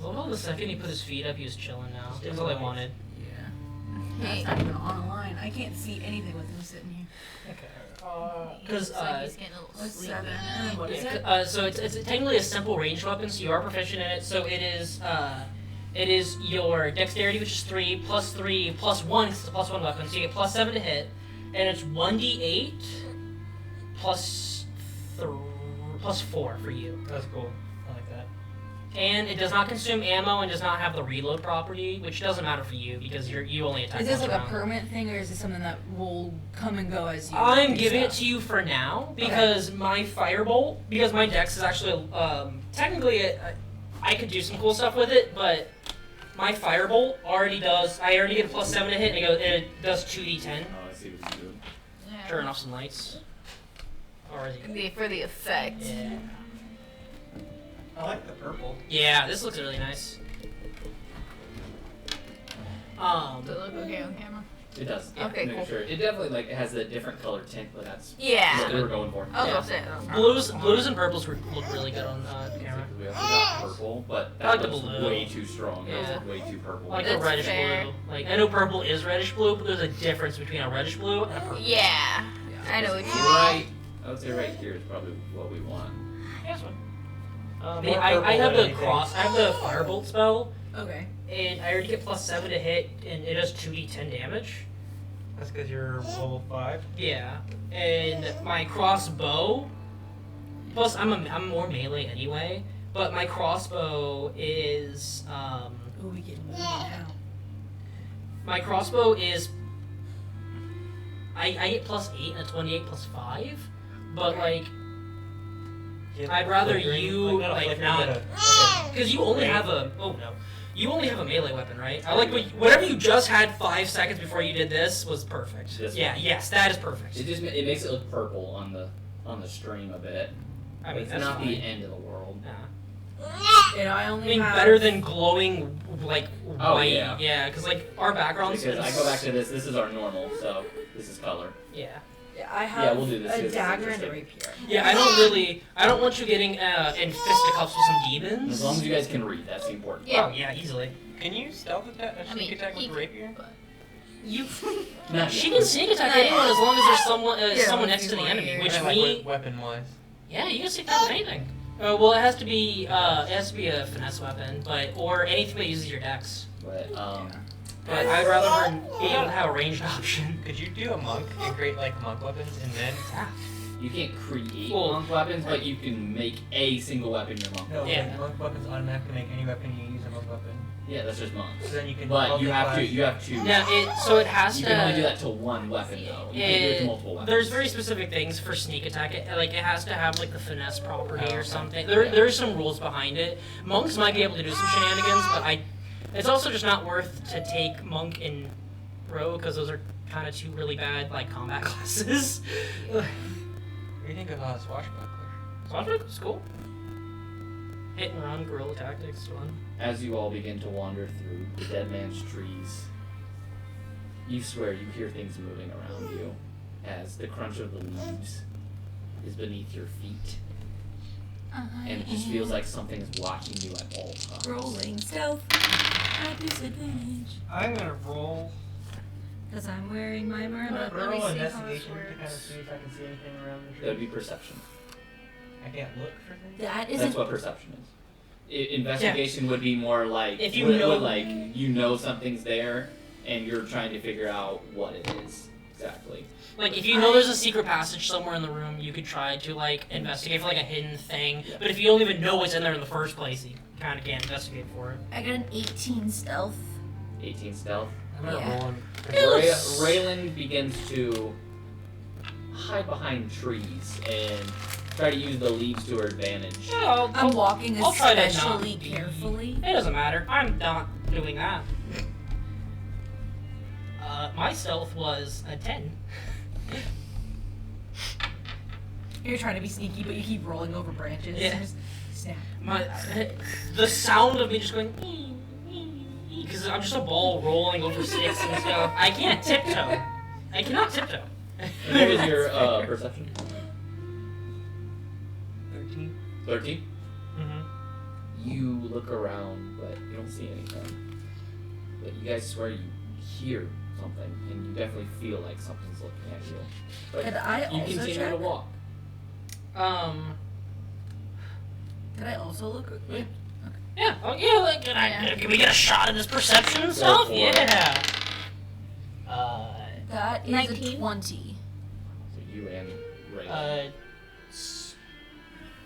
I love how the second he put his feet up, he was chilling now. That's all I wanted. Yeah. That's not even on a line. I can't see anything with him sitting here. Okay. He looks like he's getting a little What's sleepy. 7? And then what is it? So it's technically a simple ranged weapon, so you are proficient in it. So it is your dexterity, which is 3 plus 3 plus 1. 'Cause it's a +1 weapon, so you get +7 to hit, and it's 1d8 plus 4 for you. That's cool. I like that. And it does not consume ammo and does not have the reload property, which doesn't matter for you because you only attack Is this once like a round. permanent thing, or is it something that will come and go as you? I'm do giving it stuff? to you for now because my firebolt, because my dex is actually technically I could do some cool stuff with it, but my firebolt already does. I already get a +7 to hit, and it does 2d10. Oh, I see what you're doing. Yeah. Turn off some lights. Or is he? For the effect. Yeah. I like the purple. Yeah, this looks really nice. Does it look okay on camera? It does. Yeah. Okay, Make cool. sure. It definitely like has a different color tint, but that's Yeah. what we were going for. I was Yeah. gonna say that. Blues and purples look really good on camera. We also got purple, but I like that the looks blue. way too strong. That Yeah. was way too purple. Like a That's reddish fair. blue. Like I know purple is reddish blue, but there's a difference between a reddish blue and a purple. Yeah. I know what you mean. Right. I would say right here is probably what we want. Yeah, that's fine. More I purple have than the anything. I have the firebolt spell, Okay. and I already get +7 to hit, and it does 2d10 damage. That's because you're level 5. Yeah, and my crossbow. Plus, I'm more melee anyway, but my crossbow is Ooh, we get moving now. my crossbow is. I get +8 and a 28 +5, but like I'd rather you, like, not- because you only have a you only have a melee weapon, right? I like whatever you just had 5 seconds before you did this was perfect. This Yeah, one. yes, that is perfect. It makes it look purple on the stream a bit. I mean, it's that's not fine. the end of the world. Yeah. And I I only mean, have better than glowing like Oh, white. yeah. Because like our backgrounds. Because I go back to this. This is our normal, so this is color. Yeah. I have Yeah, we'll do this. a This is dagger and a interesting. rapier. Yeah, I don't want you getting in fisticuffs with some demons. As long as you guys can read, that's important. Yeah. Oh yeah, easily. Can you stealth attack? I mean, Sneak attack with he the rapier? You. Not She yet. can sneak attack anyone as long as there's someone Yeah, someone if next you to the want enemy. to. Which Like me. weapon wise. Yeah, you can sneak attack with anything. Well, it has to be a finesse weapon, or anything that uses your dex. But But I'd rather be able to have a ranged option. Could you do a monk and create like monk weapons and then? you can't create Well, monk weapons, but you can make a single weapon your monk. No, Yeah. like, monk weapons automatically make any weapon you use a monk weapon. Yeah, that's just monks. So then you can. But you have to. multi-class- You have to. Now it has You to. can only do that to one weapon though. You can't do it to multiple weapons. There's very specific things for sneak attack. It has to have like the finesse property Oh, or okay. something. There's some rules behind it. Monks might be able to do some shenanigans, but it's also just not worth to take monk and rogue because those are kind of two really bad like combat classes. What do you think of swashbuckler? Swashbuckler's cool. Hit and run, guerrilla tactics, fun. As you all begin to wander through the dead man's trees, you swear you hear things moving around you as the crunch of the leaves is beneath your feet. And it just feels like something is watching you at all times. Rolling stealth at disadvantage. I'm gonna roll. Because I'm wearing my I'm mermaid. gonna me roll see how investigation this to kind of see if I can see anything around the tree. That would be perception. I can't look for things. That That's isn't. what perception is. Investigation would be more like If you would know- like you know something's there and you're trying to figure out what it is exactly. Like if you know there's a secret passage somewhere in the room, you could try to like investigate for like a hidden thing. Yeah. But if you don't even know what's in there in the first place, you kind of can't investigate for it. I got an 18 stealth. 18 stealth. I'm gonna Yeah. roll in. Raylan begins to hide behind trees and try to use the leaves to her advantage. Yeah, I'm walking I'll try to not especially be- carefully. It doesn't matter. I'm not doing that. My stealth was a 10. You're trying to be sneaky, but you keep rolling over branches. Yeah. Just snap. The sound of me just going because I'm just a ball rolling over sticks and stuff. I can't tiptoe. I cannot tiptoe. And what was your perception? 13. 13? Mm-hmm. You look around, but you don't see anything. But you guys swear you hear something, and you definitely feel like something's looking at you. But Could I you also continue check? to walk. Could I also look? Yeah. Oh, yeah. Like, can we get a shot at this perception and stuff? for it. Yeah. That is 19. a 20. So you and Ray.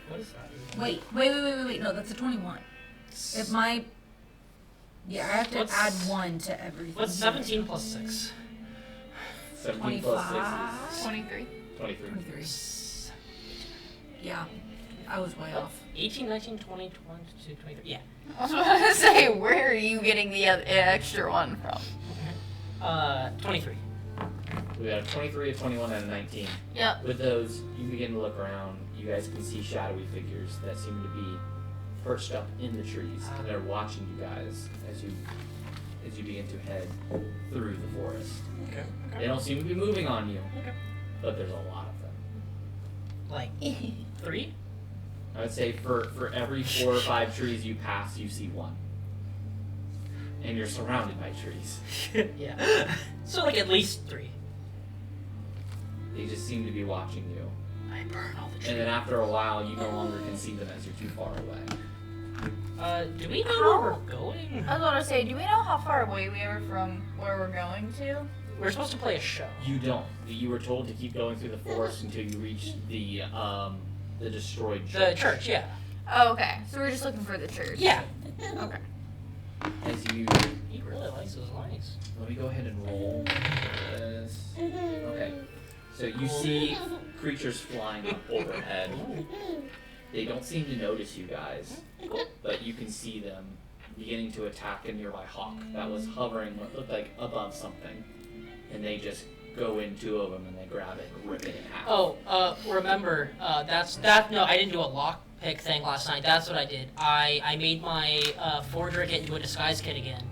What is that? Wait. No, that's a 21. If my. Yeah, I have to What's- add 1 to everything. What's 17 plus 6? 17 plus 25. 6 23. is 23. 23. Yeah, I was way off. 18, 19, 20, 22, 23. Yeah. I was about to say, where are you getting the extra one from? 23. We got a 23, a 21, and a 19. Yep. With those, you begin to look around. You guys can see shadowy figures that seem to be perched up in the trees, and they're watching you guys as you begin to head through the forest. Okay. They don't seem to be moving on you, Okay. but there's a lot of them. Like 3? I would say for every 4 or 5 trees you pass, you see one. And you're surrounded by trees. Yeah. So like at least 3. They just seem to be watching you. I burn all the trees. And then after a while, you no longer can see them as you're too far away. Do we know where we're going? I was about to say, do we know how far away we are from where we're going to? We're supposed to play a show. You don't. You were told to keep going through the forest until you reach the destroyed church. The church, yeah. Oh, okay. So we're just looking for the church. Yeah. Okay. As you... He really likes those lines. Let me go ahead and roll this. Okay. So you see creatures flying up overhead. They don't seem to notice you guys, but you can see them beginning to attack a nearby hawk that was hovering what looked like above something. And they just go in 2 of them and they grab it and rip it in half. Oh, remember, no, I didn't do a lockpick thing last night. That's what I did. I made my forger get into a disguise kit again.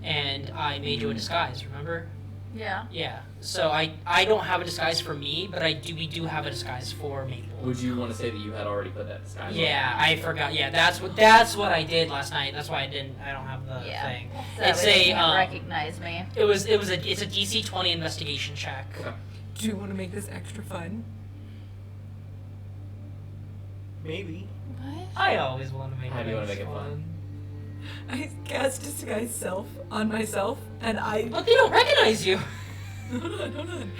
And I made you a disguise, remember? Yeah. Yeah. So I don't have a disguise for me, but we do have a disguise for Maple. Would you want to say that you had already put that disguise on? Yeah, I forgot. Yeah, that's what I did last night. That's why I don't have the thing. So It's they a can't recognize me. it's a DC 20 investigation check. Okay. Do you want to make this extra fun? Maybe. What? I always want to make How do you want to things make it fun? I cast disguise self on myself, and I. But they don't recognize you. Hold on.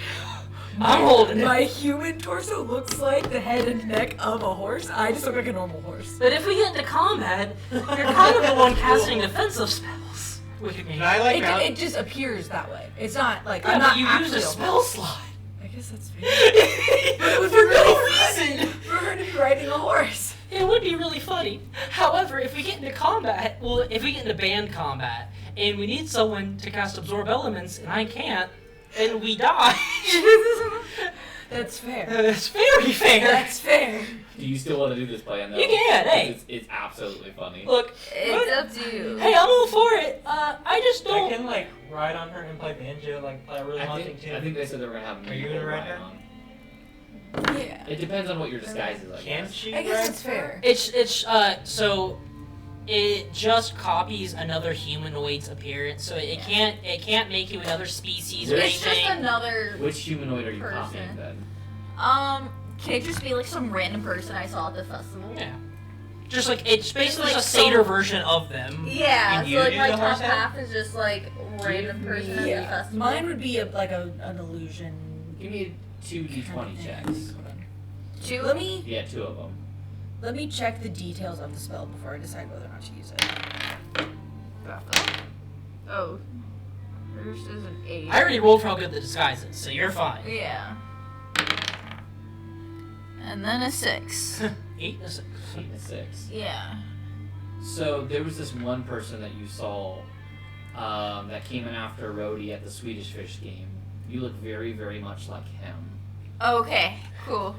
I'm holding it. My human torso looks like the head and neck of a horse. I just look like a normal horse. But if we get into combat, you're kind of the one casting defensive spells. With me. Can I like mount? It just appears that way. It's not like Yeah, I'm not but you used a actually spell slot. I guess that's fair. But it would be for really no fun reason. for her to be riding a horse. It would be really funny. However, if we get into combat, if we get into band combat, and we need someone to cast absorb elements, and I can't, and we die. That's fair. That's very fair. That's fair. Do you still want to do this plan though? You can, hey. It's absolutely funny. Look, It's up to you. hey, I'm all for it. I just I don't. can like ride on her and play banjo, like play a really I haunting think tune. they said they were gonna have Are you Maple gonna ride ride her? on. Yeah. It depends on what your disguise is. I Can guess. she? I guess ride that's fair. So it just copies another humanoid's appearance, so it can't make you another species or It's anything. just another. Which humanoid are you Person. copying then? Can it just be like some random person I saw at the festival? Yeah. Just like it's basically like just a satyr some- version of them. Yeah, Can so you like do my the top horse head? half is just like random person at the Yeah. festival. Mine would be an illusion. Give me 2 d20 checks. Hold on. Two. Yeah, 2 of them. Let me check the details of the spell before I decide whether or not to use it. Oh. Hers is an 8. I already rolled for how good the disguise is, so you're fine. Yeah. And then a 6. 8 and a 6. 8 and 6. Yeah. So there was this one person that you saw that came in after Rhodey at the Swedish Fish game. You look very, very much like him. Okay, cool.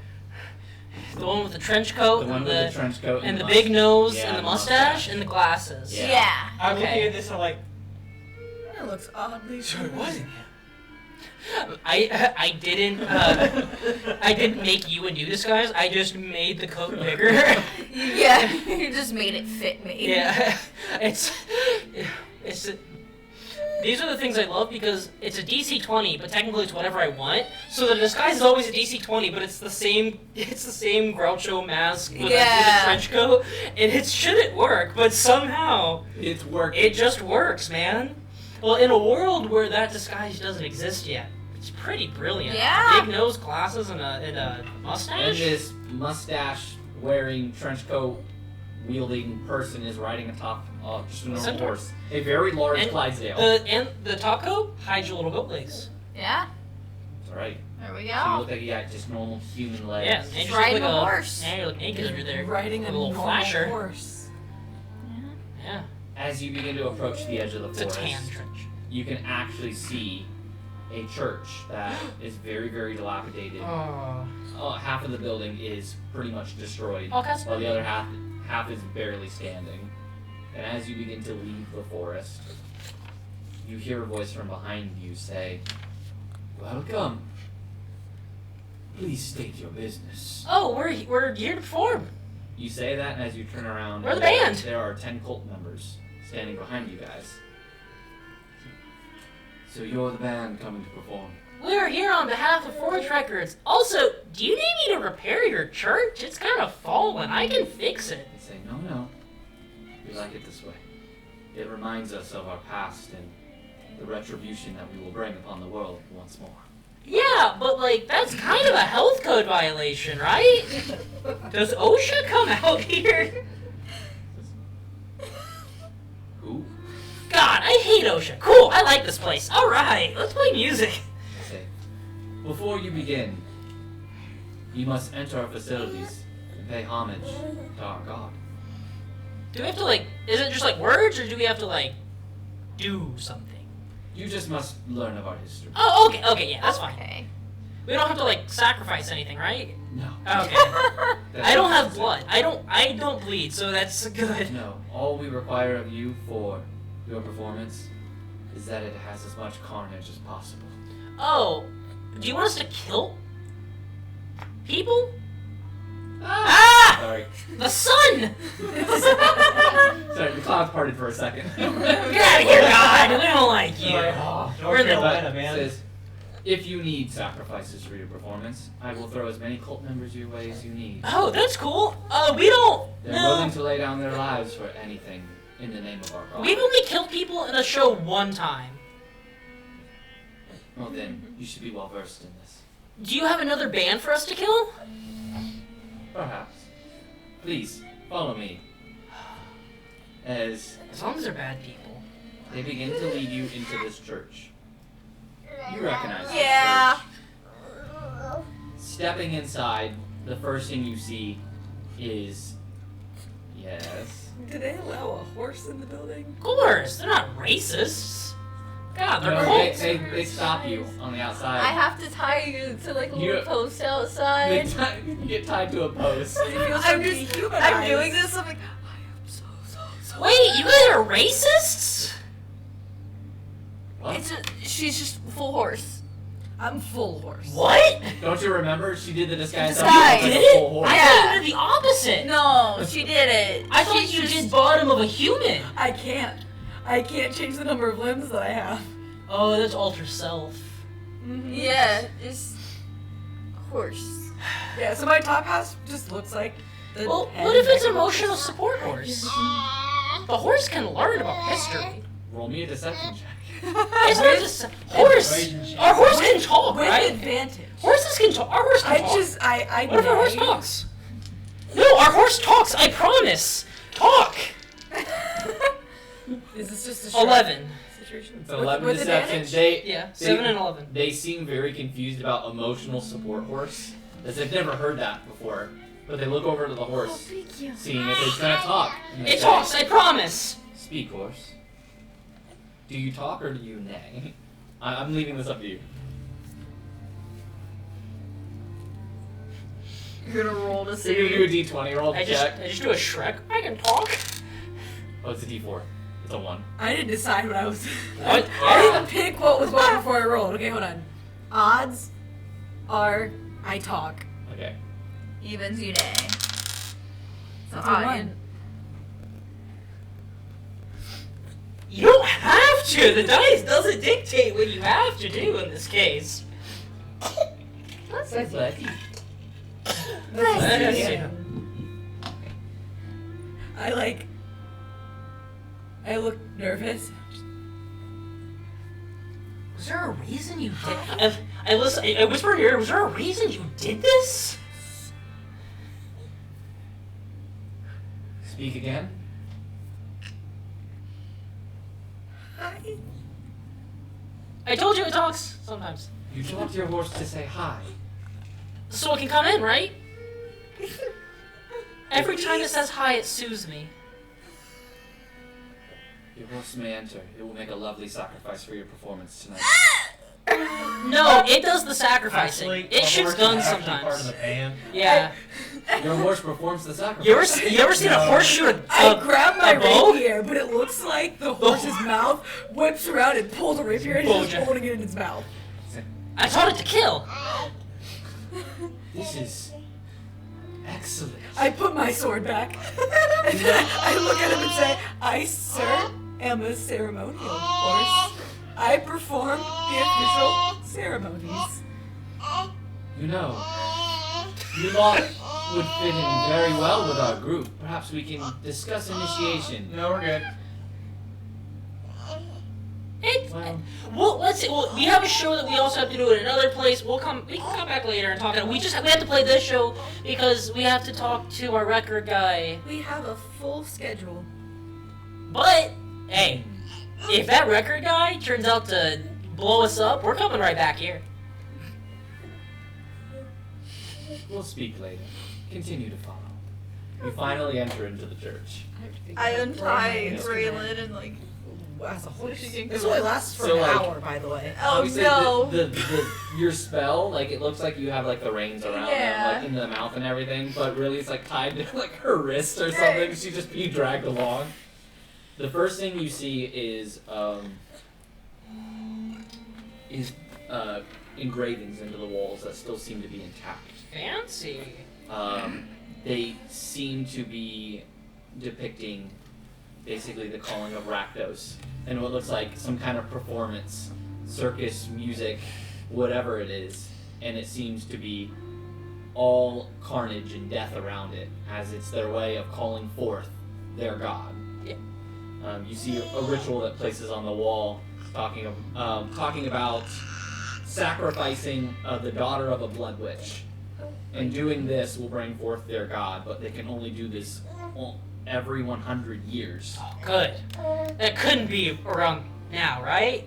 The one with the trench coat The one and with the trench coat and the must- big nose yeah, and the and mustache and the glasses. Yeah. Yeah. I'm Okay. looking at this and like, That looks oddly so it wasn't him. I didn't make you a new disguise. I just made the coat bigger. Yeah, you just made it fit me. Yeah, it's these are the things I love because it's a DC 20, but technically it's whatever I want. So the disguise is always a DC 20, but it's the same Groucho mask with, a trench coat, and it shouldn't work, but somehow It's working. it just works, man. Well, in a world where that disguise doesn't exist yet, it's pretty brilliant. Yeah. Big nose, glasses, and a mustache. And this mustache-wearing, trench coat wielding person is riding atop just a normal Centaur. horse. A very large And Clydesdale. and the top coat hides your little goat legs. Yeah, That's right. there we So you go. look like you got just normal human legs. Yeah, and Just you riding look a like horse. Yeah, you look naked under there. riding a With a little normal flasher. horse. Yeah, As you begin to approach the edge of the it's a forest, tan trench. you can actually see a church that is very, very dilapidated. Half of the building is pretty much destroyed, Oh, that's while the funny. other half is barely standing. And as you begin to leave the forest, you hear a voice from behind you say, "Welcome. Please state your business." Oh, we're here to perform. You say that, and as you turn around, We're the band. there are 10 cult members standing behind you guys. So you're the band coming to perform. We're here on behalf of Forge Records. Also, do you need me to repair your church? It's kind of fallen. I can fix it. They say, no. We like it this way. It reminds us of our past and the retribution that we will bring upon the world once more. Yeah, but like, that's kind of a health code violation, right? Does OSHA come out here? Who? God, I hate OSHA. Cool, I like this place. Alright, let's play music. They say, before you begin, you must enter our facilities and pay homage to our God. Do we have to like, is it just like words, or do we have to like, do something? You just must learn of our history. Oh, okay, yeah, that's fine. Okay. We don't have to like sacrifice anything, right? No. Okay. That's I don't what have they blood. I don't bleed, so that's good. say. No. All we require of you for your performance is that it has as much carnage as possible. Oh, do you want us to kill people? Ah! Sorry. The sun! Sorry, the clouds parted for a second. Get out of here, God! We don't like you. North We're the- Carolina, But man. it says, if you need sacrifices for your performance, I will throw as many cult members your way as you need. Oh, that's cool. We don't. They're No. willing to lay down their lives for anything in the name of our God. We've only killed people in a show one time. Well then, you should be well versed in this. Do you have another band for us to kill? Perhaps. Please, follow me. As As long as they're bad people. they begin to lead you into this church. You recognize this Yeah. church. Stepping inside, the first thing you see is... Yes. Do they allow a horse in the building? Of course, they're not racists. God, they're No, cults. they stop you on the outside. I have to tie you to like a You- little post They outside. you get tied to a post. I'm doing this. I'm like, I am so. Wait, you guys are racists? What? She's just full horse. I'm full horse. What? Don't you remember? She did the disguise. Disguise. Like a Did full it? horse. I Yeah. thought you did the opposite. No, she did it. I thought She's you just- did bottom of a human. I can't change the number of limbs that I have. Oh, that's alter self. Yeah, it's horse. Yeah, so my top half just looks like the Well, head what if it's neck of a emotional support horse? The horse can learn about history. Roll me a deception check. It's not just horse. Our horse can talk, with right? advantage. Horses can talk. Our horse can talk. I What if our horse neigh. talks? No, our horse talks. I promise. Talk. Is this just a short 11. situation? It's 11 with deception. advantage? Yeah, 7 and 11. They seem very confused about emotional support horse, as they've never heard that before. But they look over to the horse, seeing if it's gonna talk. And they It say, talks. I promise. Speak, horse. Do you talk or do you neigh? I'm leaving this up to you. You're gonna roll to So you're gonna do a d20 roll I check. just do a Shrek. I can talk. Oh, it's a d4. It's a 1. I didn't decide what I was. What? I didn't pick what was what before I rolled. Okay, hold on. Odds are I talk. Okay. Evens you nay. So That's a one. You don't have to. The dice doesn't dictate what you have to do in this case. Bless you. Bless you. I look nervous. Was there a reason you did? I listen. I whisper in your ear. Was there a reason you did this? Speak again. Hi. I told you it talks sometimes. You talk your horse to say hi. So it can come in, right? Every time it says hi, it soothes me. Your horse may enter. It will make a lovely sacrifice for your performance tonight. No, it does the sacrificing. Actually, It a shoots horse is guns actually sometimes. Part of the band. Yeah. Your horse performs the sacrifice. You ever seen a horse shoot I grab my a bow? rapier, but it looks like the horse's mouth whips around and pulls a rapier and he's just holding it in its mouth. I taught it to kill. This is excellent. I put my sword back. And then I look at him and say, I, sir, am a ceremonial horse. I perform the official ceremonies. You know, you lot would fit in very well with our group. Perhaps we can discuss initiation. No, we're good. Well, let's see. Well, we have a show that we also have to do in another place. We can come back later and talk. We have to play this show because we have to talk to our record guy. We have a full schedule. But hey, if that record guy turns out to blow us up, we're coming right back here. We'll speak later. Continue to follow. You finally enter into the church. I untie Raylan and like. As a horse. This only lasts for So, an like- hour, by the way. Oh Obviously, no. your spell, like, it looks like you have, like, the reins around Yeah. them, like, in the mouth and everything, but really it's, like, tied to, like, her wrist or something. She's just being dragged along. The first thing you see is engravings into the walls that still seem to be intact. Fancy. They seem to be depicting basically the calling of Rakdos and what looks like some kind of performance, circus, music, whatever it is, and it seems to be all carnage and death around it, as it's their way of calling forth their god. Yeah. You see a ritual that places on the wall talking about sacrificing the daughter of a blood witch. And doing this will bring forth their god, but they can only do this every 100 years. Oh, good. That couldn't be around now, right?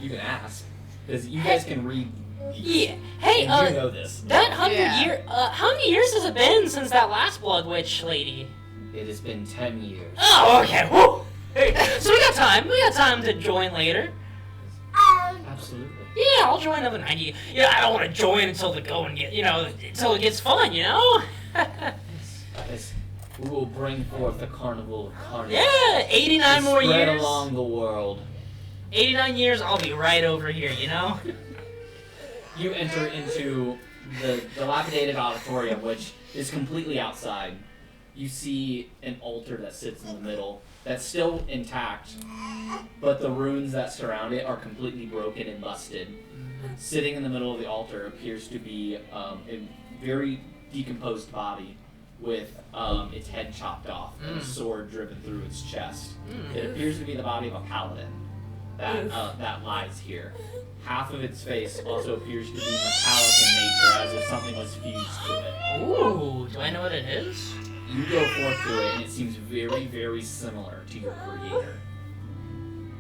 You can ask, because you guys can read these. Yeah. Hey, And you know this. that 100 Yeah. year. How many years has it been since that last blood witch lady? It has been 10 years. Oh, okay. Woo. So we got time. We got time to join later. Absolutely. Yeah, I'll join another 90. Yeah, I don't want to join until the going get, until it gets fun, you know? Yes. We will bring forth a carnival of carnage. Yeah, 89 more Spread years. along the world. 89 years, I'll be right over here, you know? You enter into the dilapidated auditorium, which is completely outside. You see an altar that sits in the middle that's still intact, but the runes that surround it are completely broken and busted. Sitting in the middle of the altar appears to be a very decomposed body with its head chopped off and a sword driven through its chest. It appears to be the body of a paladin that lies here. Half of its face also appears to be metallic in nature, as if something was fused to it. Ooh, do I know what it is? You go forth to it, and it seems very, very similar to your creator.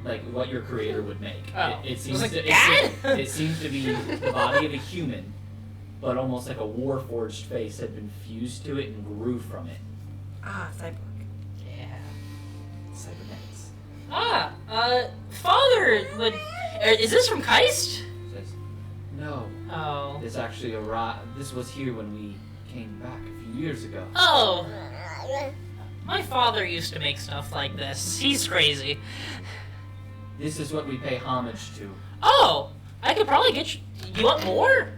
Like what your creator would make. Oh. It seems like, to "Dad?" it seems to be the body of a human, but almost like a warforged face had been fused to it and grew from it. Ah, cyborg. Yeah. Cybernetics. Father would... Is this from Keist? Says, no, Oh. this actually arrived. This was here when we came back a few years ago. Oh. My father used to make stuff like this. He's crazy. This is what we pay homage to. Oh, I could probably get you... You want more?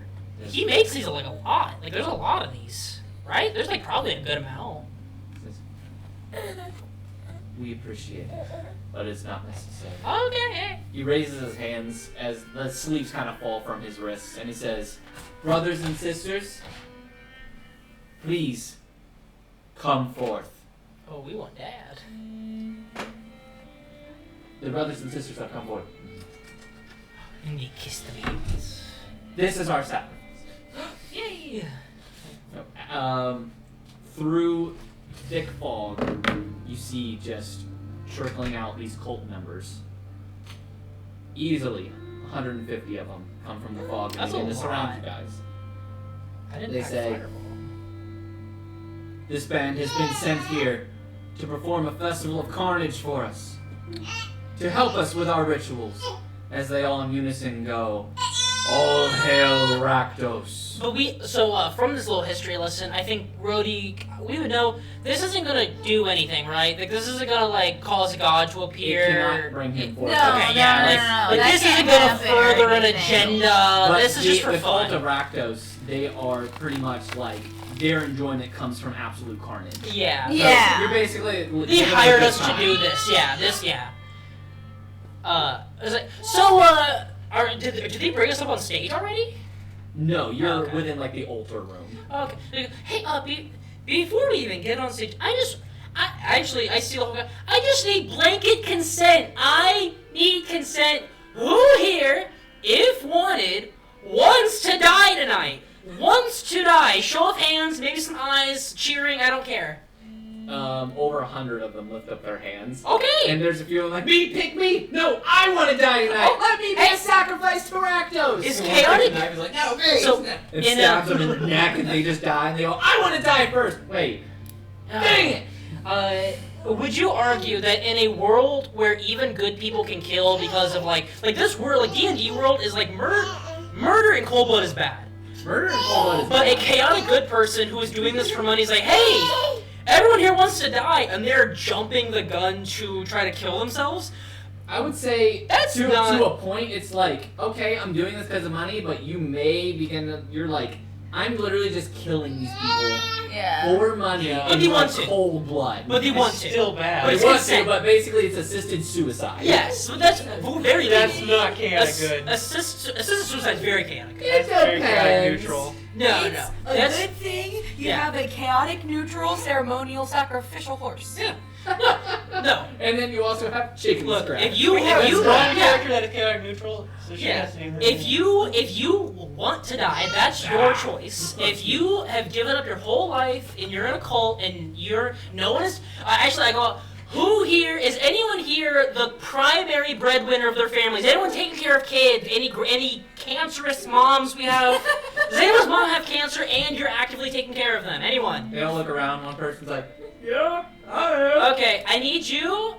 He makes these like a lot. Like there's a lot of these, right? There's like probably a good amount. Says, we appreciate it, but it's not necessary. Okay. He raises his hands as the sleeves kind of fall from his wrists, and he says, brothers and sisters, please come forth. Oh, we want Dad. The brothers and sisters have come forth. And you kiss the babies. This is our sacrifice. Yay! Through thick fog, you see just trickling out these cult members. Easily, 150 of them come from the fog and That's begin a to surround lot. you guys. I didn't They pack say- Fireball. This band has been sent here to perform a festival of carnage for us, to help us with our rituals, as they all in unison go, "All hail Rakdos." But from this little history lesson, I think Rhodey, we would know this isn't gonna do anything, right? Like this isn't gonna like cause God to It appear. cannot bring him forth. No, Okay, yeah, no, like that this can't isn't gonna happen further or an anything. agenda. But This is just for the fun. cult of Rakdos, they are pretty much like their enjoyment comes from absolute carnage. Yeah. So Yeah. you're basically. They hired us to do this. Yeah. It's like, so, did they bring us up on stage already? No, you're Okay. within like the altar room. Okay. Hey, before we even get on stage, I see the whole guy. I just need blanket consent. I need consent. Who here, if wanted, wants to die tonight? Wants to die. Show of hands, maybe some eyes, cheering. I don't care. Over 100 of them lift up their hands. Okay. And there's a few of them like, me, pick me! No, I want to die tonight! Let me be a sacrifice to Rakdos! Is And chaotic- the knife is like, no, me! So, and in stabs them in the neck and they just die and they go, I want to die first! Wait, dang it! Would you argue that in a world where even good people can kill because of like this world, like D&D world is like murder in cold blood is bad. Murder and cold blood is But a bad. chaotic good person who is doing this for money is like, hey, everyone here wants to die, and they're jumping the gun to try to kill themselves. I would say That's to not- a point, it's like, okay, I'm doing this because of money, but you may begin to, you're like, I'm literally just killing these people Yeah. for money Yeah. But in they like want to. cold blood. But they want It's to. still bad. But They it's want consent. to, but basically it's assisted suicide. Yes, but that's very That's legal. not chaotic good. Assisted suicide is very chaotic. That's very chaotic neutral. No, It's no. a That's good thing you yeah. have a chaotic, neutral, ceremonial, sacrificial horse. yeah. No. And then you also have chicken Look, scratch. if you We have if you one yeah. character that is chaotic neutral, so she Yeah. has to do her If thing. you want to die, that's your choice. If you have given up your whole life and you're in a cult and no one is actually I go. Who here is anyone here the primary breadwinner of their family? Is anyone taking care of kids? Any cancerous moms we have? Does anyone's mom have cancer and you're actively taking care of them? Anyone? They all look around, one person's like, yeah, I am. Okay, I need you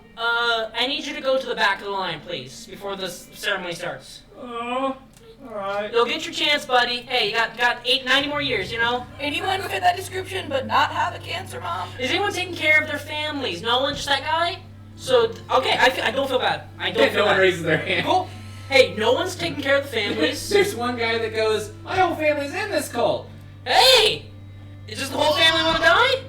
to go to the back of the line, please, before the ceremony starts. Oh, alright. You'll get your chance, buddy. Hey, you got 90 more years, you know? Anyone fit that description but not have a cancer mom? Is anyone taking care of their families? No one, just that guy? So, okay, I don't feel bad. I don't feel No one bad. raises their hand. Cool. Hey, no one's taking care of the families. There's one guy that goes, my whole family's in this cult. Hey! Does the whole family want to die?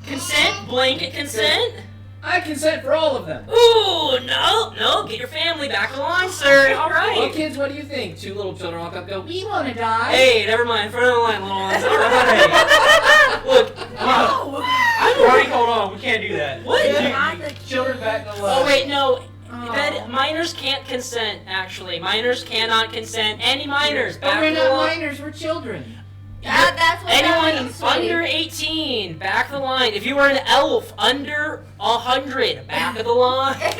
Consent? Blanket consent? I consent for all of them. Ooh, no, get your family back in line, sir. All right. Well, kids, what do you think? Two little children walk up and go, we want to die. Hey, never mind. Front of the line, little ones. All right. Look. No! I'm already hold on. We can't do that. What? Not the Children back in the line. Oh wait, no. That minors can't consent. Actually, minors cannot consent. Any minors? But Back we're to the not line. minors, we're children. That's what that Anyone means, under sweetie. 18, back of the line. If you are an elf, under 100, back of the line. That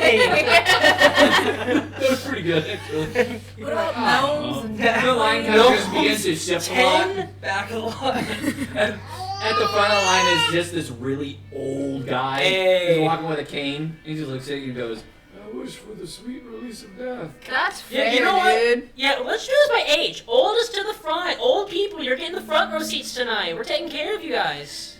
was pretty good, actually. What about gnomes and The line kind No. of just begins to shift a lot. 10, back of the line. At the front of the line is just this really old guy. Hey. He's walking with a cane. He just looks at you and goes, I wish for the sweet release of death. That's Yeah, fair, you know what? dude. Yeah, let's do this by age. Oldest to the front. Old people, you're getting the front row seats tonight. We're taking care of you guys.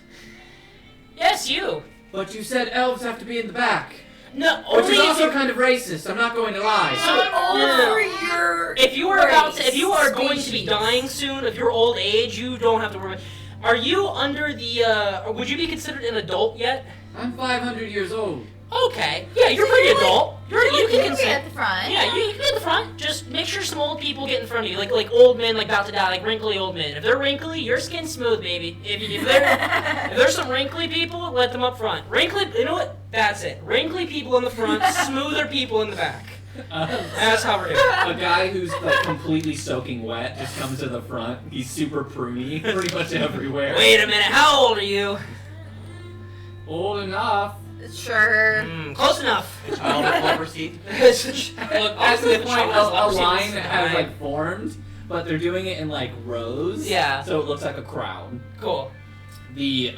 Yes, you. But you said elves have to be in the back. No, Which only is if also you- kind of racist, I'm not going to lie. I'm No, no, all no. for your If you are race, going to be species. dying soon, if you're old age, you don't have to worry. Are you under the? Would you be considered an adult yet? I'm 500 years old. Okay. Yeah, you're pretty adult. You You can can be consent. at the front. Yeah, you can be at the front. Just make sure some old people get in front of you, like old men, like about to die, like wrinkly old men. If they're wrinkly, your skin's smooth, baby. If there's some wrinkly people, let them up front. Wrinkly, you know what? That's it. Wrinkly people in the front, smoother people in the back. That's how we're doing. A guy who's like completely soaking wet just comes to the front. He's super pruny, pretty much everywhere. Wait a minute, how old are you? Old enough. Sure. Close enough. Child of flipper seat. Look, At this point, a line Fine. has like formed, but they're doing it in like rows. Yeah. So it looks like a crowd. Cool. They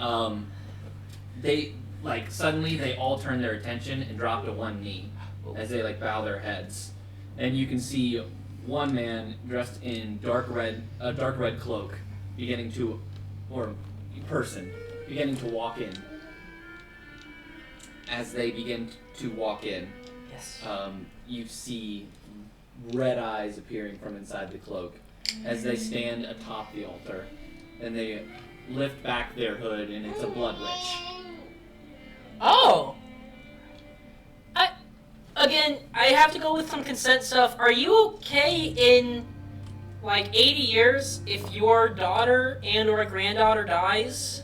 suddenly they all turn their attention and drop to one knee as they like bow their heads. and you can see one man dressed in a dark red cloak, beginning to walk in. As they begin to walk in, Yes. you see red eyes appearing from inside the cloak as they stand atop the altar, and they lift back their hood, and it's a blood witch. Oh! I have to go with some consent stuff. Are you okay in, like, 80 years if your daughter and or a granddaughter dies?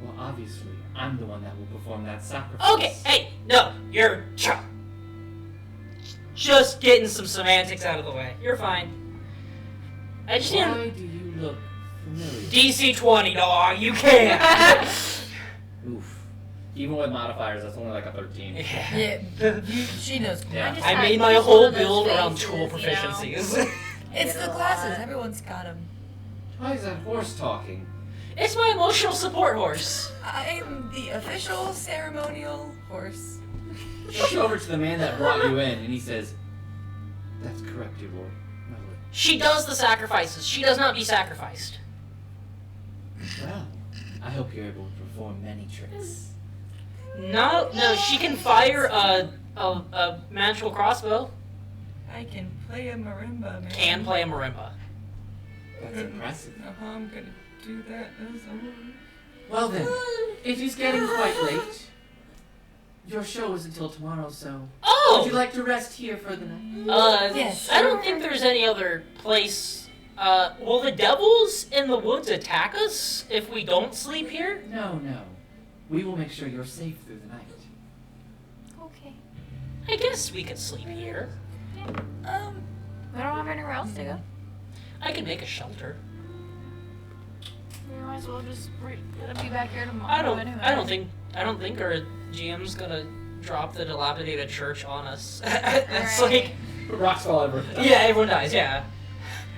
Well, obviously, I'm the one that will perform that sacrifice. Okay, hey, no, you're just getting some semantics out of the way. You're fine. I just Why didn't. do you look familiar? DC 20, dog, you can't. Oof. Even with modifiers, that's only like a 13. Yeah. Yeah, she knows. Yeah. just I had made my one whole of those build around faces, tool you know? proficiencies. It's the classes. Everyone's got them. Why is that horse talking? It's my emotional support horse. I'm the official ceremonial horse. Look over to the man that brought you in, and he says, "That's correct, your lord, my lord." She does the sacrifices. She does not be sacrificed. Well, I hope you're able to perform many tricks. No, she can fire a magical crossbow. I can play a marimba, man. Can play a marimba. That's impressive. I'm gonna do that as a horse. Well then, it is getting quite late. Your show is until tomorrow, so Oh! would you like to rest here for the night? Yes. I don't think there's any other place. Will the devils in the woods attack us if we don't sleep here? No. We will make sure you're safe through the night. Okay. I guess we could sleep here. We don't have anywhere else to go. I could make a shelter. We might as well just be back here tomorrow. I don't anyway. think our GM's gonna drop the dilapidated church on us. It's like, Rocks fall over. yeah, everyone dies. Yeah.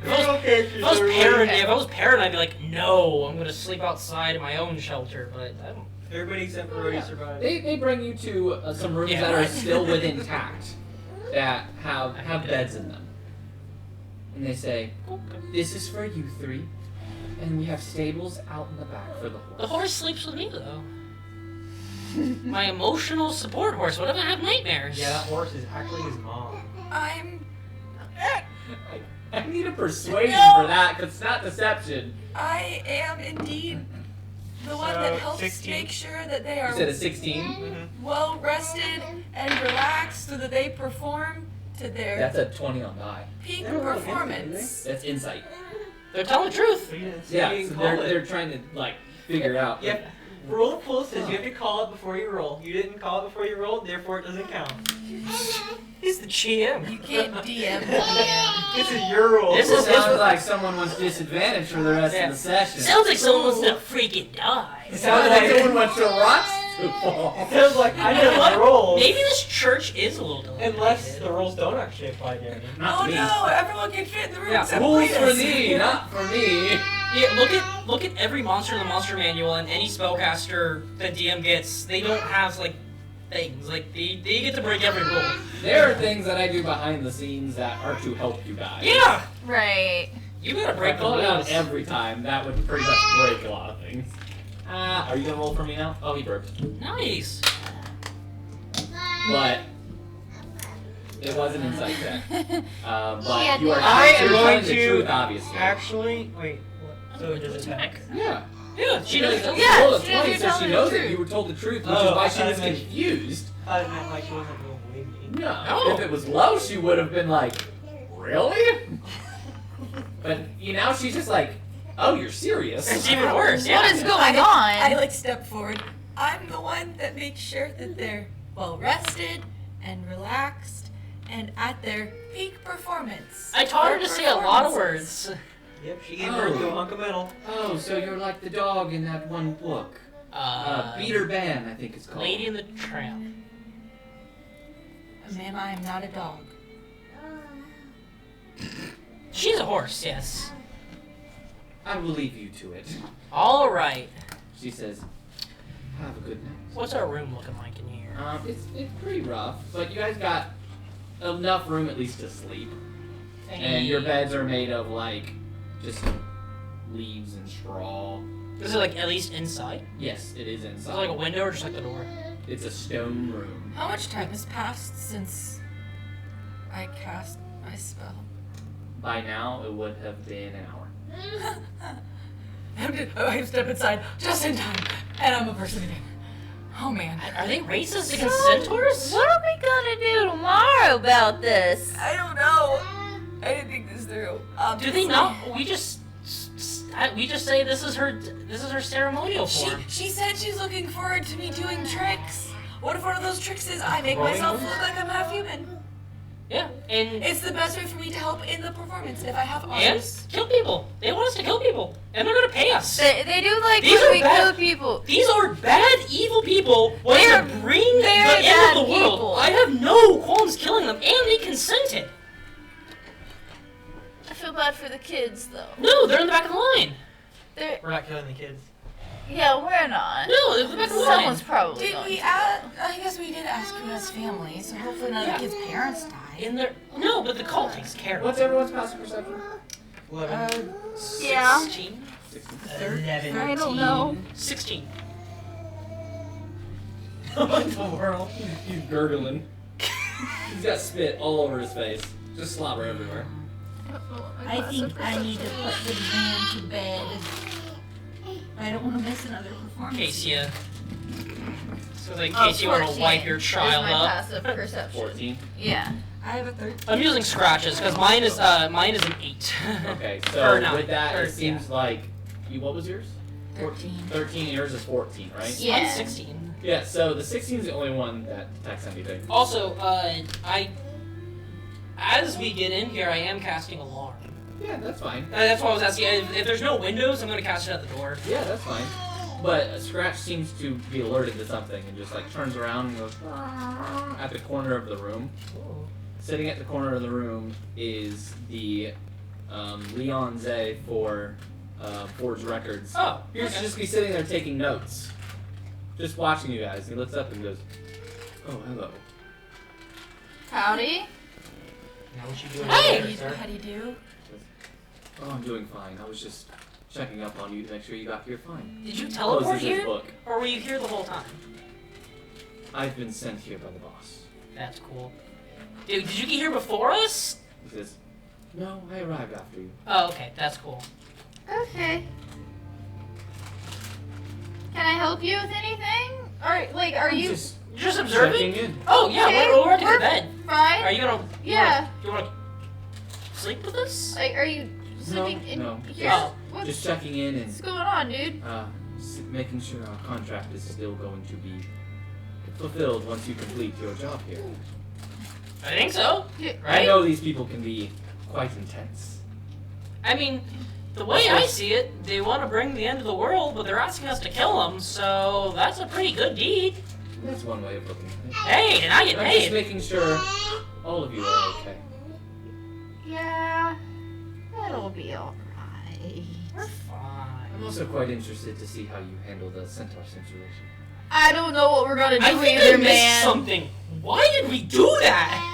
If I was parent, I'd be like, no, I'm gonna sleep outside in my own shelter. But I don't. Everybody except for Rody survived. They bring you to some rooms Yeah. that are still intact, that have beds in them. And they say, "This is for you three, and we have stables out in the back for the horse." The horse sleeps with me though. My emotional support horse. What if I have nightmares? Yeah, that horse is actually his mom. I need a persuasion for that, because it's not deception. I am indeed the one So, that helps 16. make sure that they are You said a 16? Mm-hmm. well rested and relaxed so that they perform to their That's a 20 on die. peak Never rolled against performance. That's insight. They're telling the truth. Yeah, so they're trying to, like, figure it out. Yep. Rule of pool says you have to call it before you roll. You didn't call it before you rolled, therefore it doesn't count. He's the GM. You can't DM the DM. This is your rule. This This is sounds like someone wants disadvantage for the rest Yeah. of the session. Sounds like someone wants to freaking die. It Sounds sounds like like someone wants your rocks to fall. sounds like I You know never what? rolled. Maybe this church is a little dilapidated. Unless the rules don't actually apply to me. Not Oh to me. no, everyone can fit in the room Yeah, except Rules for Cletus. thee, not for me. Yeah, look at every monster in the monster manual and any spellcaster that DM gets. They don't have like things like they get to break every rule. There are things that I do behind the scenes that are to help you guys. Yeah, Right. you gotta If I break the call it out rules. every time, that would pretty much break a lot of things. Are you gonna roll for me now? Oh, he burped. Nice. But it was an insight check. She But had you are the- I am you're going telling the to truth, obviously. actually wait. What? So it does attack. Yeah. Yeah, she knows. Yeah, She rolled a she knows 20, you're so she telling knows the that truth. you were told the truth, which Oh, is why I she thought was it meant- confused. I meant like she wasn't going to believe me. No. No. If it was low, she would have been like, really? But now she's just like, oh, you're serious. It's even worse. Yeah. What is going I on? like step forward. I'm the one that makes sure that they're well rested and relaxed and at their peak performance. I taught her to say a lot of Performances. words. Yep, she gave birth to a hunk of metal. Oh, so you're like the dog in that one book. Peter Pan, I think it's called. Lady and the Tramp. Ma'am, I am not a dog. She's a horse, yes. I will leave you to it. All right. She says, have a good night. What's our room looking like in here? It's pretty rough, but you guys got enough room at least to sleep. And your beds are made of like just leaves and straw. Is it like at least inside? Yes, it is Is it inside. like a window or just like the door? It's a stone room. How much time has passed since I cast my spell? By now, it would have been an hour. I step inside just in time, and I'm a person again. Oh man. Are they racist against centaurs? What are we gonna do tomorrow about this? I don't know. I didn't think this through. Do they not? We just say this is her ceremonial form. She said she's looking forward to me doing tricks. What if one of those tricks is I make Throwing myself them? look like I'm half human? Yeah, and It's the best way for me to help in the performance. If I have and arms, kill people. They want us to kill people, and they're gonna pay us. They do like These when are we bad- kill people. These are bad, evil people wanting They're to bring the very end bad of the world. people. I have no qualms killing them, and they consented. I feel bad for the kids though. No, they're in the back of the line. They're We're not killing the kids. yeah, we're not. No, they're in the back of the line. Someone's probably did going we to. ask? I guess we did ask who has family, so hopefully none of the kids' parents died. In there. No, but the cult takes care of What's it. everyone's passive perception? 11. Yeah. 16. 11. I don't know. 16. What in the world? He's gurgling. He's got spit all over his face. Just slobber everywhere. I think I need to put the man to bed. I don't want to miss another performance. Casey. So in Oh, case you want to 14 wipe your is child my up. passive perception. 14. Yeah. I have a 13. I'm using scratches because mine is an 8. Okay, Or so no, with that, or- it seems like what was yours? 13. 13. And yours is 14, right? Yeah. I'm 16. Yeah. So the 16 is the only one that detects anything. Also, as we get in here, I am casting alarm. Yeah, that's fine. That's why I was asking. If there's no windows, I'm gonna cast it at the door. Yeah, that's fine. But Scratch seems to be alerted to something and just like turns around and goes at the corner of the room. Sitting at the corner of the room is the Leon Zay for Forge Records. Oh, He used to okay. just be sitting there taking notes, just watching you guys. He looks up and goes, "Oh, hello." Howdy. Now what you doing Hey! there, sir? How do you do? "Oh, I'm doing fine. I was just checking up on you to make sure you got here fine." Did you teleport Closes his here, book. or were you here the whole time? I've been sent here by the boss. That's cool. Dude, did you get here before us? He says, "No, I arrived after you." Oh, okay, that's cool. Okay. Can I help you with anything? Or like, are I'm you just You're just observing? checking in. Oh yeah, Okay, we're to we're- the bed. fine? Are you gonna? Yeah. You wanna sleep with us? Like, are you sleeping in no. here? Oh. What's Just checking in and going on, dude? making sure our contract is still going to be fulfilled once you complete your job here. I think so. Yeah, I Right? know these people can be quite intense. I mean, the way I see it, they want to bring the end of the world, but they're asking us to kill them, so that's a pretty good deed. That's one way of looking at it. Hey, and I get I'm just paid. making sure all of you are okay. Yeah. That'll be alright. We're fine. I'm also quite interested to see how you handle the centaur situation. I don't know what we're gonna do I think either, I missed man. something. Why did we do that?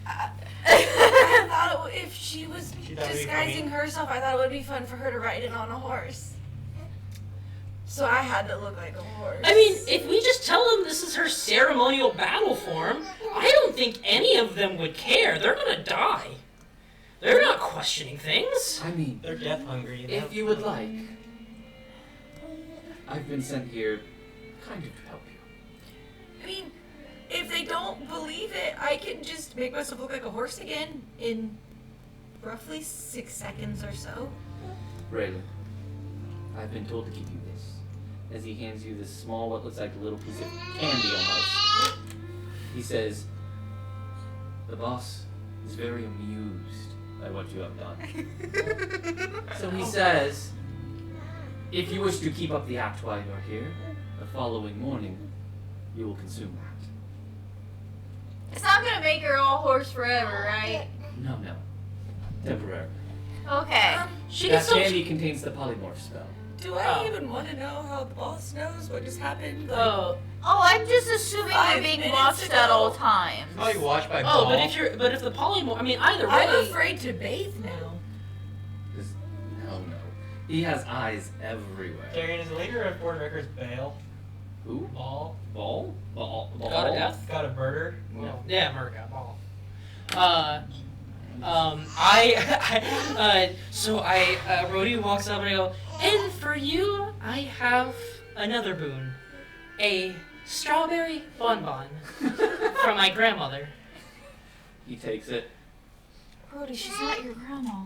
I thought if she was She thought it'd be disguising herself, I thought it would be fun for her to ride it on a horse. So I had to look like a horse. I mean, if we just tell them this is her ceremonial battle form, I don't think any of them would care. They're gonna die. They're not questioning things. I mean, They're death hungry. if you would like, I've been sent here kind of to help you. I mean, if they don't believe it, I can just make myself look like a horse again in roughly 6 seconds or so. Raylan, I've been told to give you this. As he hands you this small, what looks like a little piece of candy almost. He says, "The boss is very amused by what you have done." So he says, "If you wish to keep up the act while you're here, the following morning, you will consume that." It's not gonna make her all horse forever, right? No. Temporarily. Okay. She That gets some. candy contains the polymorph spell. Do I even want to know how the boss knows what just happened? Like, Oh, I'm just assuming you're 5 being minutes watched ago. at all times. Probably watched by Oh, Ball. but if the polymorph, I mean, either way. I'm afraid to bathe now. No. He has eyes everywhere. Darian, is the leader of Board Records Bale? Who? Ball? Ball? God of death? Got a birder? No. Yeah, Murga ball. Rhodey walks up and I go, and for you, I have another boon. A strawberry bonbon from my grandmother. He takes it. Brody, she's not your grandma.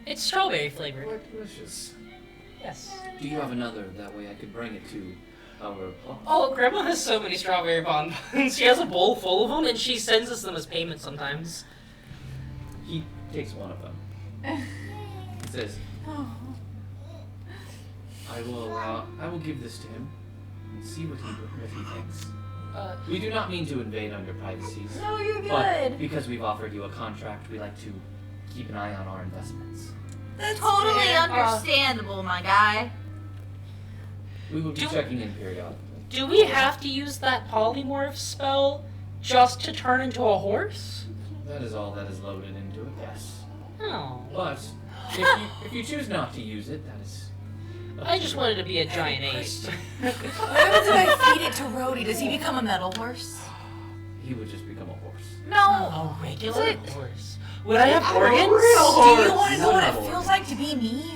It's strawberry flavored. Delicious. Yes. Do you have another? That way I could bring it to our boss. Oh, Grandma has so many strawberry bonbons. She has a bowl full of them, and she sends us them as payment sometimes. He takes one of them. He says, I will give this to him and see what he thinks. We do not mean to invade on your privacies. No, you're But good. because we've offered you a contract, we like to keep an eye on our investments. That's Totally fair. understandable, my guy. We will be Do- checking in periodically. Do we have to use that polymorph spell just to turn into a horse? That is all that is loaded into it, yes. Oh. But if you choose not to use it, that is. up I to just you. wanted to be a giant ape. What happens if I feed it to Rhodey? Does he become a metal horse? He would just become a horse. No. A regular Is it- horse. Would I have organs? Do you want to know what it Horse. feels like to be me?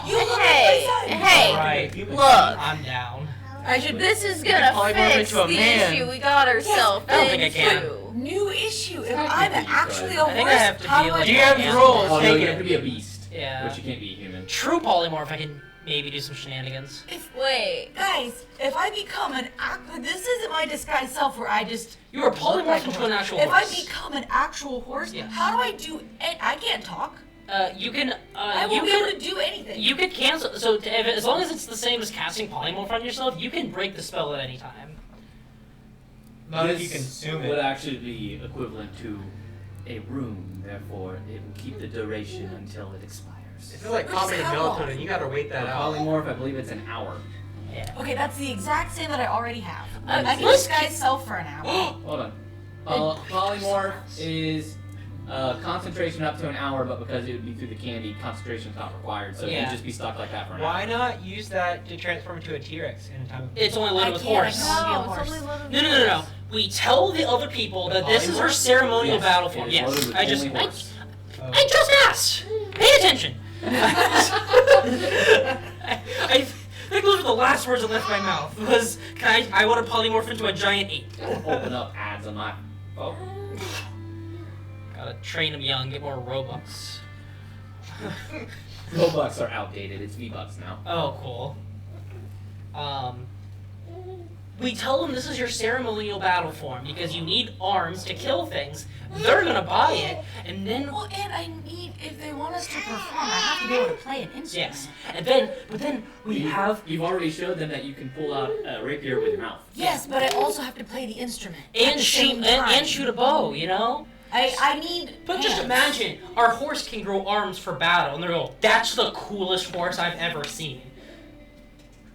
You look Hey, at my son. hey, Right. look. I'm down. I should. This is could gonna polymorph fix into a the man. issue we got ourselves I don't think I can. into. New issue. If I I'm think you actually could. a I think I horse, have to how be do I like- do GM's it? rules. Oh no, Take you it. have to be a beast. Yeah. But you can't be human. True polymorph, I can maybe do some shenanigans. Wait. Guys, if I become an this isn't my disguised self where I just You are look like polymorphed a into horse. an actual If I horse. become an actual horse, Yeah. how do I do it? I can't talk. You can. I You won't be able can. to do anything. You could cancel. So as long as it's the same as casting polymorph on yourself, you can break the spell at any time. Not if This you consume would it. actually be equivalent to a rune, therefore it will keep the duration until it expires. This is like Which is coffee and how long? melatonin. You gotta wait For that out. polymorph, I believe it's an hour. Yeah. Okay, that's the exact same that I already have. Let's I can let's disguise self for an hour. Hold on. Polymorph is concentration up to an hour, but because it would be through the candy, concentration is not required, so it Yeah. would just be stuck like that for an Why hour. not use that to transform into a T-Rex in a time of It's only I loaded with can't, I horse. can only be a No, it's horse. only loaded No, with no, no, no. horse. We tell the other people that this is her Polymorph? ceremonial Yes, battle it form. is Yes, loaded with I just, only I, horse. I just asked. Pay attention. I think those were the last words that left my mouth. Was I want to polymorph into a giant ape. Don't open up ads on my phone. Gotta train them young, get more Robux. Robux are outdated. It's V-Bucks now. Oh, cool. We tell them this is your ceremonial battle form because you need arms to kill things. They're gonna buy it, and then Well, and I need, if they want us to perform, I have to be able to play an instrument. yes, and then we have You've already showed them that you can pull out a rapier with your mouth. Yes, but I also have to play the instrument. at and the shoot same time. and shoot a bow, you know. I need. But just hands. imagine our horse can grow arms for battle, and they're go, that's the coolest horse I've ever seen.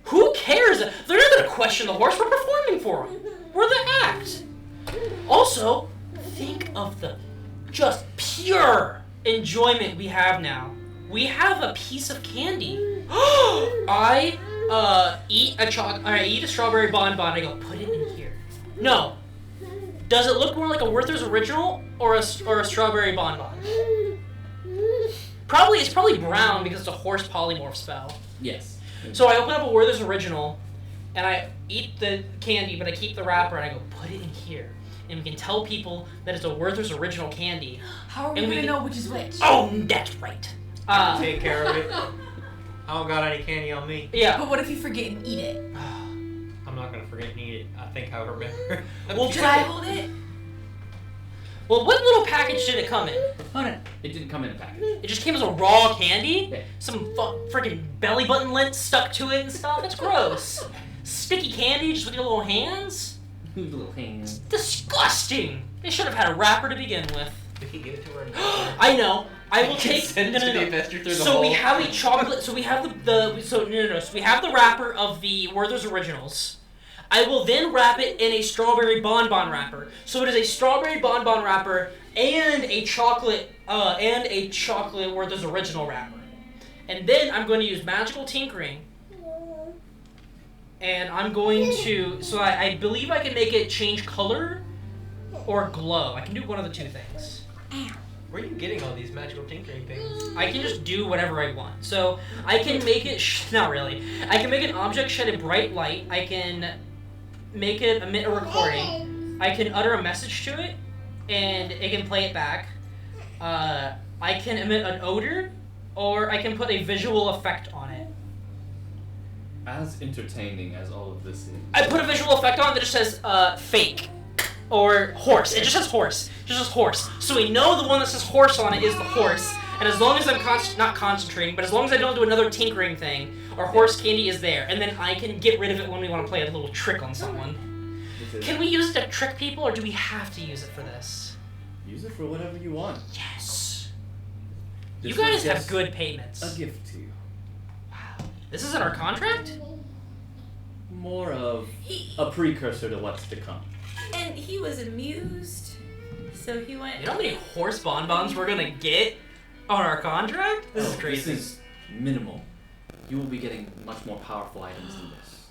Who cares? They're not gonna question the horse. We're performing for them. We're the act. Also, think of the just pure enjoyment we have now. We have a piece of candy. I eat a strawberry bonbon. I go, put it in here. No. Does it look more like a Werther's original or a strawberry bonbon? It's probably brown because it's a horse polymorph spell. Yes. So I open up a Werther's original, and I eat the candy, but I keep the wrapper, and I go, put it in here. And we can tell people that it's a Werther's original candy. How are we and we gonna can- know which is which? Oh, that's right. Take care of it. I don't got any candy on me. Yeah. But what if you forget and eat it? I'm not gonna forget and eat it. I think I remember. Well, Should I hold it? Well, what little package did it come in? Hold on. It didn't come in a package. It just came as a raw candy? Yeah. Some freaking belly button lint stuck to it and stuff? That's gross. Sticky candy just with your little hands? Little hands. Disgusting! They should have had a wrapper to begin with. We could give it to her. I know. I will take Send it to the investor through the So we hole. have a chocolate. So we have So we have the wrapper of the Werther's Originals. I will then wrap it in a strawberry bonbon wrapper. So it is a strawberry bonbon wrapper and a chocolate Werther's Original wrapper. And then I'm going to use magical tinkering. And I'm going to. So I believe I can make it change color or glow. I can do one of the two things. Where are you getting all these magical tinkering things? I can just do whatever I want. So I can make it, not really. I can make an object shed a bright light. I can make it emit a recording. I can utter a message to it, and it can play it back. I can emit an odor, or I can put a visual effect on it. As entertaining as all of this is. I put a visual effect on it that just says fake. Or horse. It just says horse. It just says horse. So we know the one that says horse on it is the horse. And as long as I'm not concentrating, but as long as I don't do another tinkering thing, our horse candy is there. And then I can get rid of it when we want to play a little trick on someone. Can we use it to trick people, or do we have to use it for this? Use it for whatever you want. Yes. This You guys was have just good payments. A gift to you. Wow. This isn't our contract? More of a precursor to what's to come. And he was amused, so he went. You know how many horse bonbons we're gonna get on our contract? This is crazy. This is minimal. You will be getting much more powerful items than this.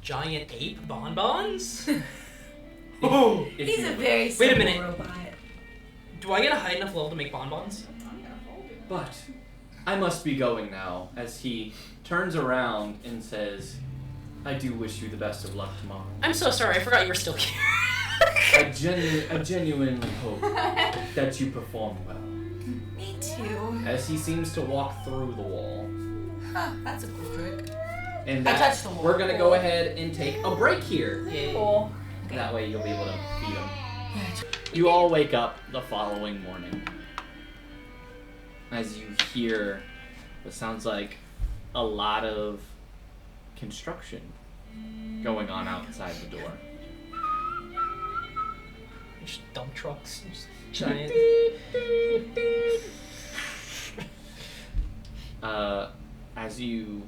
Giant ape bonbons? If He's you a would. very Wait a simple minute. robot. Do I get a high enough level to make bonbons? But I must be going now, as he turns around and says, I do wish you the best of luck tomorrow. I'm so sorry, I forgot you were still here. I genuinely hope that you perform well. Me too. As he seems to walk through the wall. Huh, that's a cool trick. And I that, touched the wall. we're gonna go ahead and take a break here. Cool. That way you'll be able to feed him. You all wake up the following morning. As you hear what sounds like a lot of construction going on outside the door. Just dump trucks. Just giant. As you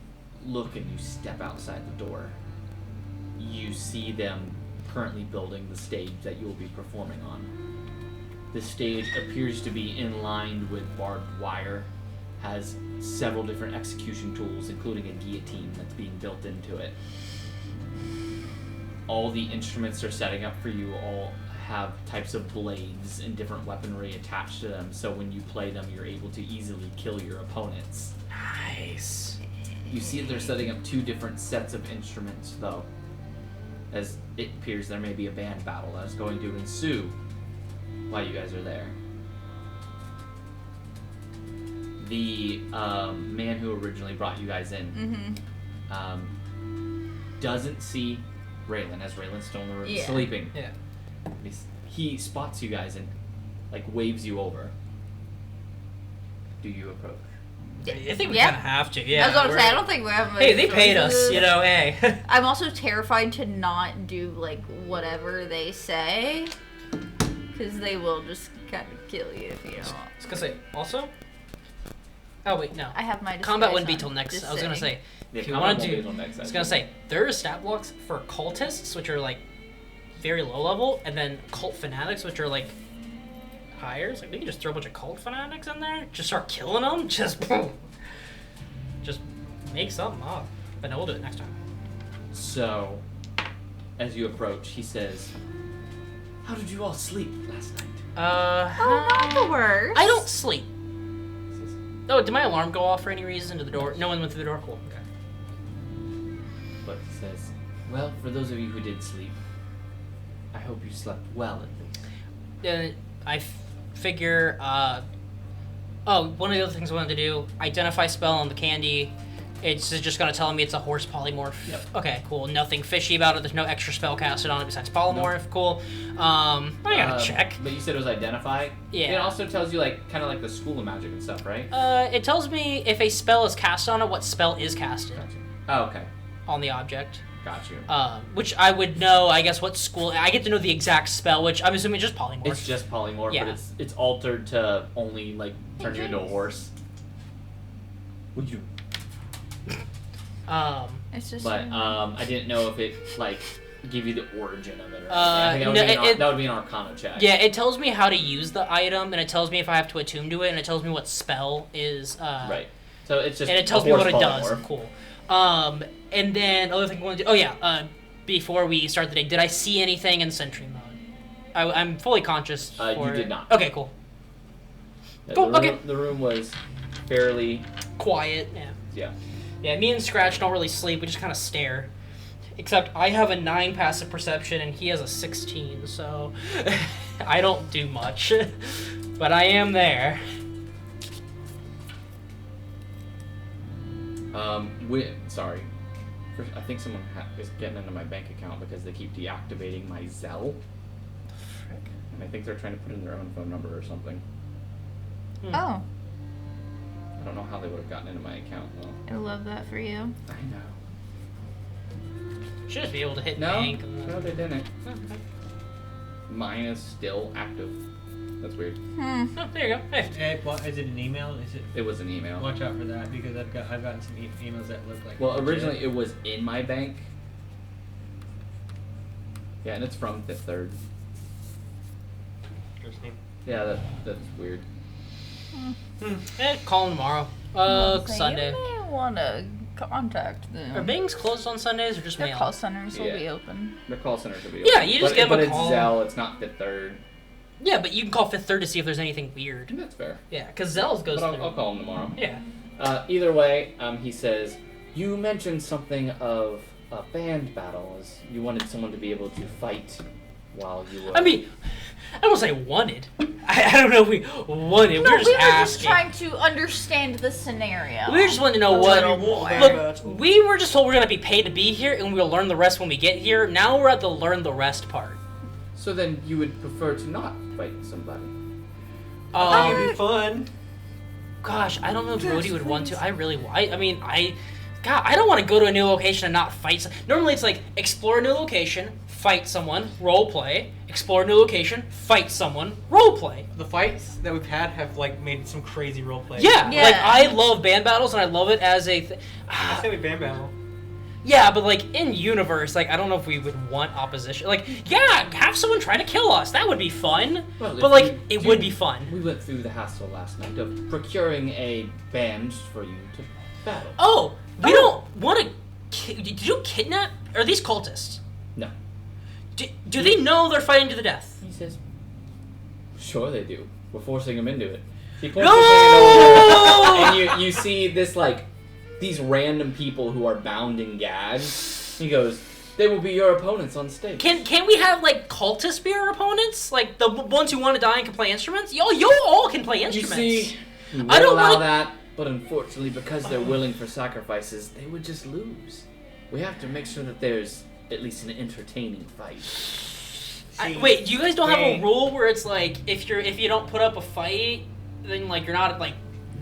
look and you step outside the door, you see them currently building the stage that you will be performing on. The stage appears to be in line with barbed wire, has several different execution tools, including a guillotine that's being built into it. All the instruments are setting up for you all have types of blades and different weaponry attached to them, so when you play them, you're able to easily kill your opponents. Nice. You see that they're setting up two different sets of instruments, though, as it appears there may be a band battle that is going to ensue while you guys are there. The man who originally brought you guys in doesn't see Raylan, as Raylan's still in the room sleeping. Yeah. He spots you guys and waves you over. Do you approach? I think we Yeah. kind of have to. Yeah. I was going to we're- say, I don't think we have. Hey, they paid us, you know. Hey. I'm also terrified to not do like whatever they say, because they will just kind of kill you if you don't. I was gonna say also. Oh wait, no. I have my Combat disguise wouldn't be on, till next. just I was gonna saying. say if you want to do. next I was gonna say there are stat blocks for cultists, which are like very low level, and then cult fanatics, which are like higher. It's like we can just throw a bunch of cult fanatics in there, just start killing them, just make something up. But no, we'll do it next time. So, as you approach, he says, "How did you all sleep last night?" Oh, not the worst. I don't sleep. He says, Oh, did my alarm go off for any reason? Did the door? No one went through the door. Cool. Okay. but he says, "Well, for those of you who did sleep, I hope you slept well at least." I figure, one of the other things I wanted to do, identify spell on the candy. It's just going to tell me it's a horse polymorph. Yep. Okay, cool. Nothing fishy about it. There's no extra spell casted on it besides polymorph. Cool. I gotta check. But you said it was identify. Yeah. It also tells you kind of like the school of magic and stuff, right? It tells me if a spell is cast on it, what spell is casted Oh, okay. on the object. Got you. Which I would know, I guess, what school. I get to know the exact spell, which I'm assuming is just polymorph. It's just polymorph, Yeah. but it's altered to only like turn you into a horse. Would you? It's just. But I didn't know if it like give you the origin of it. Or Uh, anything. I think that would be an Arcana check. Yeah, it tells me how to use the item, and it tells me if I have to attune to it, and it tells me what spell is. Right. So it's just. And it tells a me what horse it does. polymorph. Cool. And then other thing I want to do. Oh yeah. Before we start the day, did I see anything in Centrum mode? I'm fully conscious. You did not. Okay. Cool. Yeah, Cool, the room, okay. The room was fairly. Quiet. Yeah. Yeah. Yeah. Me and Scratch don't really sleep. We just kind of stare. Except I have a 9 passive perception and he has a 16, so I don't do much. But I am there. Sorry. I think someone is getting into my bank account because they keep deactivating my Zelle. And I think they're trying to put in their own phone number or something. Oh, I don't know how they would have gotten into my account though. I love that for you. I know. Should just be able to hit No, bank. And then... no, they didn't. Okay. Mine is still active. That's weird. Oh, there you go. Hey. Hey, is it an email? Is it? It was an email. Watch out for that because I've gotten some emails that look like. Well, legit. originally it was in my bank. Yeah, and it's from Fifth Third. Interesting. Yeah, that's weird. Call him tomorrow. Sunday. You may want to contact them. Are banks closed on Sundays or just Their mail? call centers will Yeah. be open. The call center should be Yeah, open. you just but, give 'em a but call. it's Zelle, it's not Fifth Third. Yeah, but you can call Fifth Third to see if there's anything weird. That's fair. Yeah, because Zell's goes But through. I'll call him tomorrow. Yeah. Either way, he says, you mentioned something of a band battle, as you wanted someone to be able to fight while you were... I mean, I don't say wanted. I don't know if we wanted. No, we were just just asking. trying to understand the scenario. We just wanted to know A what. little more. Look, we were just told we're gonna be paid to be here, and we'll learn the rest when we get here. Now we're at the learn the rest part. So then you would prefer to not fight somebody? It'd be fun. Gosh, I don't know if Brody would want to. I really. I mean, God, I don't want to go to a new location and not fight. Normally, it's like explore a new location, fight someone, role play. Explore a new location, fight someone, role play. The fights that we've had have like made some crazy role play. Yeah, Yeah. like I love band battles and I love it as a. I say we band battle. Yeah, but like in universe, like I don't know if we would want opposition. Like, yeah, have someone try to kill us. That would be fun. Well, but if like you it do- would be fun. We went through the hassle last night of procuring a band for you to battle. Oh, we don't want to. Did you kidnap? Are these cultists? No. Do they know they're fighting to the death? He says, sure they do. We're forcing them into it. He points No! his hand over, and you see this like these random people who are bound and gagged. He goes, they will be your opponents on stage. Can we have like cultist be our opponents? Like the ones who want to die and can play instruments? You all can play You instruments. see, we I would don't allow wanna- that, but unfortunately, because they're willing for sacrifices, they would just lose. We have to make sure that there's at least an entertaining fight. Wait, you guys don't have a Dang. rule where it's like if you don't put up a fight, then like you're not like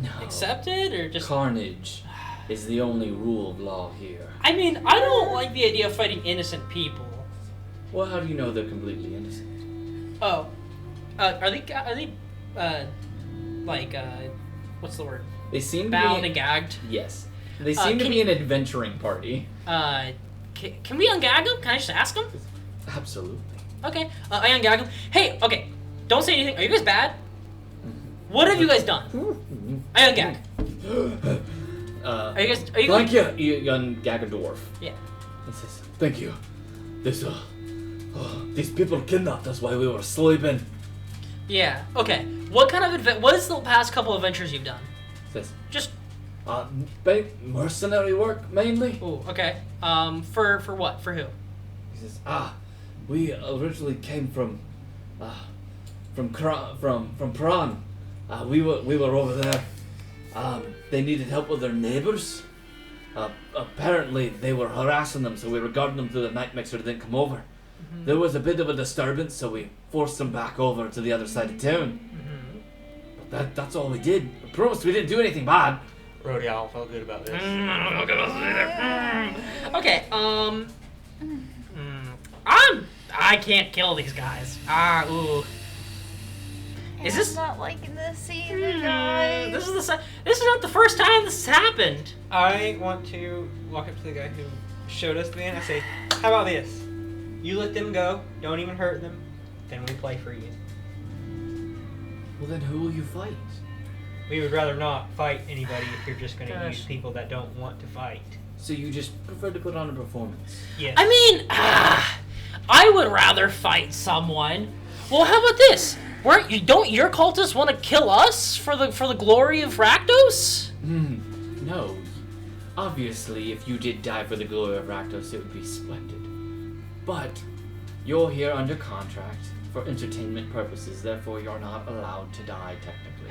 No. accepted or just. Carnage is the only rule of law here. I mean, I don't like the idea of fighting innocent people. Well, how do you know they're completely innocent? Oh, are they what's the word? They seem Bound to be and gagged. yes. They seem to can be an adventuring party. Can we ungag them? Can I just ask them? Absolutely. Okay, I ungag them. Hey, okay, don't say anything. Are you guys bad? What have you guys done? I ungag. Are you guys? Thank you, young gag a dwarf. Yeah. He says, thank you. These people kidnapped us while we were sleeping. Yeah. Okay. What kind of what is the past couple adventures you've done? Says, Just. mercenary work mainly. Ooh. Okay. For what? For who? He says, we originally came from Prawn. We were over there. They needed help with their neighbors. Apparently they were harassing them, so we were guarding them through the night, make sure they didn't come over. Mm-hmm. There was a bit of a disturbance, so we forced them back over to the other side of town. Mm-hmm. But that's all we did. I promised we didn't do anything bad. Rody, I don't feel good about this. Okay. I can't kill these guys. Ooh. Is this? I'm not liking this either, guys. This is not the first time this has happened. I want to walk up to the guy who showed us the van. I say, how about this? You let them go. Don't even hurt them. Then we play for you. Well, then who will you fight? We would rather not fight anybody if you're just going to Gosh. use people that don't want to fight. So you just prefer to put on a performance? Yes. I mean, I would rather fight someone. Well, how about this? Don't your cultists want to kill us for the glory of Rakdos? No. Obviously, if you did die for the glory of Rakdos, it would be splendid. But you're here under contract for entertainment purposes, therefore you're not allowed to die technically.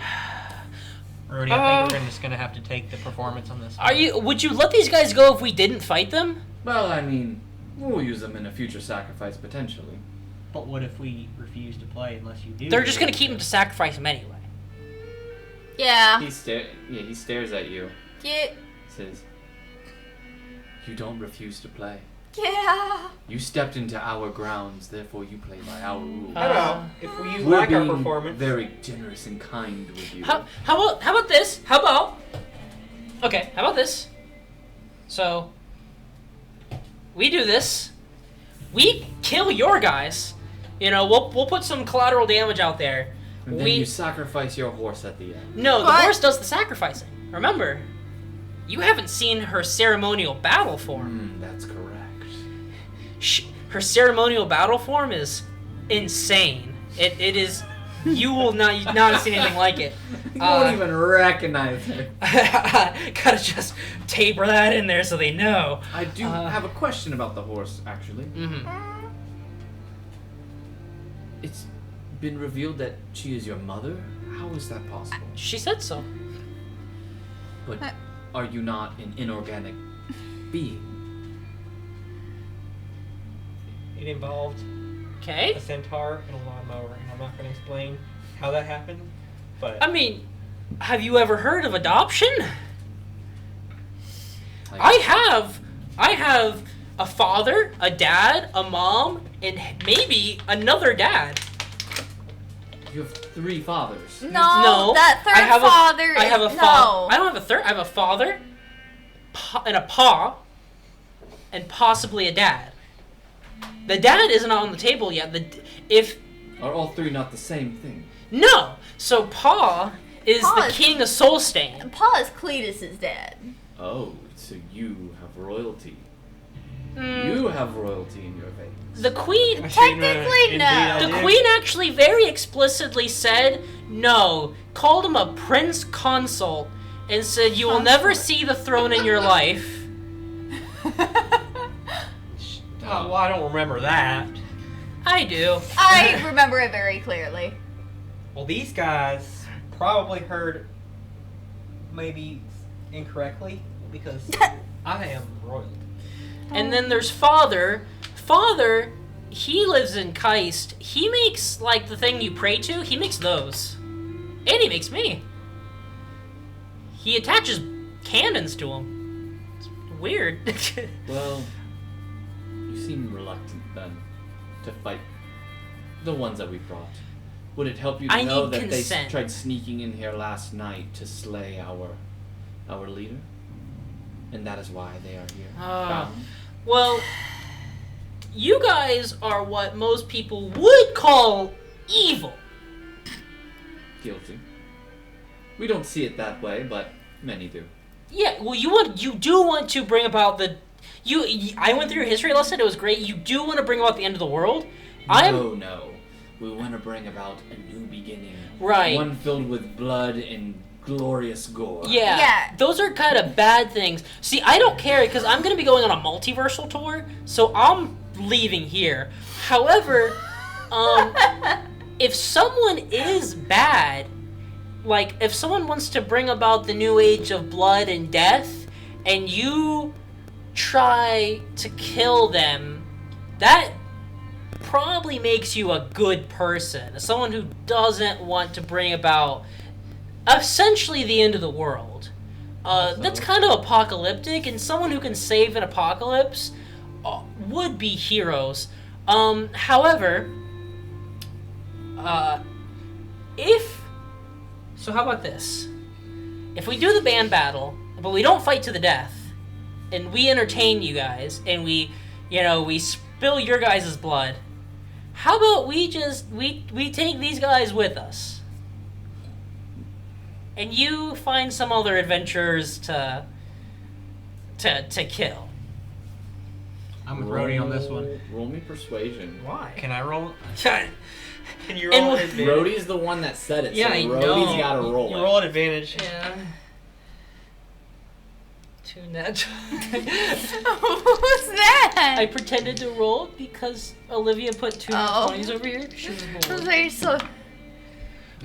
Rudy, I think we're just going to have to take the performance on this. Would you let these guys go if we didn't fight them? Well, I mean, we'll use them in a future sacrifice potentially. But what if we refuse to play unless you do? They're just gonna keep them to sacrifice them anyway. Yeah. He stares at you. Yeah. Says, "You don't refuse to play. Yeah. You stepped into our grounds, therefore you play by our rules. How about if we use We're lack our being performance? very generous and kind with you." How about this? How about this? So we do this. We kill your guys. You know, we'll put some collateral damage out there. And then you sacrifice your horse at the end. No, the What? horse does the sacrificing. Remember, you haven't seen her ceremonial battle form. That's correct. Her ceremonial battle form is insane. It is. You will not have seen anything like it. You won't even recognize it. Gotta just taper that in there so they know. I do have a question about the horse, actually. Mm-hmm. It's been revealed that she is your mother? How is that possible? She said so. But are you not an inorganic being? It involved Okay. a centaur and a lawnmower, and I'm not going to explain how that happened, but I mean, have you ever heard of adoption? I have a father, a dad, a mom, and maybe another dad. You have 3 fathers. No, that third I have father I have a is father. no. I don't have a third. I have a father, and a pa, and possibly a dad. The dad isn't on the table yet. Are all 3 not the same thing? No, so pa is Pa the is- king of Solstain. Pa is Cletus's dad. Oh, so you have royalty. Mm, You have royalty in your veins. the queen. Technically, no. The queen actually very explicitly said no, called him a prince consort, and said you will never see the throne in your life. well, I don't remember that. I do. I remember it very clearly. Well, these guys probably heard maybe incorrectly because I am royalty. And then there's father. Father, he lives in Keist. He makes like the thing you pray to. He makes those, and he makes me. He attaches cannons to him. It's weird. Well, you seem reluctant then to fight the ones that we brought. Would it help you to I know need that consent. they tried sneaking in here last night to slay our leader? And that is why they are here. Bound. Well, you guys are what most people would call evil. Guilty. We don't see it that way, but many do. Yeah, well, you do want to bring about the. I went through your history lesson. It was great. You do want to bring about the end of the world. No. We want to bring about a new beginning. Right. One filled with blood and glorious gore. Yeah. Those are kind of bad things. See, I don't care because I'm going to be going on a multiversal tour, so I'm leaving here. However, if someone is bad, like if someone wants to bring about the new age of blood and death, and you try to kill them, that probably makes you a good person. Someone who doesn't want to bring about essentially the end of the world. That's kind of apocalyptic, and someone who can save an apocalypse would be heroes. However, so how about this? If we do the band battle, but we don't fight to the death, and we entertain you guys, and we spill your guys' blood, how about we take these guys with us? And you find some other adventurers to kill. I'm with Rody on this one. Roll me persuasion. Why? Can I roll? Can you And roll with- at advantage? Rody's the one that said it, Yeah, so I Rody's know. got to roll You it. roll at advantage. Yeah. 2 net. What's that? I pretended to roll because Olivia put 2 Oh. 20s over here. She was I was bored. like, so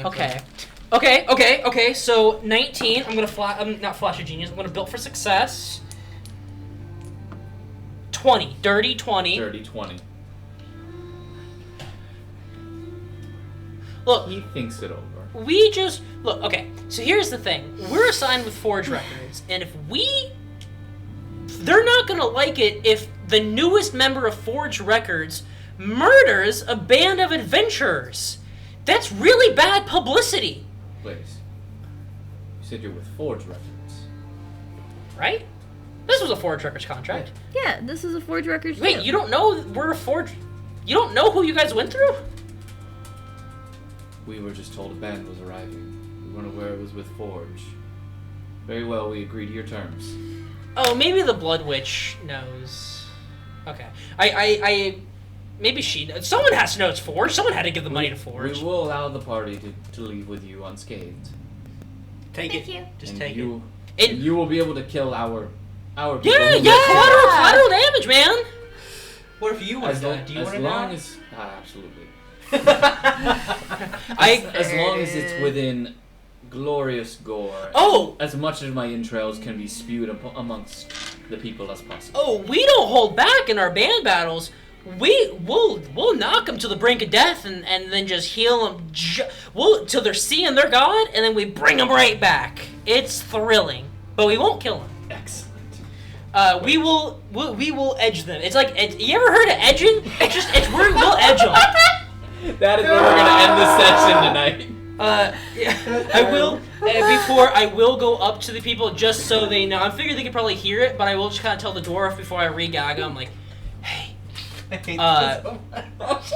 Okay. So 19. I'm not flash of genius. I'm gonna build for success. 20. Dirty 20. Dirty 20. Look, He thinks it over. Okay, so here's the thing. We're assigned with Forge Records, and they're not gonna like it if the newest member of Forge Records murders a band of adventurers. That's really bad publicity, Wait. You said you're with Forge Records. right? This was a Forge Records contract. yeah, this is a Forge Records. Wait, you don't know we're a Forge... You don't know who you guys went through? We were just told a band was arriving. We weren't aware it was with Forge. Very well, we agree to your terms. Oh, maybe the Blood Witch knows. Okay. Maybe she knows. Someone has to know it's Forge. Someone had to give the money to Forge. We will allow the party to leave with you unscathed. Take Thank it. you. Just And take it. you, And- you will be able to kill our people. Yeah, who yeah, live collateral damage, man. What if you here. want As to long die? Do you as, want to long die? as absolutely. I As long as it's within glorious gore. Oh! As much as my entrails can be spewed amongst the people as possible. Oh, we don't hold back in our band battles. We'll knock them to the brink of death and then just heal them till they're seeing their god, and then we bring them right back. It's thrilling, but we won't kill them. Excellent. We will edge them. It's like you ever heard of edging? We'll edge them. That is where we're gonna end the session tonight. Yeah, I will. I will go up to the people just so they know. I figure they could probably hear it, but I will just kind of tell the dwarf before I re-gag him, like, hey, I hate Uh, this so much.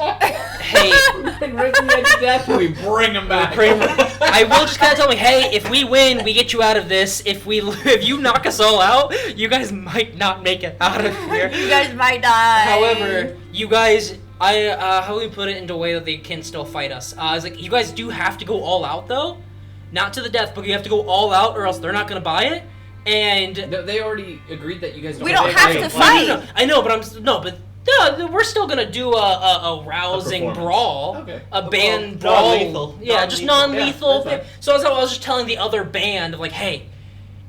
hey. Bring right to the edge of death, we bring them back. I will just kind of tell me, hey, if we win, we get you out of this. If you knock us all out, you guys might not make it out of here. You guys might die. However, you guys, how do we put it into a way that they can still fight us? It's like, you guys do have to go all out, though. Not to the death, but you have to go all out, or else they're not going to buy it. And No, they already agreed that you guys don't. We don't have to No, fight. I know, but we're still gonna do a rousing performance. brawl, Okay. a band Well, brawl. non-lethal. Yeah, just Non-lethal. non-lethal. Yeah, that's So that's how I was just telling the other band of like, hey,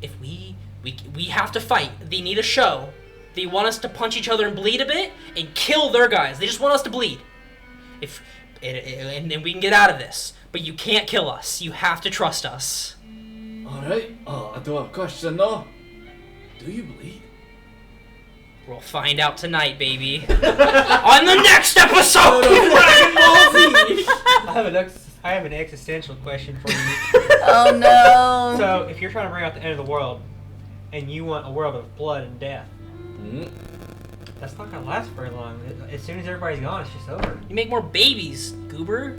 if we have to fight, they need a show. They want us to punch each other and bleed a bit and kill their guys. They just want us to bleed. And then we can get out of this. But you can't kill us. You have to trust us. Alright, I do have a question though. Do you bleed? We'll find out tonight, baby. On the next episode! I have an existential question for you. Oh no. So, if you're trying to bring out the end of the world, and you want a world of blood and death, that's not gonna last very long. As soon as everybody's gone, it's just over. You make more babies, goober.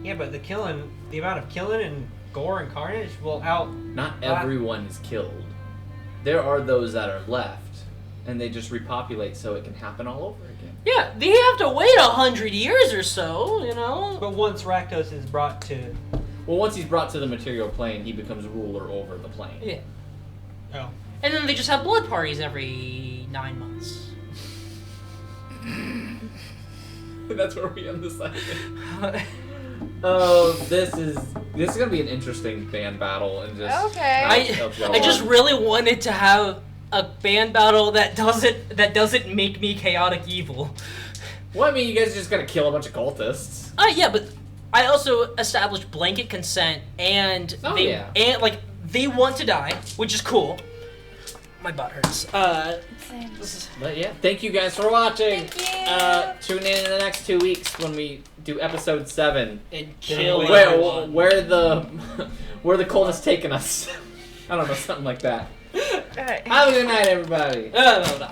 Yeah, but the amount of killing and gore and carnage will out. Not everyone is killed. There are those that are left, and they just repopulate so it can happen all over again. Yeah, they have to wait 100 years or so, you know? But once Rakdos is brought to, Well, once he's brought to the material plane, he becomes ruler over the plane. Yeah. oh, And then they just have blood parties every 9 months. That's where we end the session. Oh, this is gonna be an interesting band battle, and just Okay. I just really wanted to have a band battle that doesn't make me chaotic evil. Well, I mean, you guys just gotta kill a bunch of cultists. Yeah, but I also established blanket consent, and Oh, they yeah. and like they want to die, which is cool. My butt hurts. Same. This is But yeah, thank you guys for watching. Thank you. Tune in the next 2 weeks when we do episode 7. and kill Where everyone. where the cold has taken us. I don't know, something like that. Alright. Have a good night, everybody. No.